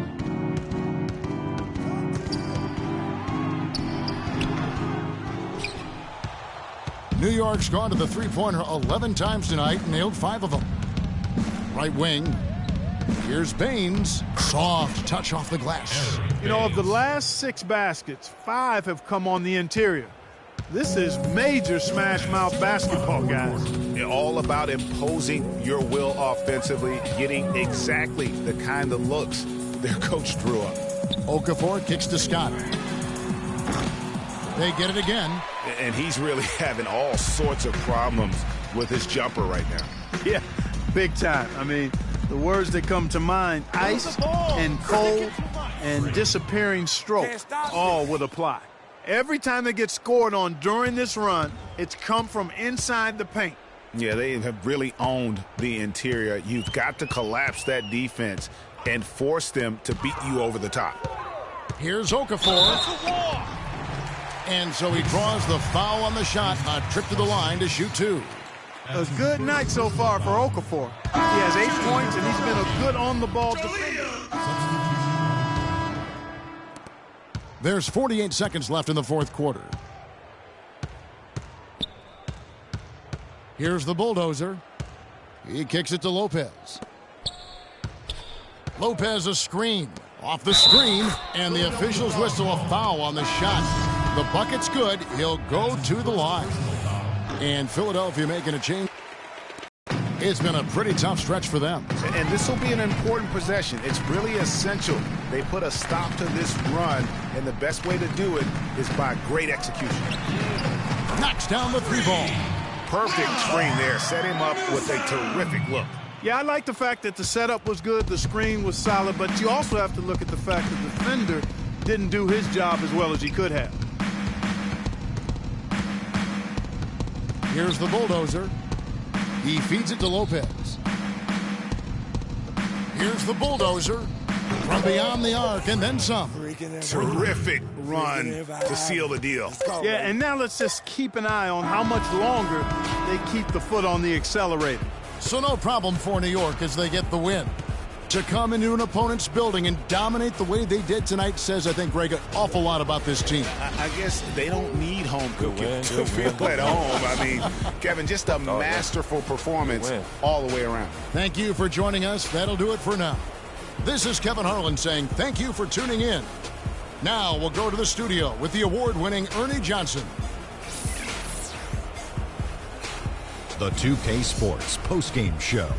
New York's gone to the three-pointer 11 times tonight, nailed 5 of them. Right wing. Here's Baines. Soft touch off the glass. You know, of the last 6 baskets, 5 have come on the interior. This is major smash mouth basketball, guys. All about imposing your will offensively, getting exactly the kind of looks their coach drew up. Okafor kicks to Scott. They get it again. And he's really having all sorts of problems with his jumper right now. Yeah, big time. I mean, the words that come to mind, ice and cold and disappearing stroke, all would apply. Every time they get scored on during this run, it's come from inside the paint. Yeah, they have really owned the interior. You've got to collapse that defense and force them to beat you over the top. Here's Okafor. And so he draws the foul on the shot, a trip to the line to shoot 2. A good night so far for Okafor. He has 8 points, and he's been a good on-the-ball defender. There's 48 seconds left in the fourth quarter. Here's the Bulldozer. He kicks it to Lopez. Lopez a screen. Off the screen, and the officials whistle a foul on the shot. The bucket's good. He'll go to the line. And Philadelphia making a change. It's been a pretty tough stretch for them. And this will be an important possession. It's really essential. They put a stop to this run, and the best way to do it is by great execution. Knocks down the 3-ball. Perfect screen there. Set him up with a terrific look. Yeah, I like the fact that the setup was good, the screen was solid, but you also have to look at the fact that the defender didn't do his job as well as he could have. Here's the Bulldozer. He feeds it to Lopez. Here's the Bulldozer from beyond the arc and then some. Terrific run to seal the deal. Yeah, and now let's just keep an eye on how much longer they keep the foot on the accelerator. So no problem for New York as they get the win. To come into an opponent's building and dominate the way they did tonight says, I think, Greg, an awful lot about this team. I guess they don't need home cooking to feel at home. I mean, Kevin, just a masterful performance all the way around. Thank you for joining us. That'll do it for now. This is Kevin Harlan saying thank you for tuning in. Now we'll go to the studio with the award-winning Ernie Johnson. The 2K Sports postgame show.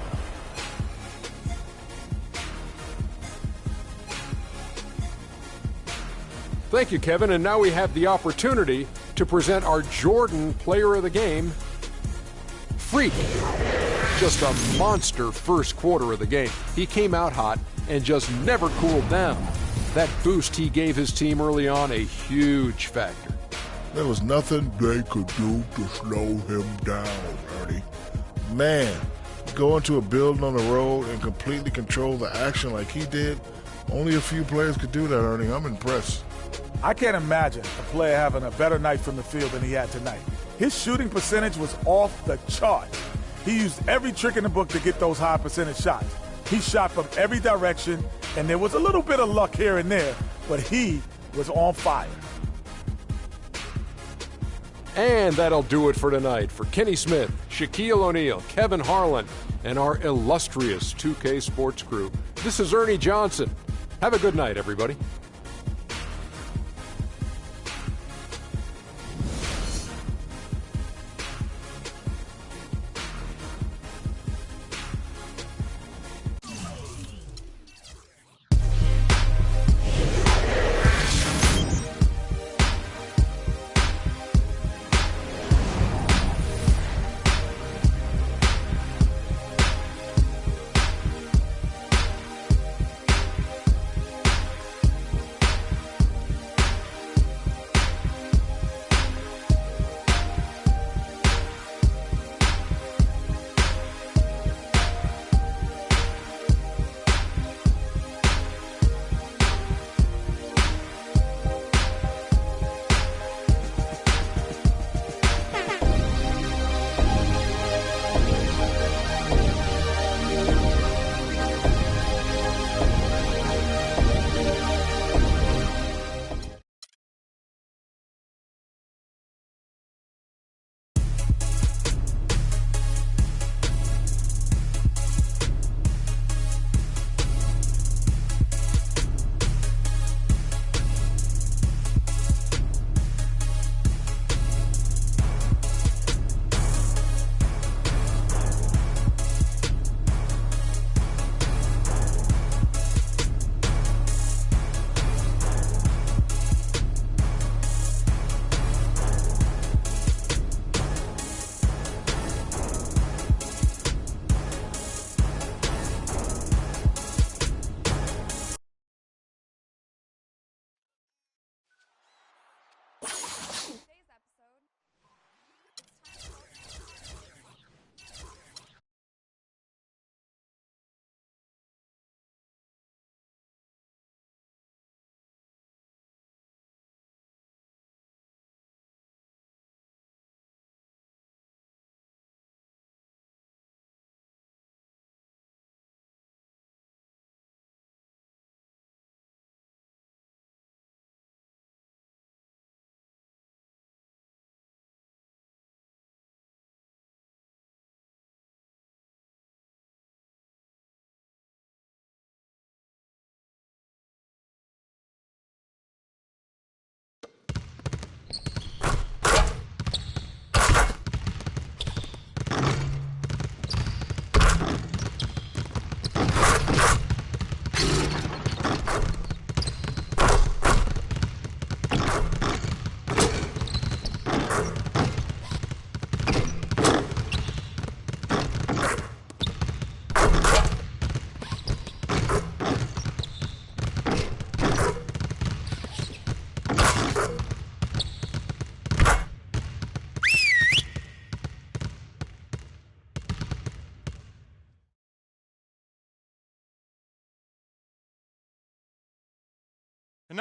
Thank you, Kevin. And now we have the opportunity to present our Jordan Player of the Game, Freak. Just a monster first quarter of the game. He came out hot and just never cooled down. That boost he gave his team early on, a huge factor. There was nothing they could do to slow him down, Ernie. Man, go into a building on the road and completely control the action like he did, only a few players could do that, Ernie. I'm impressed. I can't imagine a player having a better night from the field than he had tonight. His shooting percentage was off the charts. He used every trick in the book to get those high percentage shots. He shot from every direction, and there was a little bit of luck here and there, but he was on fire. And that'll do it for tonight. For Kenny Smith, Shaquille O'Neal, Kevin Harlan, and our illustrious 2K Sports crew, this is Ernie Johnson. Have a good night, everybody.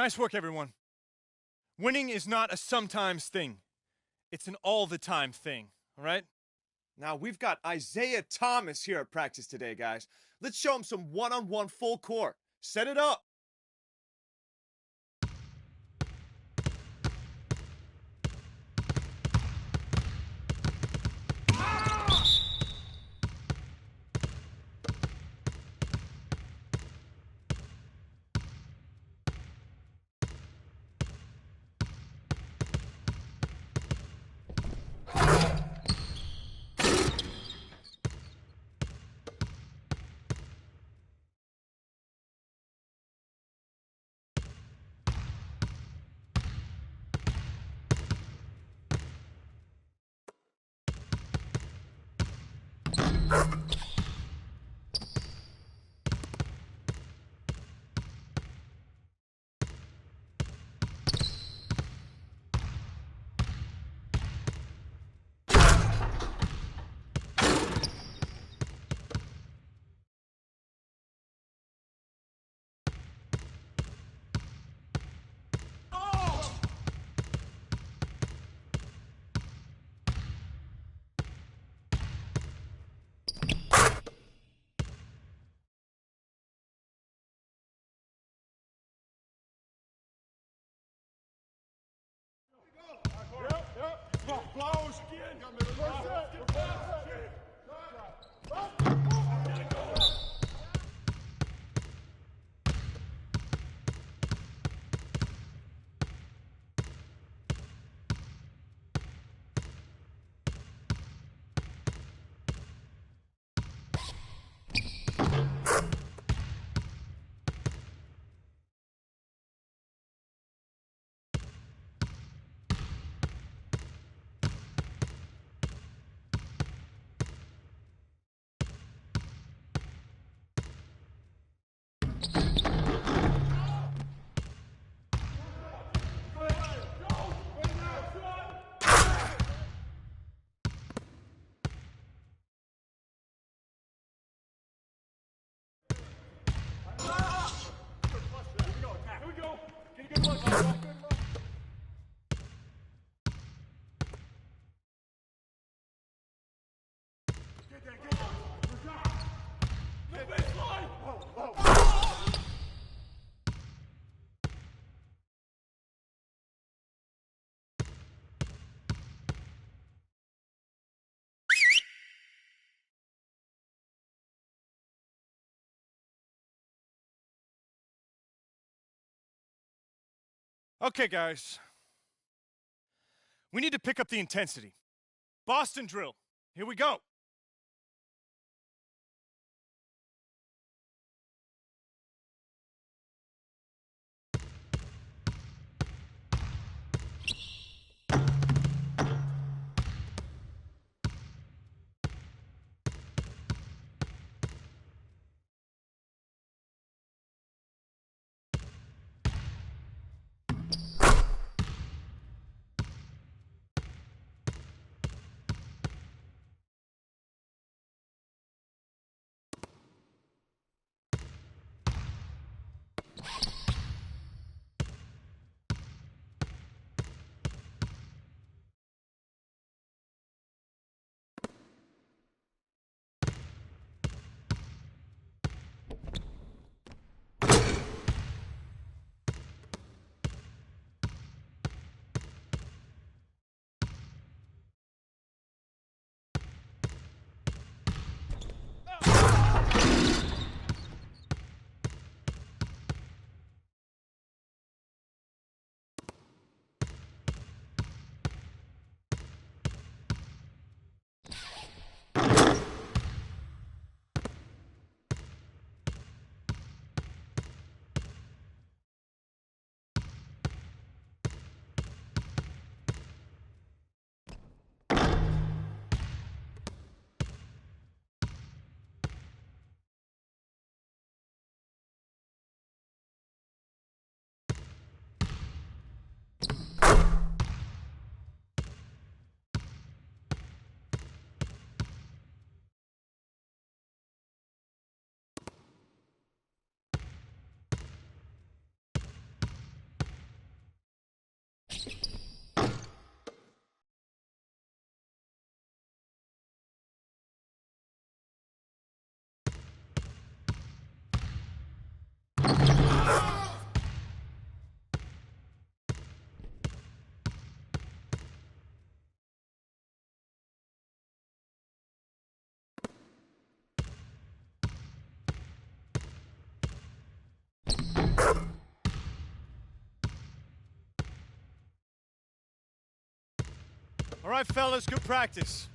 Nice work, everyone. Winning is not a sometimes thing. It's an all-the-time thing, all right? Now, we've got Isaiah Thomas here at practice today, guys. Let's show him some one-on-one full court. Set it up. Okay, guys. We need to pick up the intensity. Boston drill. Here we go. All right, fellas, good practice.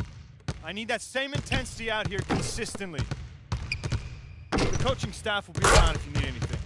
I need that same intensity out here consistently. The coaching staff will be around if you need anything.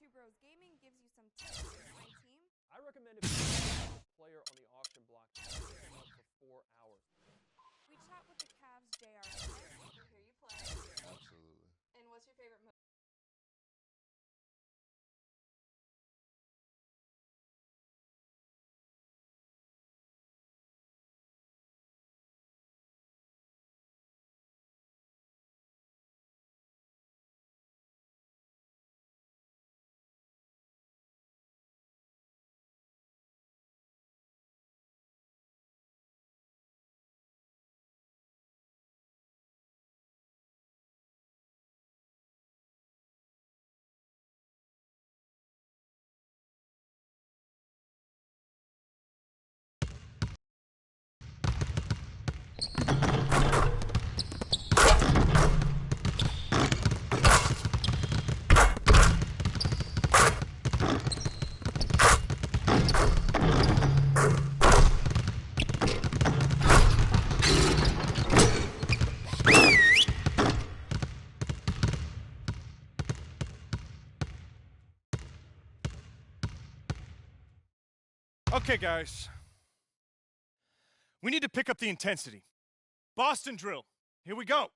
Two Bros Gaming gives you some tips in my team. I recommend if you're a player on the auction block, to pick them up for 4 hours. We chat with the Cavs' J.R. Smith. We hear you play. Absolutely. And what's your favorite move? Okay, guys. We need to pick up the intensity. Boston drill. Here we go.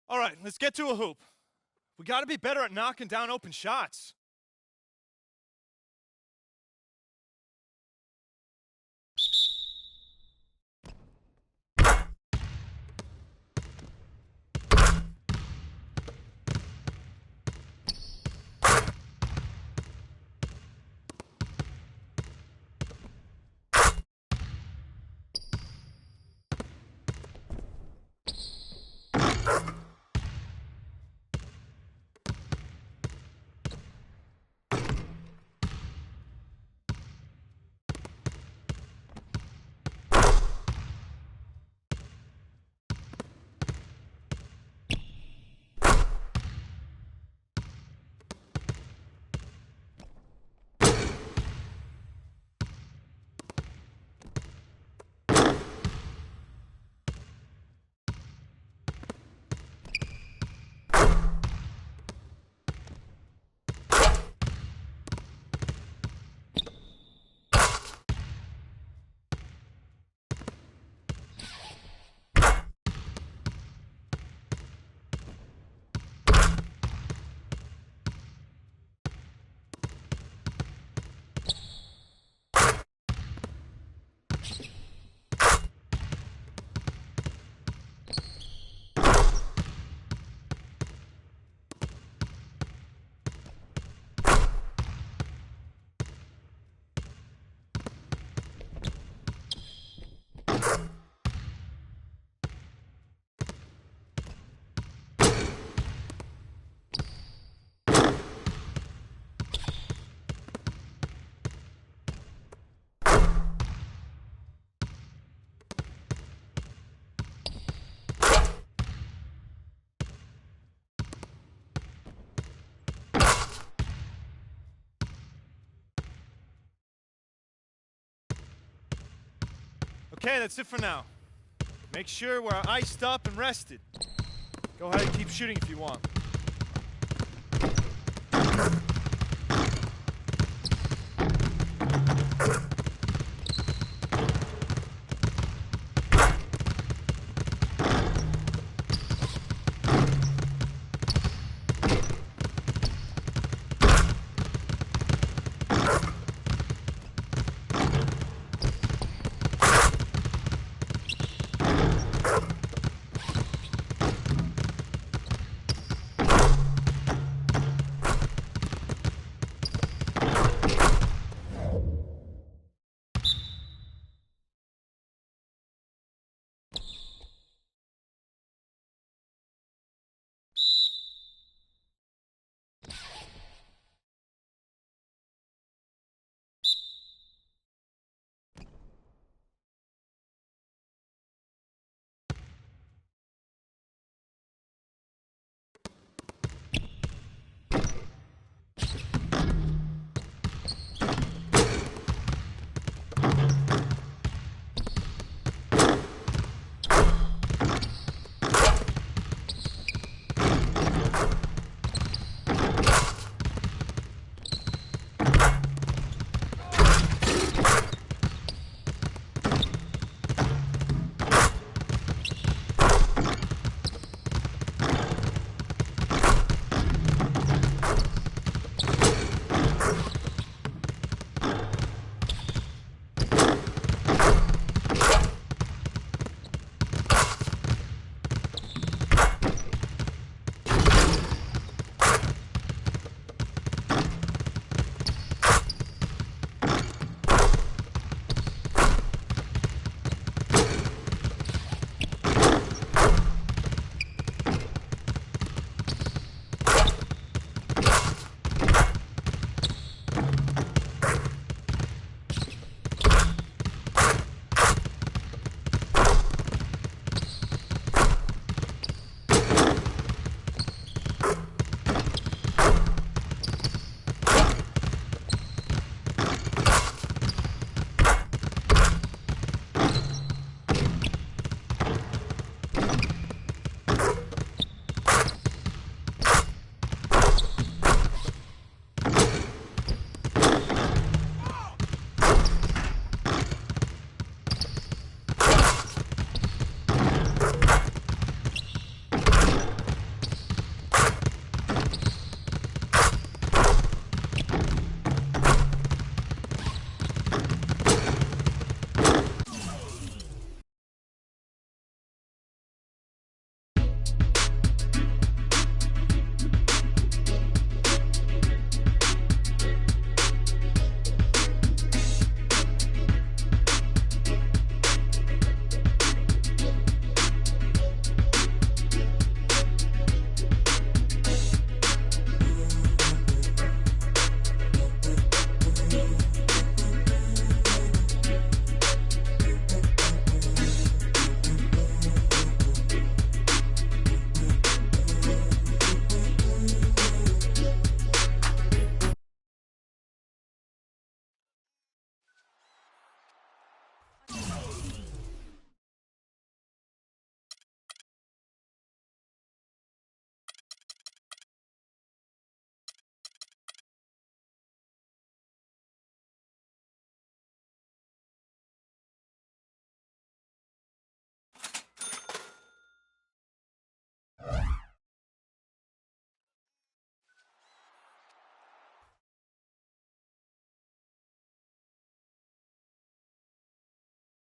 All right, let's get to a hoop. We got to be better at knocking down open shots. Okay, that's it for now. Make sure we're iced up and rested. Go ahead and keep shooting if you want.